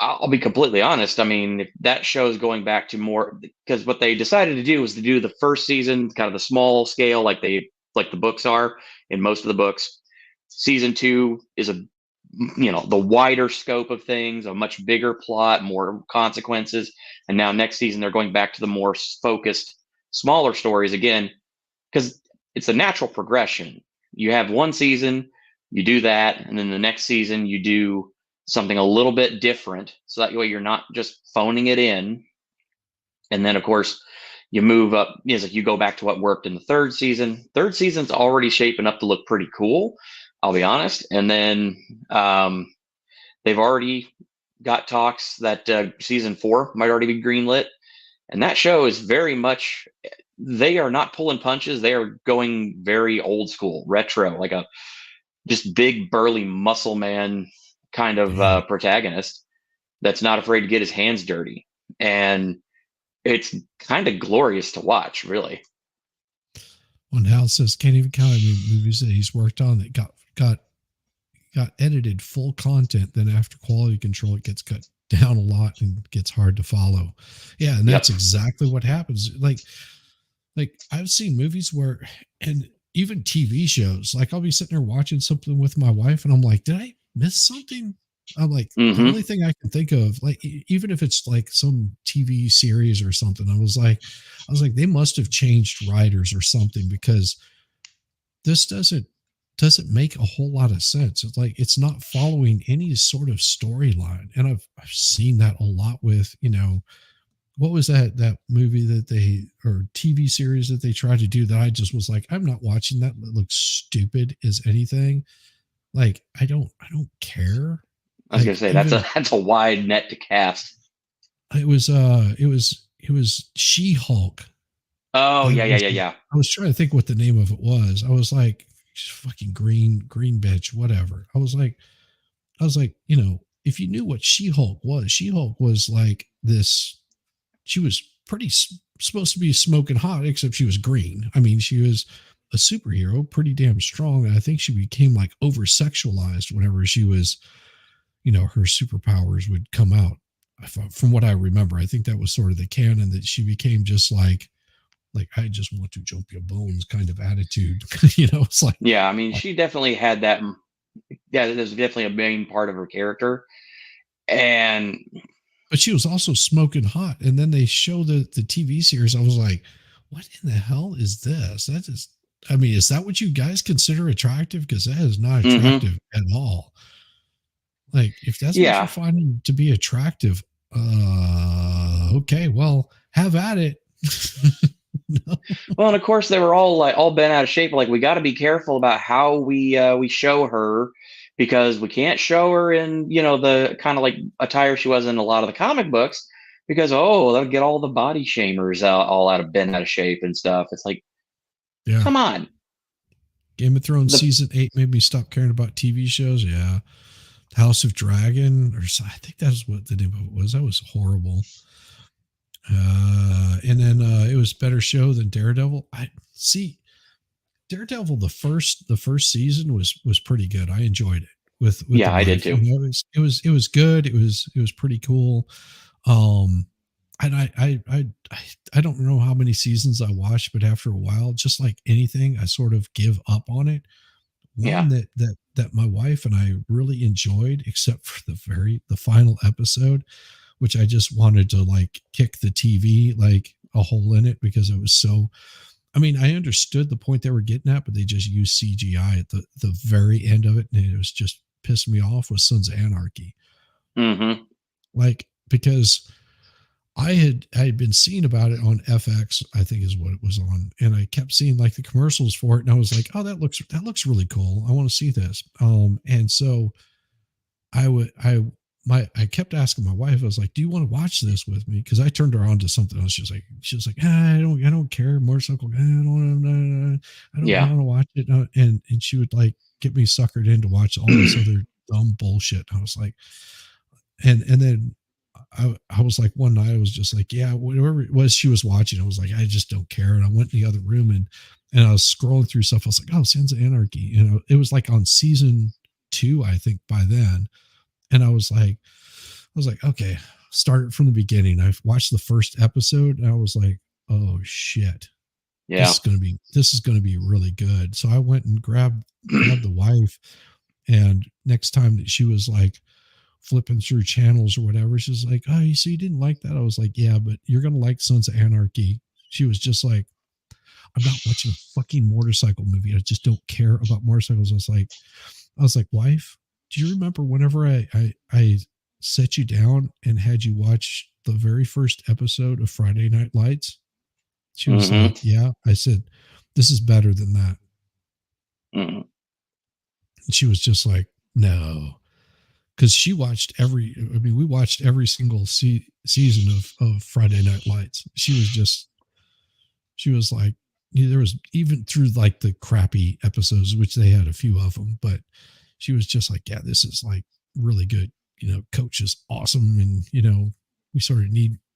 I'll be completely honest. I mean, if that show is going back to more, because what they decided to do was to do the first season, kind of the small scale, like the books are in most of the books. Season 2 is the wider scope of things, a much bigger plot, more consequences. And now next season, they're going back to the more focused, smaller stories again, because it's a natural progression. You have one season, you do that, and then the next season you do something a little bit different, so that way you're not just phoning it in. And then, of course, you move up. You go back to what worked in the third season. Third season's already shaping up to look pretty cool, I'll be honest. And then they've already got talks that season 4 might already be greenlit. And that show is very much, they are not pulling punches. They are going very old school, retro, like a just big, burly muscle man kind of protagonist that's not afraid to get his hands dirty. And it's kind of glorious to watch, really. Well, Hal says can't even count how many movies that he's worked on that got edited full content. Then after quality control, it gets cut down a lot and gets hard to follow. Yeah, and that's exactly what happens. Like I've seen movies where, and even TV shows, like I'll be sitting there watching something with my wife, and I'm like, did I miss something? I'm like, the only thing I can think of, like, even if it's like some TV series or something, I was like, they must have changed writers or something, because this doesn't make a whole lot of sense. It's like, it's not following any sort of storyline. And I've seen that a lot with, what was that movie or TV series that they tried to do that I just was like, I'm not watching that. It looks stupid as anything. Like, I don't care. I was gonna say that's a wide net to cast. It was She-Hulk. Oh, yeah. I was trying to think what the name of it was. I was like, fucking green bitch, whatever. I was like, if you knew what She-Hulk was like this, she was pretty supposed to be smoking hot, except she was green. I mean, she was a superhero, pretty damn strong. And I think she became like over sexualized whenever she was, her superpowers would come out. From what I remember, I think that was sort of the canon, that she became just like I just want to jump your bones kind of attitude. It's like, yeah, I mean, she definitely had that. Yeah, there's definitely a main part of her character. And but she was also smoking hot. And then they show the TV series. I was like, what in the hell is this? That is, I mean, is that what you guys consider attractive? Because that is not attractive at all. Like, if that's what you're finding to be attractive, okay, well, have at it. No. Well, and of course they were all bent out of shape. Like, we got to be careful about how we show her, because we can't show her in, the kind of like attire she was in a lot of the comic books, because that'll get all the body shamers all bent out of shape and stuff. It's like, come on. Game of Thrones season 8 made me stop caring about TV shows. Yeah. House of Dragon, or I think that's what the name of it was. That was horrible. And then it was a better show than Daredevil. I see Daredevil. The first season was pretty good. I enjoyed it. With I did too. It was good. It was pretty cool. And I don't know how many seasons I watched, but after a while, just like anything, I sort of give up on it. One that my wife and I really enjoyed, except for the final episode, which I just wanted to like kick the TV like a hole in it, because it was so, I mean, I understood the point they were getting at, but they just used CGI at the very end of it. And it was just pissed me off, with Sons of Anarchy. Mm-hmm. Like, because I had been seeing about it on FX, I think is what it was on. And I kept seeing like the commercials for it. And I was like, oh, that looks really cool. I want to see this. And so I kept asking my wife, I was like, do you want to watch this with me? Cause I turned her on to something else. She was like, I don't care. Motorcycle. I don't want to watch it. And she would like get me suckered in to watch all this other dumb bullshit. I was like, and then I was like, one night I was just like, yeah, whatever it was she was watching, I was like, I just don't care. And I went in the other room and I was scrolling through stuff. I was like, oh, Sons of Anarchy. It was like on season 2, I think, by then. And I was like, okay, start it from the beginning. I watched the first episode and I was like, oh shit. Yeah. This is going to be really good. So I went and grabbed the wife, and next time that she was like flipping through channels or whatever, she's like, oh, you see, you didn't like that. I was like, yeah, but you're going to like Sons of Anarchy. She was just like, I'm not watching a fucking motorcycle movie. I just don't care about motorcycles. I was like, wife, do you remember whenever I set you down and had you watch the very first episode of Friday Night Lights? She was like, yeah. I said, this is better than that. Mm-hmm. And she was just like, no. Because we watched every single season of Friday Night Lights. She was like, there was even through like the crappy episodes, which they had a few of them, but she was just like, yeah, this is like really good. Coach is awesome. And,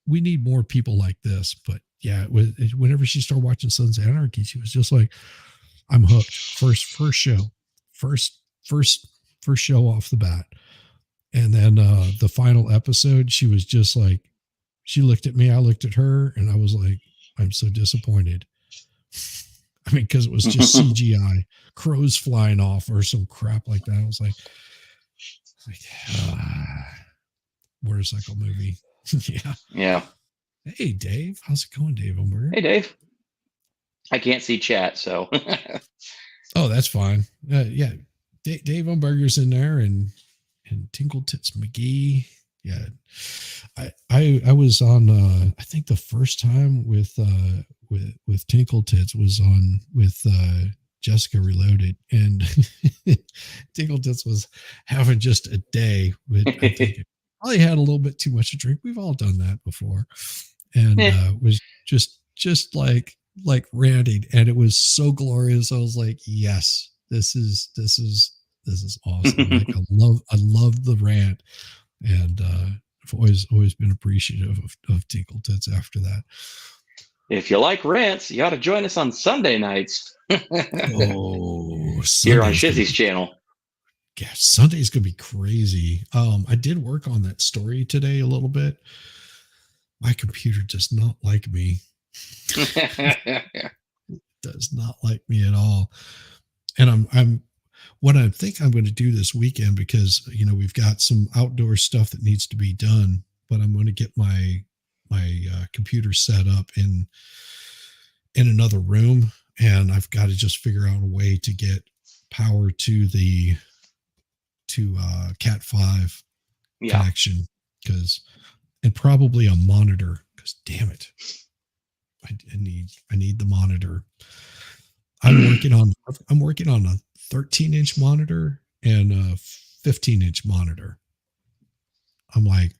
we need more people like this. But yeah, whenever she started watching Sons of Anarchy, she was just like, I'm hooked. First show, first show off the bat. And then the final episode, she was just like, she looked at me, I looked at her, and I was like, I'm so disappointed. I mean, because it was just CGI, crows flying off or some crap like that. I was like motorcycle movie. Yeah. Hey, Dave. How's it going, Dave Umberger? Hey, Dave. I can't see chat, so. Oh, that's fine. Yeah. Dave Umberger's in there, and Tinkle Tits McGee. Yeah. I was on, I think the first time with Tinkle Tits was on with Jessica Reloaded, and Tinkle Tits was having just a day with, I think it probably had a little bit too much to drink. We've all done that before. And was just like ranting, and it was so glorious. I was like, yes, this is awesome. Like, I love the rant, and I've always been appreciative of Tinkle Tits after that. If you like rants, you ought to join us on Sunday nights. Here on Shizzy's channel. Yeah, Sunday's gonna be crazy. I did work on that story today a little bit. My computer does not like me. It does not like me at all. And what I think I'm going to do this weekend, because we've got some outdoor stuff that needs to be done, but I'm going to get my computer set up in another room, and I've got to just figure out a way to get power to the Cat 5 connection, and probably a monitor, because damn it, I need the monitor. I'm working on a 13-inch monitor and a 15-inch monitor. I'm like,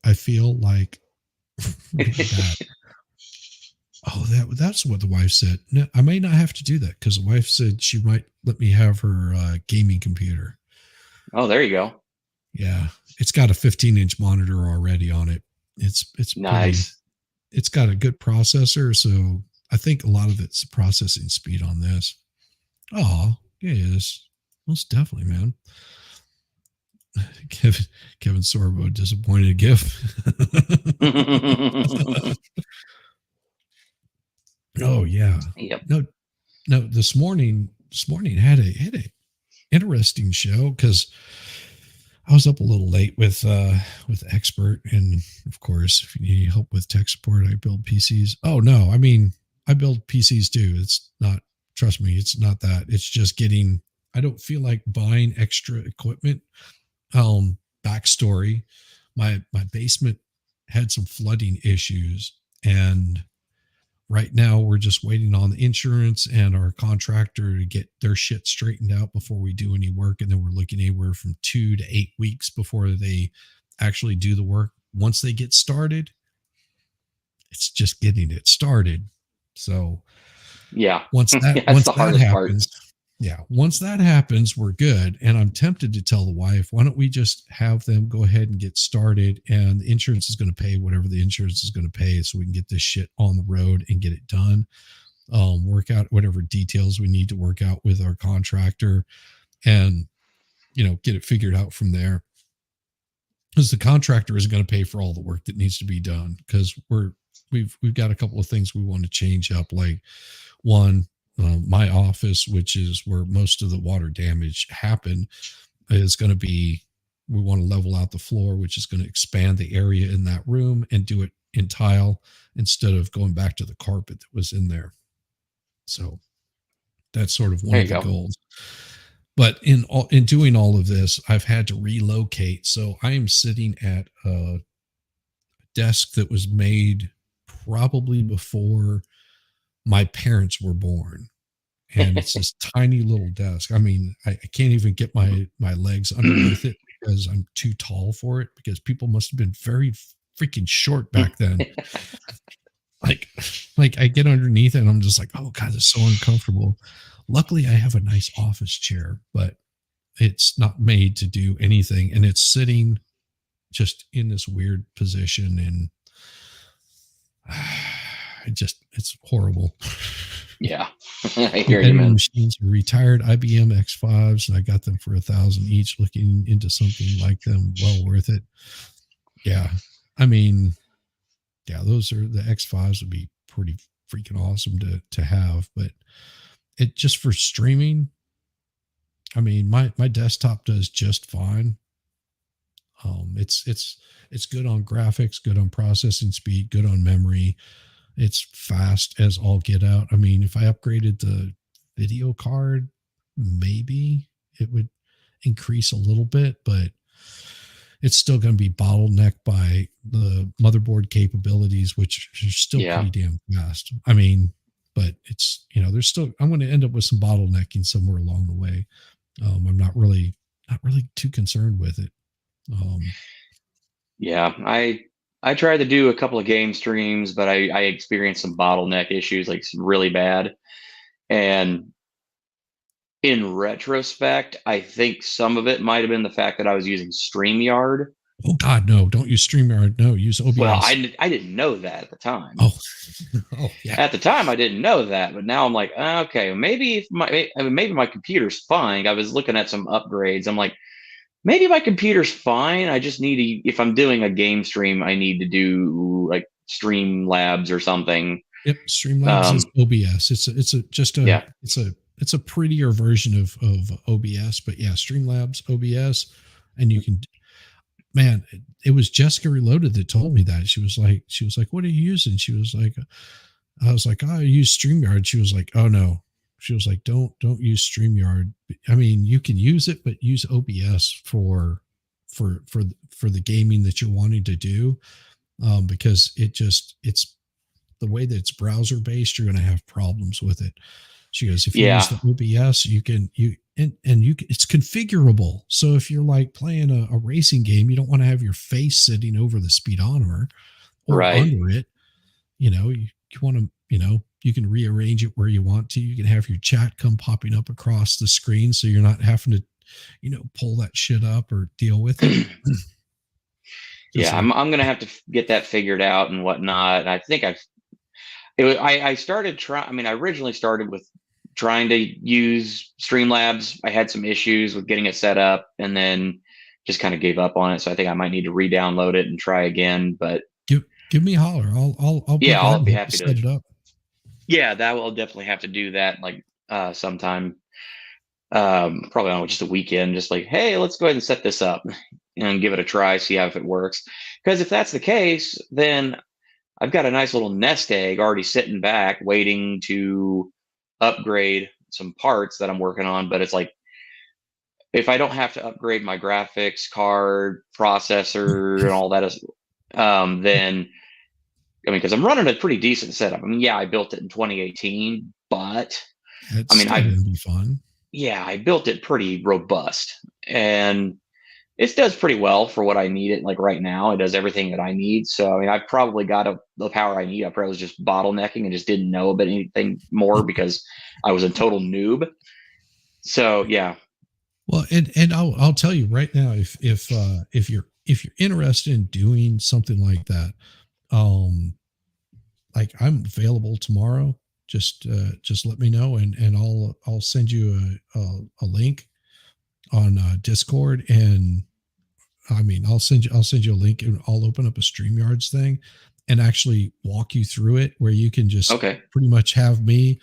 I feel like that. Oh, that's what the wife said. No, I may not have to do that, because the wife said she might let me have her gaming computer. Oh, there you go. Yeah, it's got a 15-inch monitor already on it. It's nice. It's got a good processor, so I think a lot of it's processing speed on this. Oh, yes, most definitely, man. Kevin Sorbo, disappointed GIF. Oh yeah. Yep. No. This morning had a interesting show, because I was up a little late with Expert, and of course, if you need help with tech support, I build PCs. Oh no, I mean, I build PCs too. It's not, trust me, it's not that. It's just I don't feel like buying extra equipment. Backstory, my basement had some flooding issues, and right now we're just waiting on the insurance and our contractor to get their shit straightened out before we do any work. And then we're looking anywhere from 2 to 8 weeks before they actually do the work. Once they get started, it's just getting it started. So yeah, once that happens, we're good. And I'm tempted to tell the wife, why don't we just have them go ahead and get started, and the insurance is going to pay whatever the insurance is going to pay, so we can get this shit on the road and get it done. Work out whatever details we need to work out with our contractor, and get it figured out from there. Because the contractor is going to pay for all the work that needs to be done, because we've got a couple of things we want to change up. Like, one, my office, which is where most of the water damage happened, is going to be, we want to level out the floor, which is going to expand the area in that room and do it in tile instead of going back to the carpet that was in there. So that's sort of one of the goals. But in doing all of this, I've had to relocate. So I am sitting at a desk that was made probably before my parents were born. And it's this tiny little desk. I mean, I can't even get my legs underneath it because I'm too tall for it, because people must have been very freaking short back then. like I get underneath it and I'm just like, oh God, it's so uncomfortable. Luckily I have a nice office chair, but it's not made to do anything. And it's sitting just in this weird position, and it's horrible. Yeah. I hear you, man. Machines are retired IBM X5s, and I got them for $1,000 each. Looking into something like them, well worth it. Yeah. I mean, yeah, those are the X5s would be pretty freaking awesome to have, but it just for streaming, I mean, my desktop does just fine. It's good on graphics, good on processing speed, good on memory. It's fast as all get out. I mean, if I upgraded the video card, maybe it would increase a little bit, but it's still going to be bottlenecked by the motherboard capabilities, which are still pretty damn fast. I mean, but it's, there's still, I'm going to end up with some bottlenecking somewhere along the way. I'm not really too concerned with it. Yeah, I tried to do a couple of game streams, but I experienced some bottleneck issues, like really bad. And in retrospect, I think some of it might have been the fact that I was using StreamYard. Oh God, no! Don't use StreamYard. No, use OBS. Well, I didn't know that at the time. Oh yeah. At the time, I didn't know that, but now I'm like, okay, maybe my computer's fine. I was looking at some upgrades. I'm like, maybe my computer's fine. I just need to, if I'm doing a game stream, I need to do like Streamlabs or something. Yep, Streamlabs is OBS. It's it's a prettier version of OBS, but yeah, Streamlabs OBS, and you can. Man, it was Jessica Reloaded that told me that. She was like, "What are you using?" She was like, I was like, "Oh, I use StreamYard." She was like, "Oh no." She was like, "Don't use StreamYard. I mean, you can use it, but use OBS for the gaming that you're wanting to do, because it's the way that it's browser based. You're going to have problems with it." She goes, "If you use the OBS, it's configurable. So if you're like playing a racing game, you don't want to have your face sitting over the speedometer or under it. You want to, you can rearrange it where you want to. You can have your chat come popping up across the screen, so you're not having to, pull that shit up or deal with it." Yeah, I'm gonna have to get that figured out and whatnot. I think I started trying. I mean, I originally started with trying to use Streamlabs. I had some issues with getting it set up, and then just kind of gave up on it. So I think I might need to re-download it and try again. But give me a holler. I'll be happy to set it up. Yeah, that will definitely have to do that. Like sometime, probably on just a weekend. Just like, hey, let's go ahead and set this up and give it a try, see how if it works. Because if that's the case, then I've got a nice little nest egg already sitting back waiting to upgrade some parts that I'm working on. But it's like, if I don't have to upgrade my graphics card, processor, and all that, then, I mean, because I'm running a pretty decent setup. I mean, yeah, I built it in 2018, but It's going to be fun. Yeah, I built it pretty robust, and it does pretty well for what I need it. Like right now, it does everything that I need. So, I mean, I've probably got the power I need. I probably was just bottlenecking and just didn't know about anything more because I was a total noob. So, yeah. Well, and I'll tell you right now, if you're interested in doing something like that, like I'm available tomorrow. Just let me know, and I'll send you a link on Discord, and I mean, I'll send you a link, and I'll open up a StreamYards thing and actually walk you through it, where you can just pretty much have me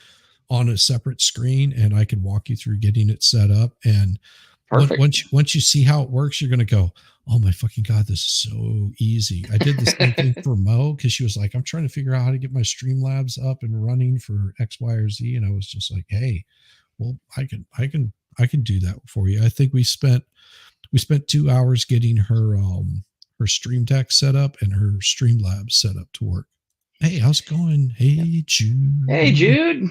on a separate screen, and I can walk you through getting it set up. And once you see how it works, you're going to go, "Oh my fucking God, this is so easy." I did the same thing for Mo, because she was like, "I'm trying to figure out how to get my Streamlabs up and running for X, Y, or Z." And I was just like, "Hey, well, I can do that for you." I think we spent 2 hours getting her Stream Deck set up and her Streamlabs set up to work. Hey, how's it going? Hey, Jude. Hey, Jude.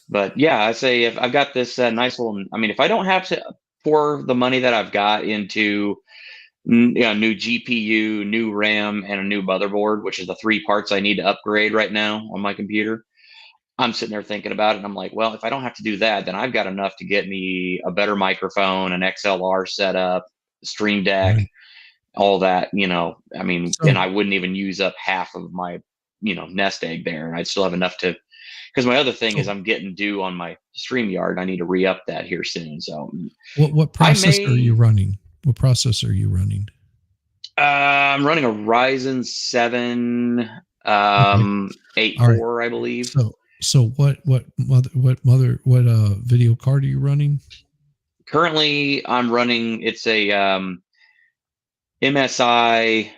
But yeah, I say if I've got this nice little, I mean, if I don't have to pour the money that I've got into new GPU, new RAM, and a new motherboard, which is the 3 parts I need to upgrade right now on my computer, I'm sitting there thinking about it, and I'm like, well, if I don't have to do that, then I've got enough to get me a better microphone, an XLR setup, Stream Deck, all that, I mean, and I wouldn't even use up half of my, nest egg there, and I'd still have enough to, because my other thing is I'm getting due on my StreamYard. I need to re-up that here soon. So what processor are you running? What processor are you running? I'm running a Ryzen 7 8-core, I believe. So what video card are you running? Currently, I'm running, it's a MSI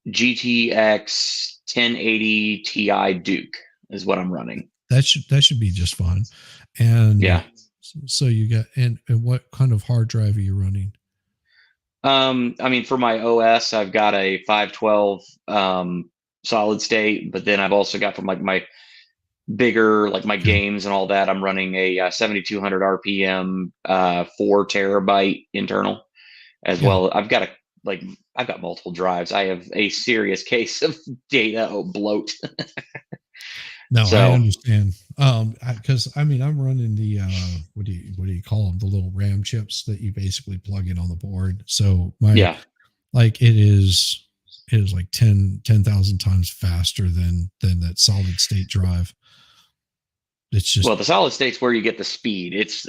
GTX 1080 Ti Duke is what I'm running. That should be just fine. And yeah. So you got, and what kind of hard drive are you running? I mean, for my OS, I've got a 512 solid state, but then I've also got from like my bigger, like my games and all that, I'm running a 7200 RPM 4 terabyte internal as well. I've got multiple drives. I have a serious case of data bloat. No, I understand. Because I mean, I'm running the what do you call them? The little RAM chips that you basically plug in on the board. So like it is like 10,000 times faster than that solid state drive. It's just, well, the solid state's where you get the speed. It's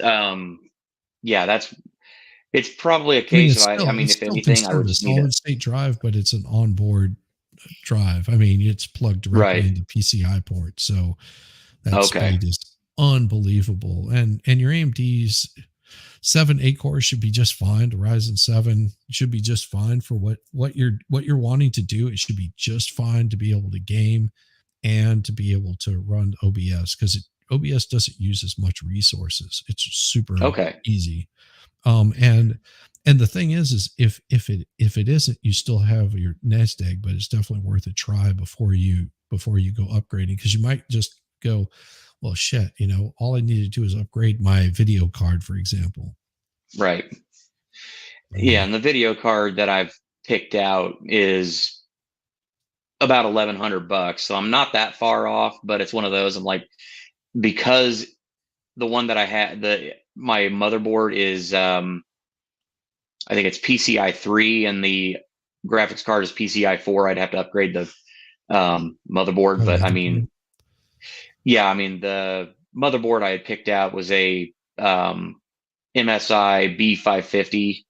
it's probably a case of, if anything, I would just need a solid state drive, but it's an onboard drive. I mean, it's plugged directly into PCI port, so that speed unbelievable. And your AMD's 7 8 cores should be just fine. The Ryzen 7 should be just fine for what you're wanting to do. It should be just fine to be able to game and to be able to run OBS, because OBS doesn't use as much resources. It's super easy. And the thing is if it isn't, you still have your nest egg, but it's definitely worth a try before you go upgrading, because you might just go, well, shit, all I need to do is upgrade my video card, for example. Right. Yeah, and the video card that I've picked out is about $1,100, so I'm not that far off, but it's one of those. I'm like, because the one that I had, my motherboard is I think it's PCI 3 and the graphics card is PCI 4. I'd have to upgrade the motherboard, but I mean, yeah, I mean, the motherboard I had picked out was a MSI B550,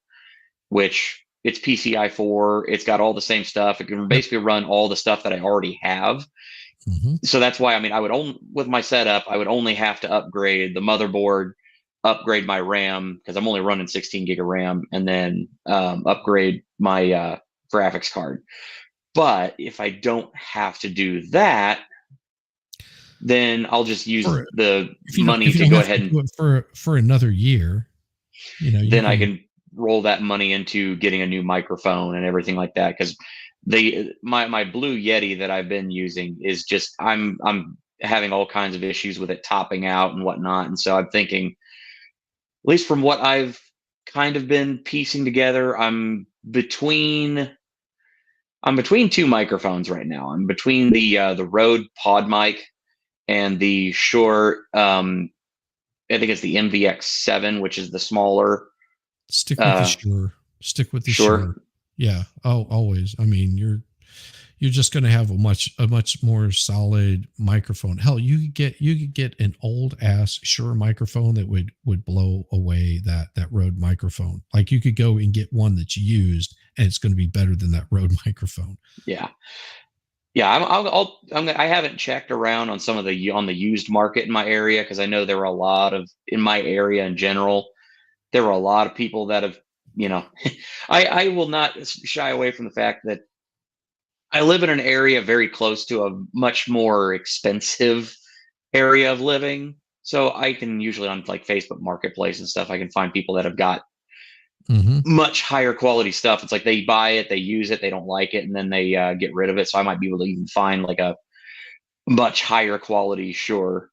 which it's PCI 4. It's got all the same stuff. It can basically run all the stuff that I already have. So that's why, I mean, with my setup, I would only have to upgrade the motherboard, upgrade my RAM, because I'm only running 16 gig of RAM, and then upgrade my graphics card. But if I don't have to do that, then I'll just use the money to go ahead and do it for another year. Then I can roll that money into getting a new microphone and everything like that. Because my Blue Yeti that I've been using is just, I'm having all kinds of issues with it topping out and whatnot. And so I'm thinking, at least from what I've kind of been piecing together, I'm between two microphones right now. I'm between the Rode Pod mic and the Shure, I think it's the MVX7, which is the smaller. Stick with the Shure. Stick with the Shure. Yeah. Oh, always. I mean, you're just going to have a much more solid microphone. Hell, you could get an old ass Shure microphone that would blow away that Rode microphone. Like, you could go and get one that's used, and it's going to be better than that Rode microphone. Yeah. Yeah, I haven't checked around on some of the used market in my area, because I know there were a lot of, in my area in general, there were a lot of people that have, I will not shy away from the fact that I live in an area very close to a much more expensive area of living. So I can usually, on like Facebook Marketplace and stuff, I can find people that have got much higher quality stuff. It's like they buy it, they use it, they don't like it, and then they get rid of it. So I might be able to even find like a much higher quality Shure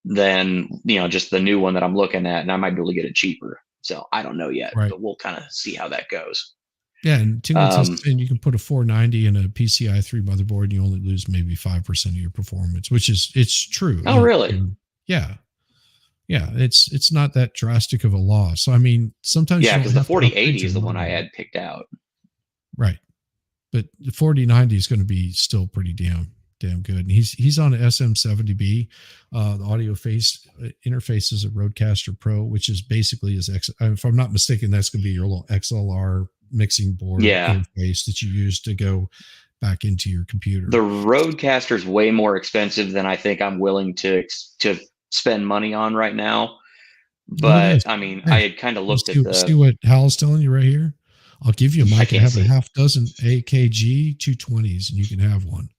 than, just the new one that I'm looking at, and I might be able to get it cheaper. So I don't know yet, but we'll kind of see how that goes. Yeah, and and you can put a 490 in a PCI 3 motherboard, and you only lose maybe 5% of your performance, it's true. Oh, really? Yeah. Yeah, it's not that drastic of a loss. So I mean, sometimes because the 4080 is the one I had picked out. Right. But the 4090 is going to be still pretty damn good. And he's on an SM70B. The audio interface is a Rodecaster Pro, which is basically if I'm not mistaken, that's going to be your little XLR mixing board interface that you use to go back into your computer. The Rodecaster is way more expensive than I think I'm willing to spend money on right now. But I mean, I had kind of looked at see what Hal's telling you right here. I'll give you a mic. I have a half dozen AKG 220s, and you can have one.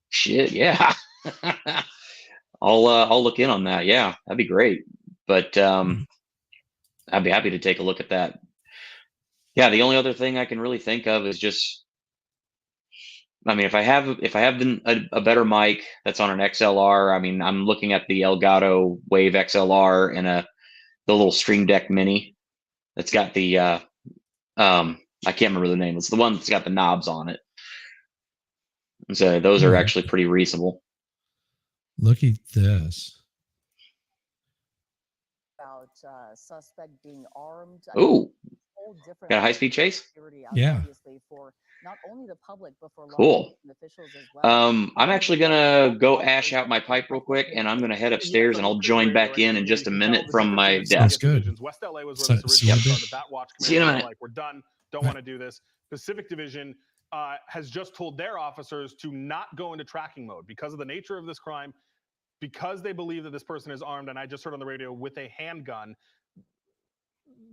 Shit, yeah. I'll look in on that. Yeah, that'd be great. But I'd be happy to take a look at that. Yeah, the only other thing I can really think of is just, I mean, if I have a better mic that's on an XLR, I mean, I'm looking at the Elgato Wave XLR and the little Stream Deck Mini that's got the I can't remember the name. It's the one that's got the knobs on it. And so those are actually pretty reasonable. Look at this. About suspect being armed. Ooh. Got a high-speed chase? Yeah. For not only the public, but for cool. Officials as well. I'm actually gonna go ash out my pipe real quick, and I'm gonna head upstairs, and I'll join back in just a minute from my desk. Sounds good. West LA was where this originally started. The Batwatch See you in a minute. like, we're done. Don't want to do this. Pacific Division has just told their officers to not go into tracking mode because of the nature of this crime. because they believe that this person is armed, and I just heard on the radio with a handgun.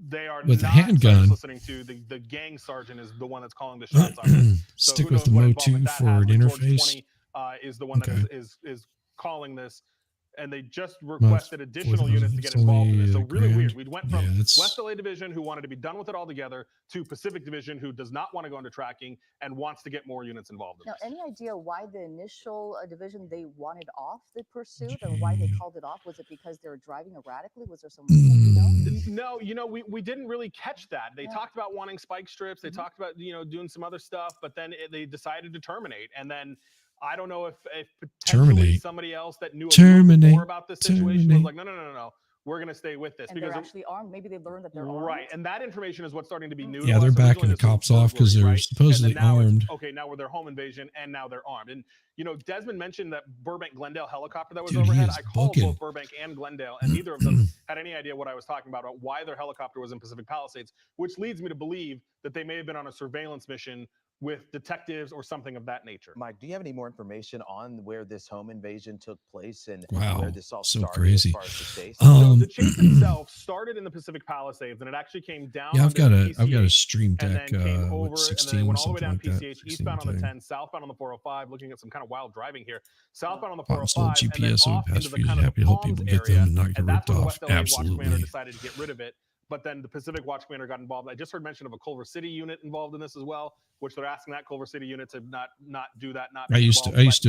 They are With a not handgun. listening to the gang sergeant is the one that's calling the shots on this. So Stick who with knows the what Mo2 involvement that for has, an but George interface. 20 is the one Okay. that is calling this, and they just requested additional 4,000. units to get It's involved in this. So only really $1,000. weird. We went from Yeah, that's- West LA Division, who wanted to be done with it altogether, to Pacific Division, who does not want to go into tracking and wants to get more units involved in Now, this. any idea why the initial division they wanted off the pursuit and why they called it off? Was it because they were driving erratically? Was there some reason? You know? No, we didn't really catch that. They talked about wanting spike strips. They talked about doing some other stuff, but then they decided to terminate. And then I don't know if potentially Terminate. somebody else that knew a little bit Terminate. more about this situation was Terminate. like, no, we're going to stay with this And they're because actually armed. Maybe they learned that they're armed. right, and that information is what's starting to be new. Yeah, to they're us. backing Originally, the this was cops off because burglary, they're right? supposedly and then now armed. It's, okay, now we're their home invasion, and now they're armed. And Desmond mentioned that Burbank Glendale helicopter that was Dude, he overhead. is I called booking. both Burbank and Glendale, and neither of them had any idea what I was talking about why their helicopter was in Pacific Palisades, which leads me to believe that they may have been on a surveillance mission with detectives or something of that nature. Mike, do you have any more information on where this home invasion took place and Wow, where this all so started crazy. as far as the chase? So the chase itself started in the Pacific Palisades, and it actually came down. Yeah, I've got under a PCH, stream and deck, then came over, what, and then they 16, went all the way something down like that, PCH, 16 eastbound on the thing. 10, southbound on the 405, looking at some kind of wild driving here. Southbound on the Bought and sold 405, and then GPS over off the past into the few kind days. of Happy the to help Palms people get area, them and not get and that's ripped where the off. West LA Watch Commander Absolutely. decided to get rid of it. But then the Pacific Watch Commander got involved. I just heard mention of a Culver City unit involved in this as well, which they're asking that Culver City unit to not do that. Not I be used to involved. I used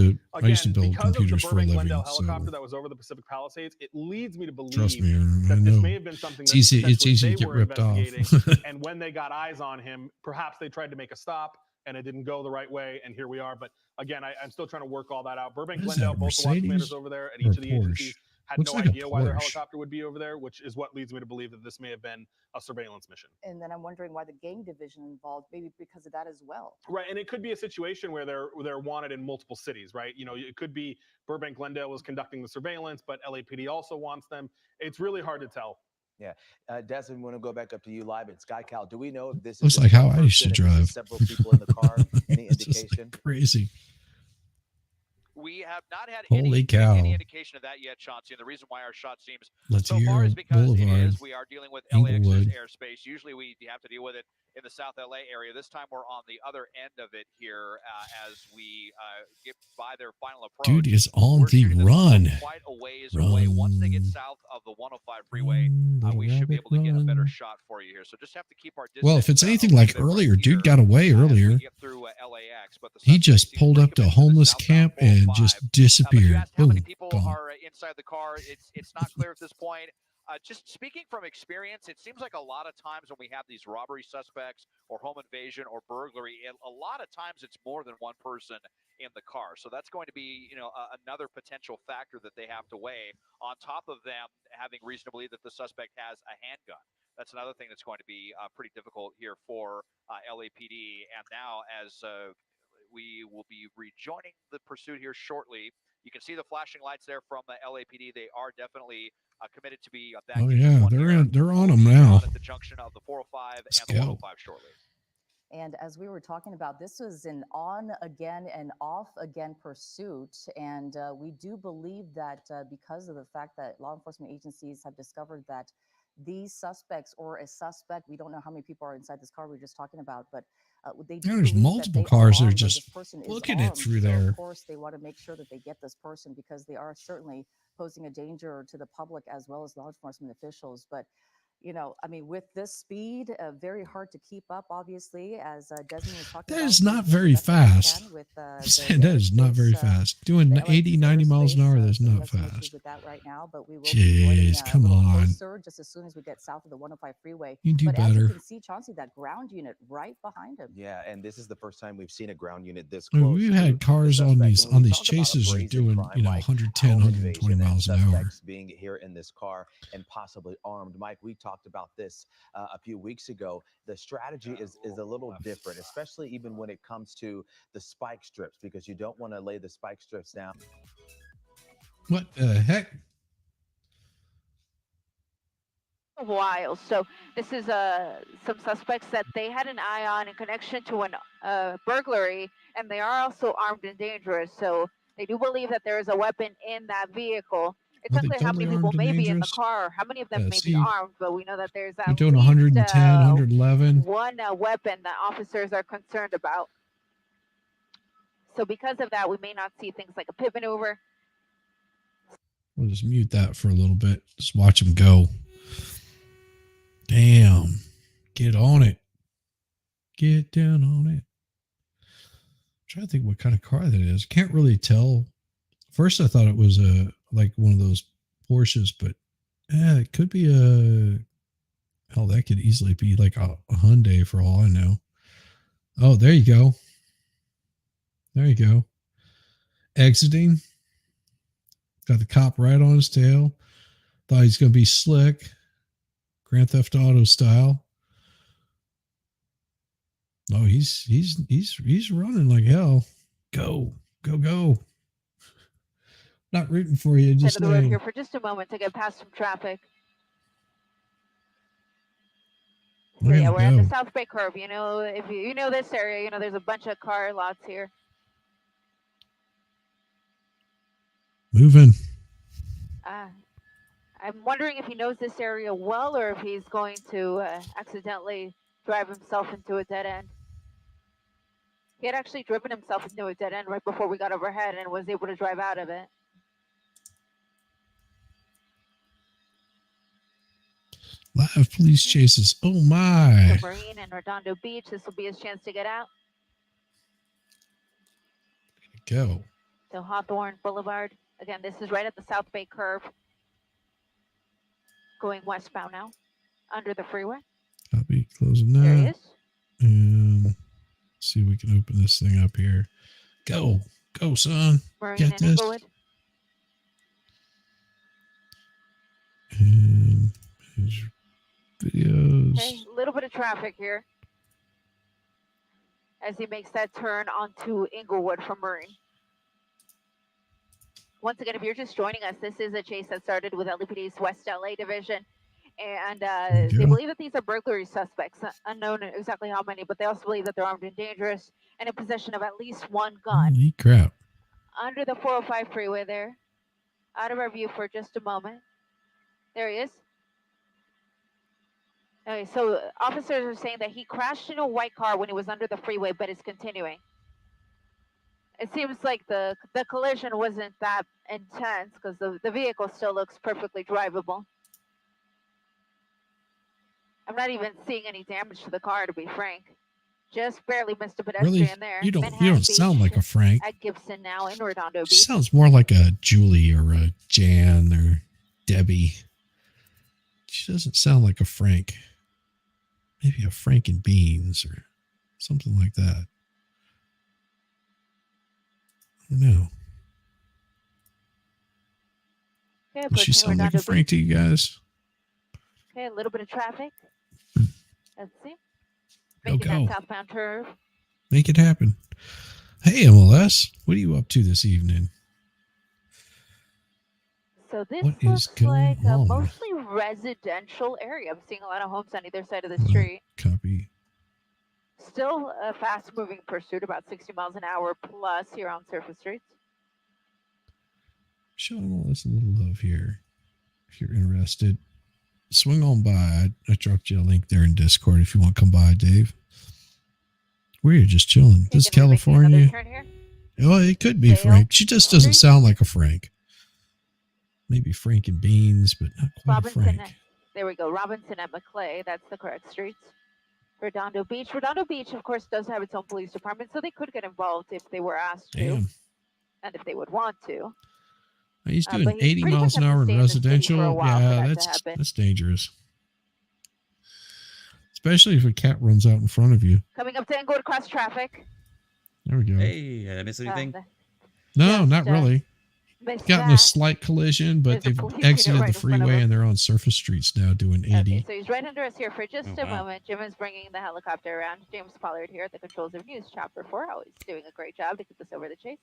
to Again, build because of the computers for a Burbank living. Glendale So helicopter that was over the Pacific Palisades, it leads me to believe trust me, I that this know. may have been something It's that easy. It's potentially easy to they get were ripped off. investigating. And when they got eyes on him, perhaps they tried to make a stop and it didn't go the right way. And here we are. But again, I'm still trying to work all that out. Burbank, What is Glendale, that, both the watch commanders Mercedes over there, and or each of the Porsche? agencies had Looks no like a idea why their Porsche. helicopter would be over there, which is what leads me to believe that this may have been a surveillance mission. And then I'm wondering why the gang division involved, maybe because of that as well. Right, and it could be a situation where they're wanted in multiple cities, right? It could be Burbank Glendale was conducting the surveillance, but LAPD also wants them. It's really hard to tell. Yeah. Desmond, want to go back up to you live at SkyCal. Do we know if this Looks is like just how one I used to person, if this is drive. several people in the car? Any It's just indication? crazy. We have not had Holy any cow. indication of that yet, Chauncey. And the reason why our shot seems so Latier far is because it Boulevard, is we are dealing with LAX's Inglewood. airspace. Usually we have to deal with it in the South LA area. This time we're on the other end of it here as we get by their final approach. Dude is on We're the shooting this run. quite a ways away. Once they get south of the 105 freeway, we should be able to get a better shot for you here. So just have to keep our distance. Well, if it's a anything little like bit right earlier, here dude got away as we earlier. get through LAX. But the He suspect just seems pulled pretty up to a committed to the homeless southbound camp and 405. just But you disappeared. asked how many Boom, people gone. are inside the car. It's not clear at this point. Just speaking from experience, it seems like a lot of times when we have these robbery suspects or home invasion or burglary, a lot of times it's more than one person in the car. So that's going to be, another potential factor that they have to weigh on top of them having reason to believe that the suspect has a handgun. That's another thing that's going to be pretty difficult here for LAPD. And now as we will be rejoining the pursuit here shortly. You can see the flashing lights there from the LAPD. They are definitely committed to be back Oh to this yeah, one here. they're on them We'll be now. at the junction of the 405 Let's and the go. 105 shortly. And as we were talking about, this was an on again and off again pursuit. And we do believe that because of the fact that law enforcement agencies have discovered that these suspects or a suspect, we don't know how many people are inside this car we were just talking about, but they do Yeah, there's believe that multiple they are cars that are armed or just this person is looking at armed. through So there. of course, they want to make sure that they get this person because they are certainly posing a danger to the public as well as law enforcement officials. But with this speed, very hard to keep up, obviously, as Desmond was talking That about. is we not do very the best that we fast. can with, I'm the saying that is not very airspace, fast. Doing the 80, 90 miles an hour, that's so not that's no issues fast. with that right now, but we will be joining, Jeez, a come little on. closer just as soon as we get south of the 105 freeway. You do But as you better. can see, Chauncey, that ground unit right behind him. Yeah, and this is the first time we've seen a ground unit this I mean, close. we've to had the cars on suspect. these And when we talk about a chases are brazen doing, crime like 110, home 120 invasion and miles an hour. suspects being here in this car and possibly armed. Mike, we talked about this a few weeks ago. The strategy is a little different, especially even when it comes to the spike strips, because you don't want to lay the spike strips down. What the heck? A while. So this is some suspects that they had an eye on in connection to an burglary, and they are also armed and dangerous. So They do believe that there is a weapon in that vehicle. It's Are they unclear how many totally people armed and may be in the dangerous? car, how many of them Yeah, may be see, armed, but we know that there's we're at doing least 110, 111. one weapon that officers are concerned about. So because of that, we may not see things like a pit maneuver. We'll just mute that for a little bit. Just watch him go. Damn. Get on it. Get down on it. I'm trying to think what kind of car that is. Can't really tell. First, I thought it was like one of those Porsches, but it could be hell, that could easily be like a Hyundai for all I know. Oh, there you go. There you go. Exiting. Got the cop right on his tail. Thought he's going to be slick. Grand Theft Auto style. Oh, he's running like hell. Go. Go, go. Not rooting for you. Just Side of the road saying. here for just a moment to get past some traffic. So Look yeah, at we're him at the go. South Bay Curve. You know, if you know this area, you know there's a bunch of car lots here. Moving. I'm wondering if he knows this area well or if he's going to accidentally drive himself into a dead end. He had actually driven himself into a dead end right before we got overhead and was able to drive out of it. Live police chases. Oh my. So Marine and Redondo Beach, this will be his chance to get out. Go. So Hawthorne Boulevard. Again, this is right at the South Bay Curve. Going westbound now, under the freeway. Copy. Closing There he that. is. And see if we can open this thing up here. Go. Go, son. Marine Get and this. Inglewood. And his videos. Okay, a little bit of traffic here as he makes that turn onto Inglewood from Marine. Once again, if you're just joining us, this is a chase that started with LAPD's West LA division. And they believe that these are burglary suspects, unknown exactly how many, but they also believe that they're armed and dangerous and in possession of at least one gun. Holy crap. Under the 405 freeway there, out of our view for just a moment. There he is. Okay, so officers are saying that he crashed in a white car when he was under the freeway, but is continuing. It seems like the collision wasn't that intense because the vehicle still looks perfectly drivable. I'm not even seeing any damage to the car, to be frank. Just barely missed a pedestrian Really? there. You don't Manhattan sound Beach like a Frank. at Gibson now in Redondo Beach. Sounds more like a Julie or a Jan or Debbie. She doesn't sound like a Frank. Maybe a Frank and Beans or something like that. I don't know. Okay, Does she pushing sound like a Redondo Frank Beach. to you guys? Okay, a little bit of traffic. Let's see. Go, Making go. that southbound curve. Make it happen. Hey, MLS, what are you up to this evening? So this What is looks going like a on? mostly residential area. I'm seeing a lot of homes on either side of the street. Copy. Still a fast-moving pursuit, about 60 miles an hour plus here on surface streets. Showing MLS a little love here. If you're interested, swing on by. I dropped you a link there in Discord if you want to come by, Dave. We're just chilling. This is California. Oh, it could be Frank. She just doesn't sound like a Frank. Maybe Frank and Beans, but not quite a Robinson, Frank. there we go. Robinson and McClay, that's the correct streets. Redondo Beach. Redondo Beach, of course, does have its own police department, so they could get involved if they were asked to, Damn. and if they would want to. He's doing but he's 80 pretty miles much an have to hour stay in in the city for a residential. while for Yeah, that to that's happen. dangerous. Especially if a cat runs out in front of you. Coming up to Inglewood cross traffic. There we go. Hey, did I miss anything? No, not really. Missed Gotten a that. slight collision, but There's a they've police unit exited right the in front of freeway him. and they're on surface streets now doing 80. Okay, so he's right under us here for just Oh, a wow. moment. Jim is bringing the helicopter around. James Pollard here at the controls of News Chapter 4, always doing a great job to keep us over the chase.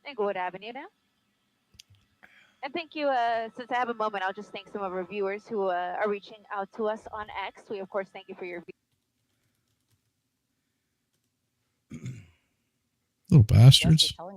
Inglewood Avenue now. And thank you, since I have a moment, I'll just thank some of our viewers who are reaching out to us on X. We, of course, thank you for your Little bastards. Telling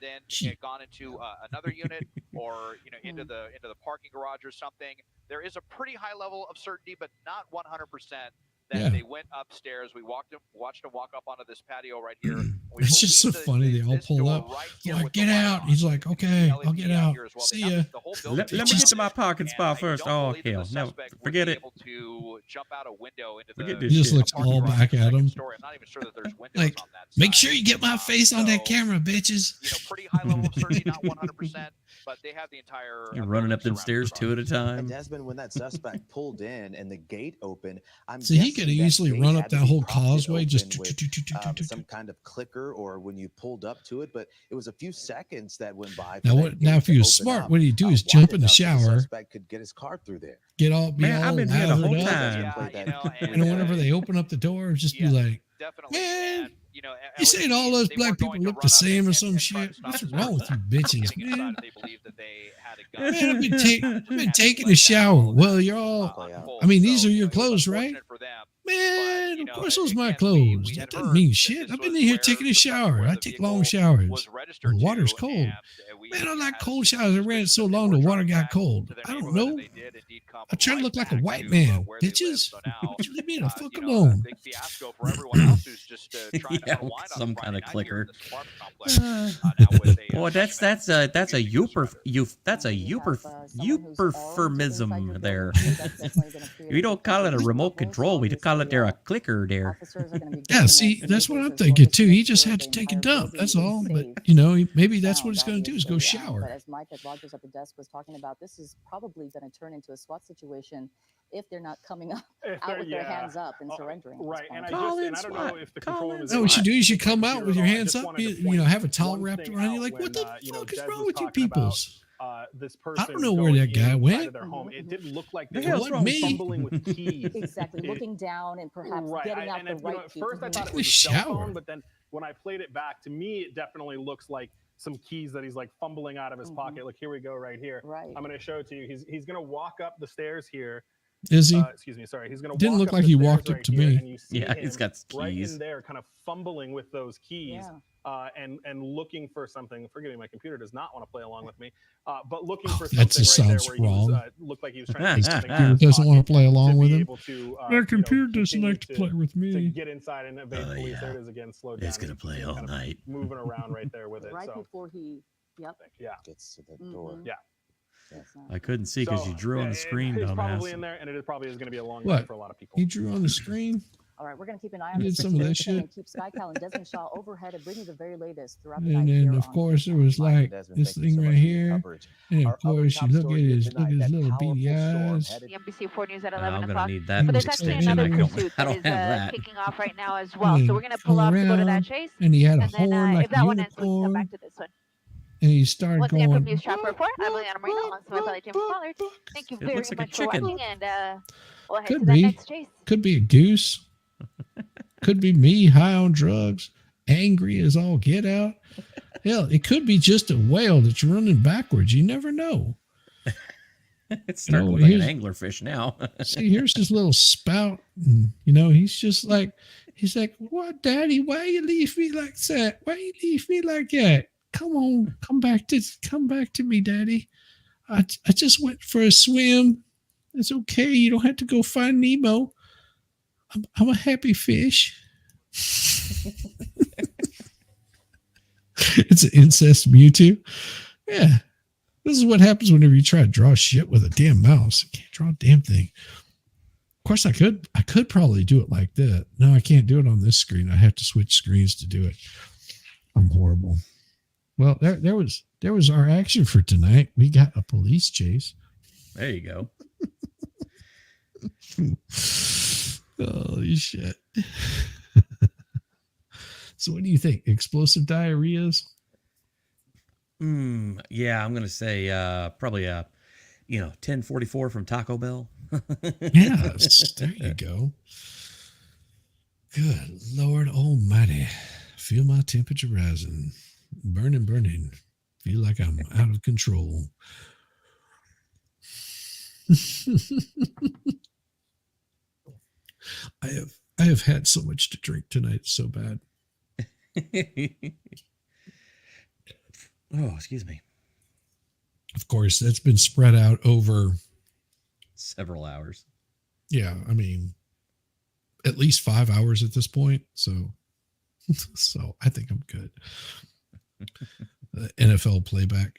and then gone into another unit or into the parking garage or something, there is a pretty high level of certainty, but not 100% that they went upstairs. We watched them walk up onto this patio right here, It's just so funny. They all pull up. He's like, get out. He's like, okay, I'll get out. See ya. Let me get to my parking spot first. Oh, hell. No, forget it. To jump out a window into Forget He this just shit. looks all back at him. story. I'm not even sure that there's windows Like, on that make side. sure you get my face on that camera, bitches. Pretty high level of certainty, not 100%, but they have the entire. You're running up them stairs two at a time. And Desmond, when that suspect pulled in and the gate opened, I'm See, he guessing could have that easily gate run had up to that be whole propped causeway, just open with, some kind of clicker, or when you pulled up to it. But it was a few seconds that went by. for Now, that what? Now, gate if to he was open smart, up, what do you do is wide jump in the enough that shower, suspect could get his car through there. get all, be Man, all I've been here the whole lathered up. time. And whenever they open up the door, just be like, man, you saying all those black people look the same or some shit? What's wrong with you bitches, man? Man, I've been taking a shower. Well, you're all, I mean, these are your clothes, right? Man, of course those are my clothes. That doesn't mean shit. I've been in here taking a shower. I take long showers. The water's cold. Man, I like cold showers. I ran it so long the water got cold. I don't know. I try to look like a white man, bitches. Leave me the fuck alone. Yeah, with some kind of clicker. Boy, that's a euphemism there. We don't call it a remote control. We call it there a clicker there. Yeah, see, that's what I'm thinking too. He just had to take a dump. That's all. But you know, maybe that's what he's going to do is go But shower. as Mike Rogers at the desk was talking about, this is probably going to turn into a SWAT situation if they're not coming up out with their hands up and surrendering. Right, and I point. don't know if the control room is. No, what you do is you come out with your hands up, you know, have a towel wrapped around you. Like, what the fuck is wrong with you peoples? This person I don't know where that guy went. their home. It didn't look like The they hell's were wrong with me? fumbling with keys. Exactly, looking down and perhaps getting out the right At first, I thought it Take was a a cell shower. phone, but then when I played it back, to me, it definitely looks like some keys that he's like fumbling out of his pocket. Look, here we go, right here. Right. I'm going to show it to you. He's going to walk up the stairs here. Is he? Excuse me. Sorry. He's going to. Didn't look up like the he stairs walked up right to here, me. and you see Yeah, he's him got right keys. in there, kind of fumbling with those keys. Yeah. And looking for something. Forgive me, my computer does not want to play along with me. But looking for something That just right there sounds where he was, wrong. looked like he was trying to His take something out computer of his doesn't want to play along with be him. able to, My computer doesn't like to play with to me. get inside and evade police. yeah. There it is again. Slow down. It's gonna He's play all kind of night. Moving around right there with it. Right So before he, yep. yeah, Gets to the door. yeah. I couldn't see because you drew on the screen, It's probably dumbass. in there, and it probably is going to be a long What? night for a lot of people. He drew on the screen. All right, we're going to keep an eye He on did this some of that situation shit. and keep SkyCal and Desmond Shaw overhead and bring you the very latest throughout the And night then, here of on course, there was Mike and like Desmond, this thank you thing so right much for your here. coverage. And Our of course, top you look at story his, tonight, look at his that little powerful beady storm eyes. headed The NBC4 News at I'm 11 gonna o'clock. need that. But there's Just actually saying, another I don't- pursuit I that don't is have that. kicking off right now as well. And So we're going to come pull off to go to that around, chase. and he had a And then horn like if a that one ends, we can come unicorn. back to this one. And he started Once again, from going. News Trap Report, I'm Liliana Marino, alongside my fellow James Pollard. Thank you It very looks like a much for chicken. watching, and we'll head Could to that be. next chase. Could be a goose. Could be me high on drugs, angry as all get out. Hell, it could be just a whale that's running backwards. You never know. It's starting No, to look like an here's- anglerfish now. See, here's his little spout. And, you know, he's like, what, Daddy? Why you leave me like that? Why you leave me like that? Come on, come back to me, Daddy. I just went for a swim. It's okay. You don't have to go find Nemo. I'm a happy fish. It's an incest Mewtwo. Yeah. This is what happens whenever you try to draw shit with a damn mouse. You can't draw a damn thing. Of course, I could probably do it like that. No, I can't do it on this screen. I have to switch screens to do it. I'm horrible. Well, there was our action for tonight. We got a police chase. There you go. Holy shit. So what do you think? Explosive diarrheas? Yeah, I'm gonna say probably 1044 from Taco Bell. Yes, there you go. Good Lord Almighty. Feel my temperature rising. Burning. Feel like I'm out of control. I have had so much to drink tonight. It's so bad. Oh, excuse me. Of course, that's been spread out over Several hours. yeah, I mean, at least 5 hours at this point. So So I think I'm good. NFL playback.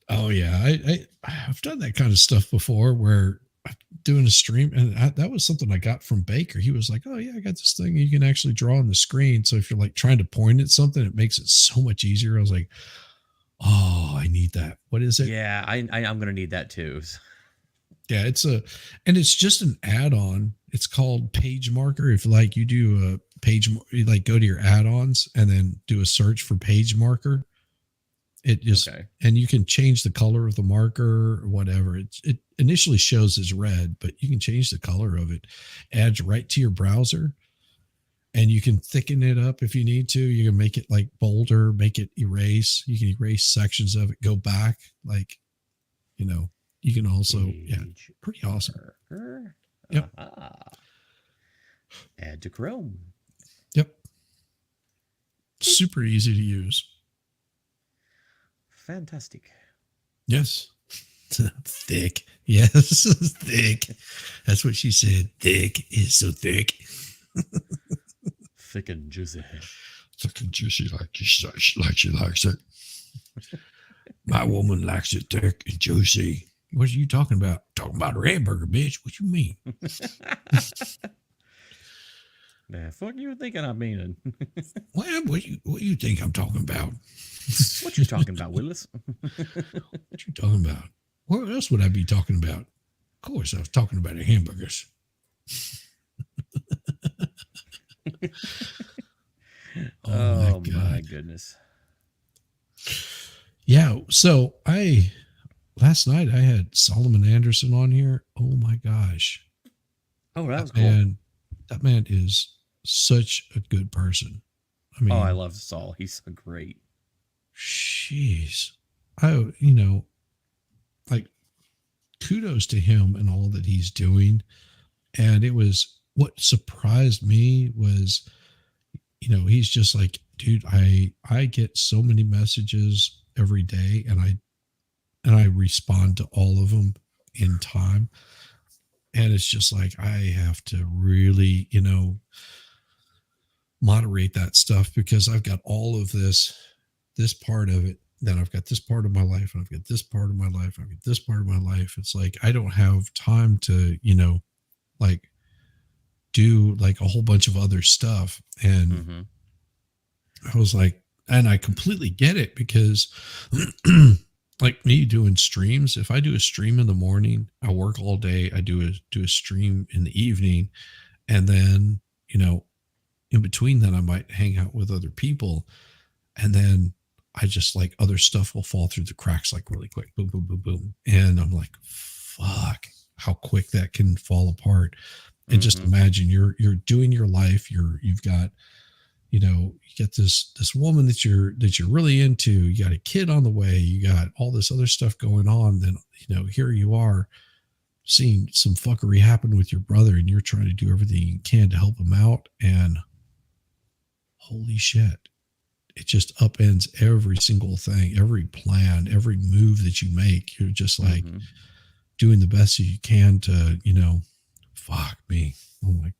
Oh yeah, I've done that kind of stuff before where I'm doing a stream, and that was something I got from Baker. He was like, "Oh yeah, I got this thing you can actually draw on the screen. So if you're like trying to point at something, it makes it so much easier." I was like, "Oh, I need that. What is it?" Yeah, I'm gonna need that too. Yeah, it's just an add-on. It's called Page Marker. If like you do a page, you like go to your add-ons and then do a search for Page Marker. It just and you can change the color of the marker or whatever. It initially shows as red, but you can change the color of it. Adds right to your browser, and you can thicken it up if you need to. You can make it like bolder, make it erase. You can erase sections of it, go back. Like, you can also pretty awesome. Yep. Add to Chrome. Yep. Super easy to use. Fantastic. Yes. Thick. Yes. Thick. That's what she said. Thick is so thick. Thick and juicy. Thick and juicy like she likes it. My woman likes it thick and juicy. What are you talking about? Talking about her hamburger, bitch. What you mean? Nah, fuck you thinking I'm meaning. Well, what you think I'm talking about? What you talking about, Willis? What you talking about? What else would I be talking about? Of course, I was talking about the hamburgers. Oh my goodness. Yeah, so last night I had Solomon Anderson on here. Oh my gosh. Oh, that was cool. That man is such a good person. I mean, I love Saul. He's so great. Jeez. Like kudos to him and all that he's doing. And it was what surprised me was, he's just like, dude, I get so many messages every day and I respond to all of them in time. And it's just like, I have to really, moderate that stuff because I've got all of this part of it. Then I've got this part of my life and I've got this part of my life. I've got this part of my life. It's like, I don't have time to, like do like a whole bunch of other stuff. And I was like, and I completely get it because like me doing streams, if I do a stream in the morning, I work all day, I do a stream in the evening. And then, in between that, I might hang out with other people. And then I just like other stuff will fall through the cracks like really quick. Boom, boom, boom, boom. And I'm like, fuck, how quick that can fall apart. And just imagine you're doing your life. You've got, you get this woman that you're really into. You got a kid on the way. You got all this other stuff going on. Then, here you are seeing some fuckery happen with your brother and you're trying to do everything you can to help him out. And holy shit, it just upends every single thing, every plan, every move that you make. You're just like doing the best that you can to, fuck me. Oh my,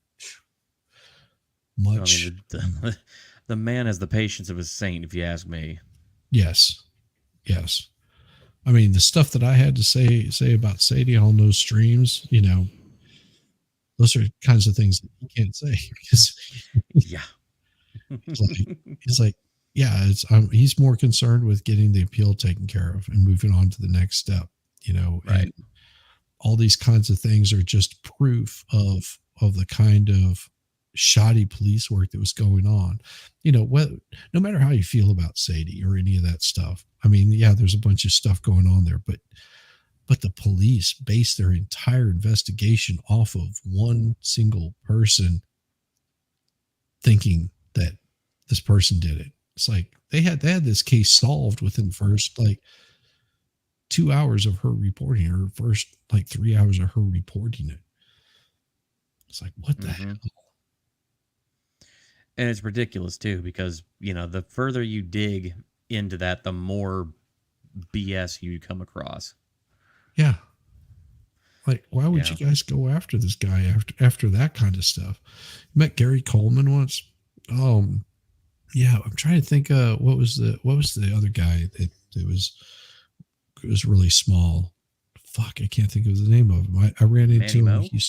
much. I mean, the man has the patience of a saint, if you ask me. Yes. Yes. I mean, the stuff that I had to say about Sadie on those streams, those are kinds of things that you can't say because yeah. He's like, yeah, he's more concerned with getting the appeal taken care of and moving on to the next step, right. And all these kinds of things are just proof of the kind of shoddy police work that was going on. No matter how you feel about Sadie or any of that stuff. I mean, yeah, there's a bunch of stuff going on there, but the police base their entire investigation off of one single person thinking that this person did it. It's like they had this case solved within the first 2 hours of her reporting, or first 3 hours of her reporting it. It's like, what the hell? And it's ridiculous too, because the further you dig into that, the more BS you come across. Yeah. Like, why would Yeah. you guys go after this guy after that kind of stuff? Met Gary Coleman once. Yeah, I'm trying to think. What was the other guy that was really small? Fuck, I can't think of the name of him. I ran into Manny him.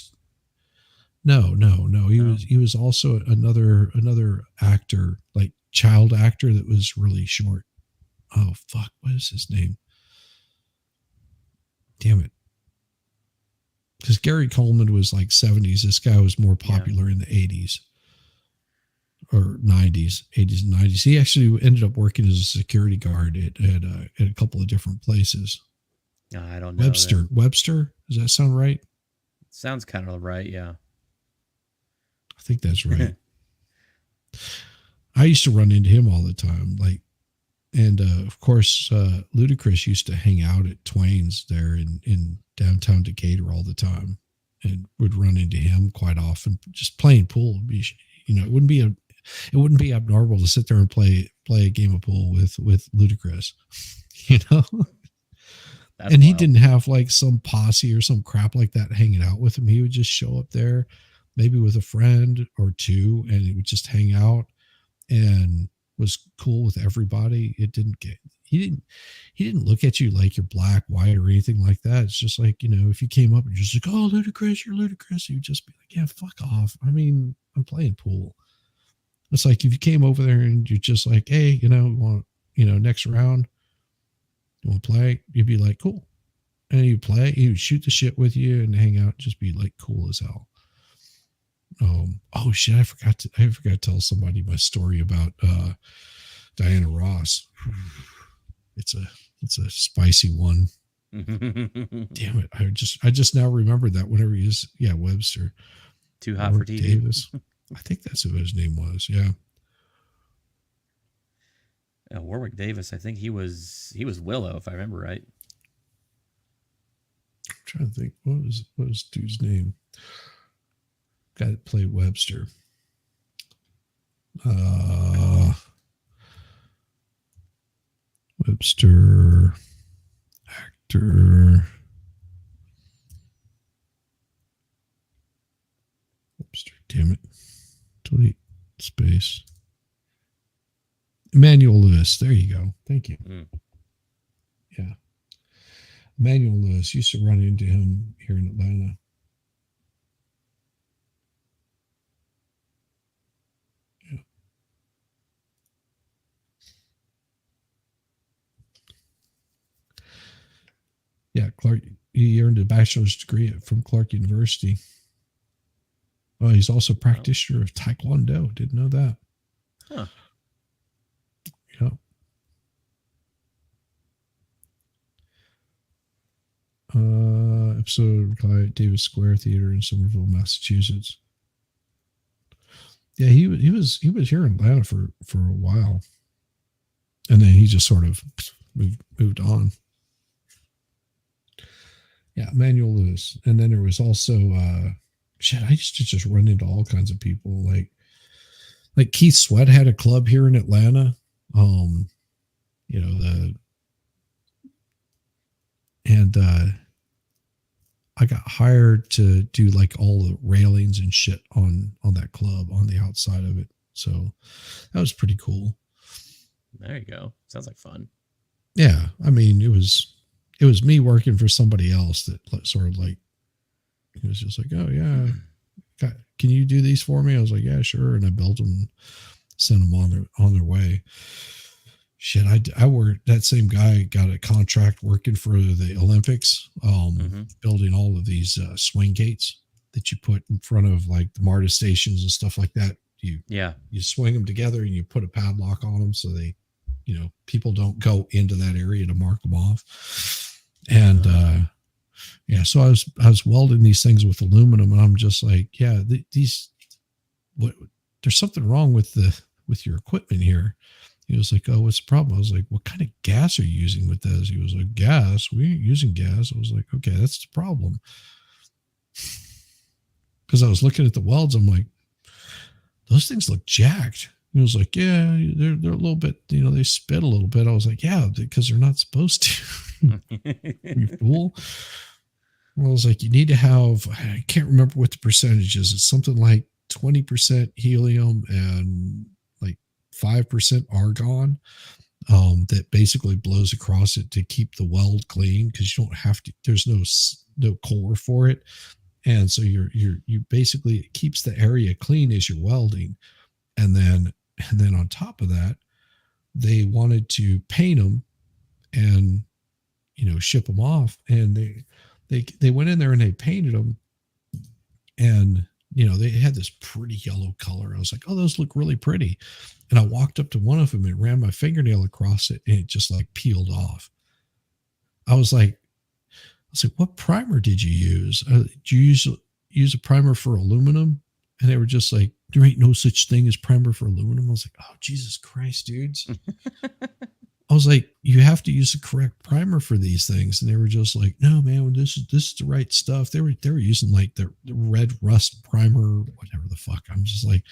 Mo? No. He was also another actor, like child actor that was really short. Oh fuck, what is his name? Damn it. Because Gary Coleman was like 70s. This guy was more popular in the 80s or 90s, 80s and 90s. He actually ended up working as a security guard at a couple of different places. I don't know. Webster. Does that sound right? Sounds kind of right. Yeah. I think that's right. I used to run into him all the time. And of course, Ludacris used to hang out at Twain's there in downtown Decatur all the time, and would run into him quite often. Just playing pool, it wouldn't be abnormal to sit there and play a game of pool with Ludacris, That's and he wild. didn't have like some posse or some crap like that hanging out with him. He would just show up there, maybe with a friend or two, and he would just hang out and was cool with everybody. He didn't look at you like you're black, white, or anything like that. It's just like, if you came up and you're just like, oh, Ludacris, you're Ludacris, you'd just be like, yeah, fuck off. I mean, I'm playing pool. It's like if you came over there and you're just like, hey, next round, you want to play? You'd be like, cool. And you play, he would shoot the shit with you and hang out, just be like cool as hell. Oh shit, I forgot to tell somebody my story about Diana Ross. It's a spicy one. Damn it. I just now remembered that whenever he is, Webster. Too hot for TV. Davis. I think that's who his name was. Yeah. Warwick Davis. I think he was Willow, if I remember right. I'm trying to think. What was dude's name? Guy that played Webster. Webster actor. Webster, damn it. Delete space. Emmanuel Lewis. There you go. Thank you. Yeah. Emmanuel Lewis. Used to run into him here in Atlanta. Yeah, Clark. He earned a bachelor's degree from Clark University. Oh, he's also a practitioner of Taekwondo. Didn't know that. Huh. Yep. Episode of Davis Square Theater in Somerville, Massachusetts. Yeah, he was here in Atlanta for a while, and then he just sort of moved on. Yeah, Emmanuel Lewis. And then there was also I used to just run into all kinds of people. Like Keith Sweat had a club here in Atlanta. I got hired to do like all the railings and shit on that club, on the outside of it. So that was pretty cool. There you go. Sounds like fun. Yeah. I mean, it was me working for somebody else that sort of like, he was just like, oh yeah, can you do these for me? I was like, yeah, sure. And I built them, sent them on their way. Shit, I worked, that same guy got a contract working for the Olympics, building all of these swing gates that you put in front of like the MARTA stations and stuff like that. You swing them together and you put a padlock on them so they, people don't go into that area to mark them off. And so I was welding these things with aluminum, and I'm just like, there's something wrong with your equipment here. He was like, oh, what's the problem? I was like, what kind of gas are you using with this? He was like, gas? We ain't using gas. I was like, okay, that's the problem. Because I was looking at the welds, I'm like, those things look jacked. He was like, yeah, they're a little bit, they spit a little bit. I was like, yeah, because they're not supposed to. You fool. Well, I was like, you need to have, I can't remember what the percentage is. It's something like 20% helium and like 5% argon that basically blows across it to keep the weld clean, because you don't have to, there's no core for it. And so you basically, it keeps the area clean as you're welding. And then on top of that, they wanted to paint them and, ship them off. And they went in there and they painted them, and, they had this pretty yellow color. I was like, oh, those look really pretty. And I walked up to one of them and ran my fingernail across it, and it just like peeled off. I was like, what primer did you use? Did you use a primer for aluminum? And they were just like, there ain't no such thing as primer for aluminum. I was like, oh, Jesus Christ, dudes. I was like, you have to use the correct primer for these things. And they were just like, no, man, this is the right stuff. They were using like the red rust primer, whatever the fuck. I'm just like,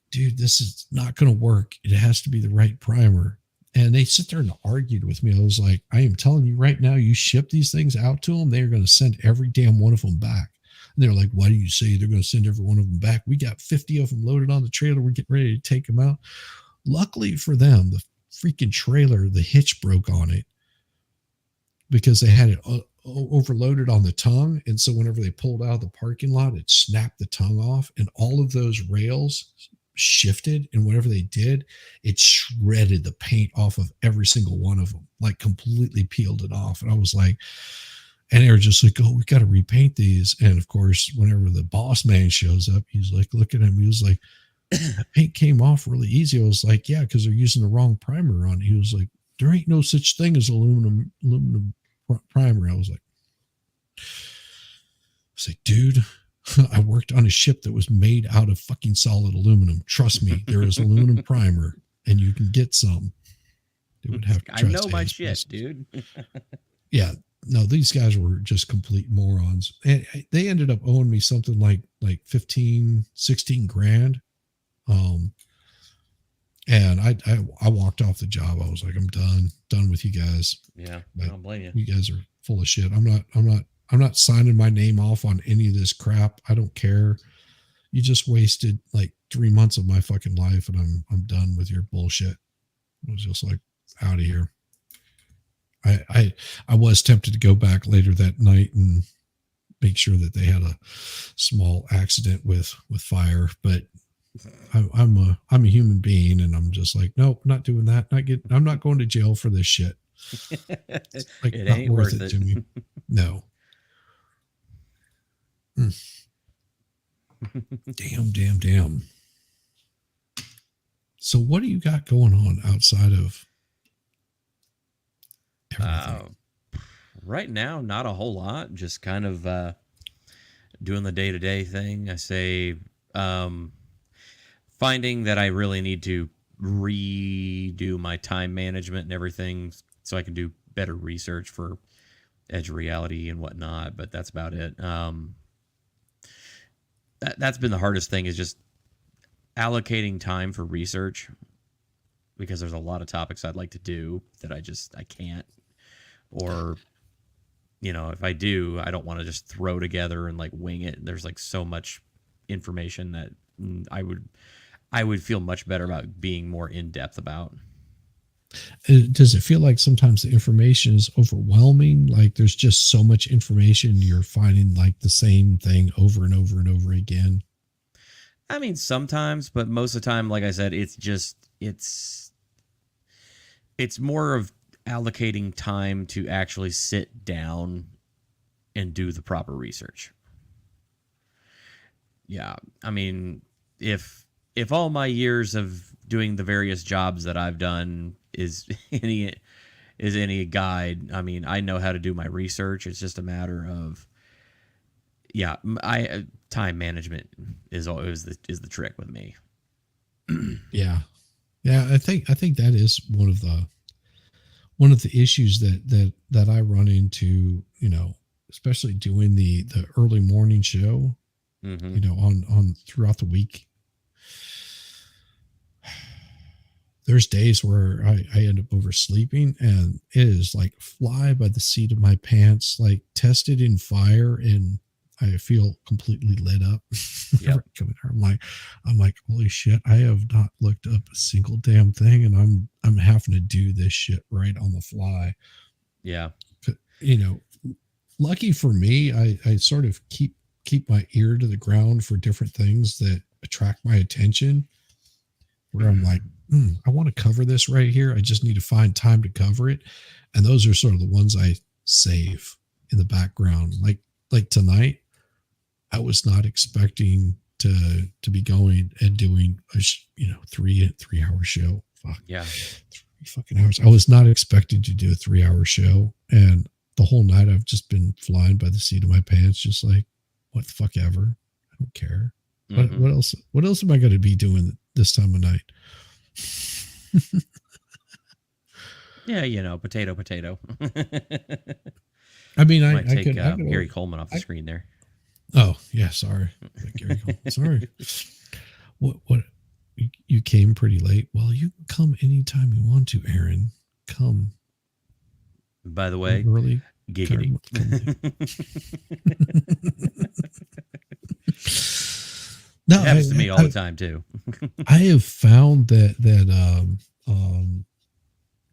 dude, this is not going to work. It has to be the right primer. And they sit there and argued with me. I was like, I am telling you right now, you ship these things out to them, they're going to send every damn one of them back. And they're like, why do you say they're going to send every one of them back? We got 50 of them loaded on the trailer. We're getting ready to take them out. Luckily for them, the freaking trailer, the hitch broke on it because they had it overloaded on the tongue. And so whenever they pulled out of the parking lot, it snapped the tongue off, and all of those rails shifted, and whatever they did, it shredded the paint off of every single one of them, like completely peeled it off. And I was like, and they were just like, oh, we got to repaint these. And of course, whenever the boss man shows up, he's like, look at him. He was like, that paint came off really easy. I was like, yeah, because they're using the wrong primer on it. He was like, there ain't no such thing as aluminum primer. I was like, dude, I worked on a ship that was made out of fucking solid aluminum. Trust me, there is aluminum primer, and you can get some. They would have to I know my shit, dude. Yeah, no, these guys were just complete morons. And they ended up owing me something like 15, 16 grand. And I walked off the job. I was like, I'm done with you guys. Yeah, But I don't blame you. You guys are full of shit. I'm not signing my name off on any of this crap. I don't care. You just wasted like 3 months of my fucking life, and I'm done with your bullshit. I was just like, out of here. I was tempted to go back later that night and make sure that they had a small accident with fire, but I'm a human being, and I'm just like, nope, not doing that. I'm not going to jail for this shit. It's like, It not ain't worth worth it it. to me. No. Damn. So what do you got going on outside of everything? Right now, not a whole lot. Just kind of doing the day-to-day thing. I say finding that I really need to redo my time management and everything so I can do better research for Edge Reality and whatnot, but that's about it. That's been the hardest thing, is just allocating time for research, because there's a lot of topics I'd like to do that I can't. Or, if I do, I don't want to just throw together and like wing it. There's like so much information that I would feel much better about being more in depth about. Does it feel like sometimes the information is overwhelming? Like there's just so much information, you're finding like the same thing over and over and over again? I mean, sometimes, but most of the time, like I said, it's more of allocating time to actually sit down and do the proper research. Yeah. I mean, if all my years of doing the various jobs that I've done is any guide, I mean, I know how to do my research. It's just a matter of, time management is always the trick with me. Yeah. I think that is one of the issues that I run into, especially doing the early morning show, on throughout the week. there's days where I end up oversleeping, and it is like fly by the seat of my pants, like tested in fire, and I feel completely lit up. Yep. I'm like, holy shit, I have not looked up a single damn thing, and I'm having to do this shit right on the fly. Yeah. You know, lucky for me, I sort of keep my ear to the ground for different things that attract my attention, where I'm like, I want to cover this right here. I just need to find time to cover it. And those are sort of the ones I save in the background. Like tonight, I was not expecting to be going and doing a 3-hour show. Fuck. Yeah. 3 fucking hours. I was not expecting to do a 3-hour show. And the whole night I've just been flying by the seat of my pants, just like, what the fuck ever. I don't care. Mhm. What else am I going to be doing this time of night? Yeah, you know, potato. I mean, I Might take could Gary Coleman off the screen there. Oh yeah, sorry, Gary Coleman. Sorry. What? You came pretty late. Well, you can come anytime you want to, Aaron. Come. By the way, early. Giggity. No, it happens to me all the time too. I have found that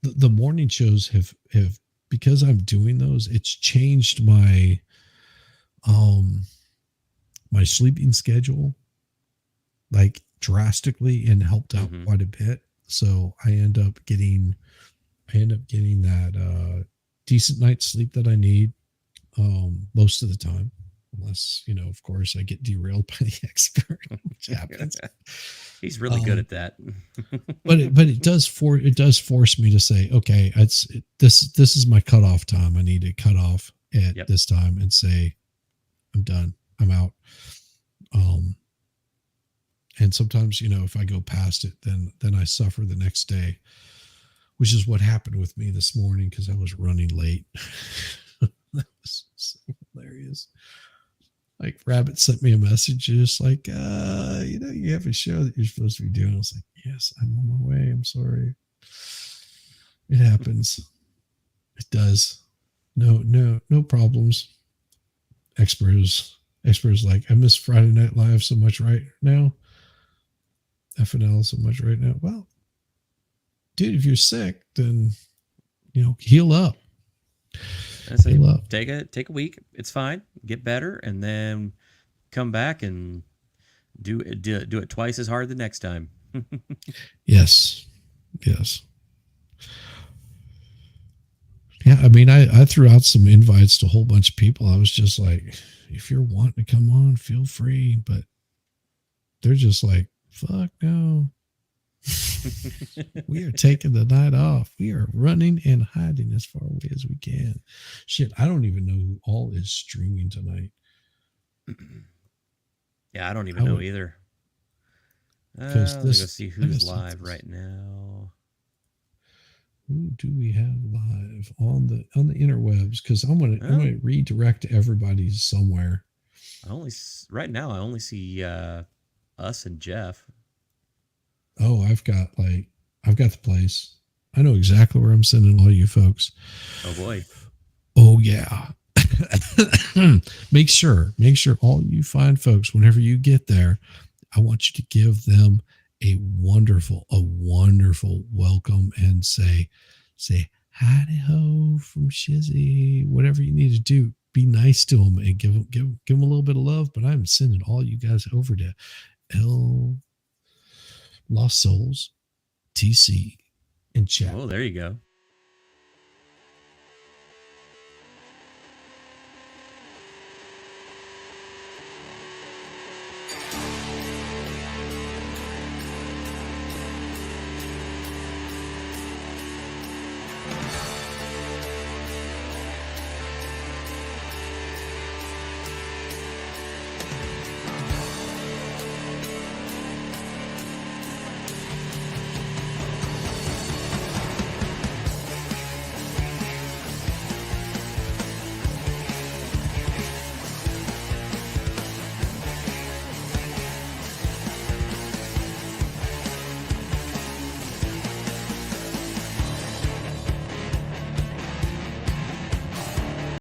the morning shows have because I'm doing those, it's changed my my sleeping schedule like drastically and helped out quite a bit. So I end up getting that decent night's sleep that I need most of the time. Unless, of course, I get derailed by the expert, which happens. He's really good at that. but it does force me to say, okay, this is my cutoff time. I need to cut off at this time and say, I'm done. I'm out. And sometimes, if I go past it, then I suffer the next day, which is what happened with me this morning because I was running late. That was so hilarious. Like Rabbit sent me a message just like, you have a show that you're supposed to be doing. I was like, yes, I'm on my way. I'm sorry. It happens. It does. No problems. Experts like, I miss Friday Night Live so much right now. FNL so much right now. Well, dude, if you're sick, then, heal up. Take a week. It's fine. Get better, and then come back and do it twice as hard the next time. Yes. Yeah, I mean, I threw out some invites to a whole bunch of people. I was just like, if you're wanting to come on, feel free. But they're just like, fuck no. We are taking the night off. We are running and hiding as far away as we can. Shit, I don't even know who all is streaming tonight. Yeah, I don't even know either. Let's go see who's live right now. Who do we have live on the interwebs? Because I'm gonna redirect everybody somewhere. Right now I only see us and Jeff. Oh, I've got the place. I know exactly where I'm sending all you folks. Oh boy. Oh yeah. Make sure all you fine folks, whenever you get there, I want you to give them a wonderful welcome and say howdy ho from Shizzy. Whatever you need to do, be nice to them and give them a little bit of love. But I'm sending all you guys over to Lost Souls TC in chat. Oh, there you go.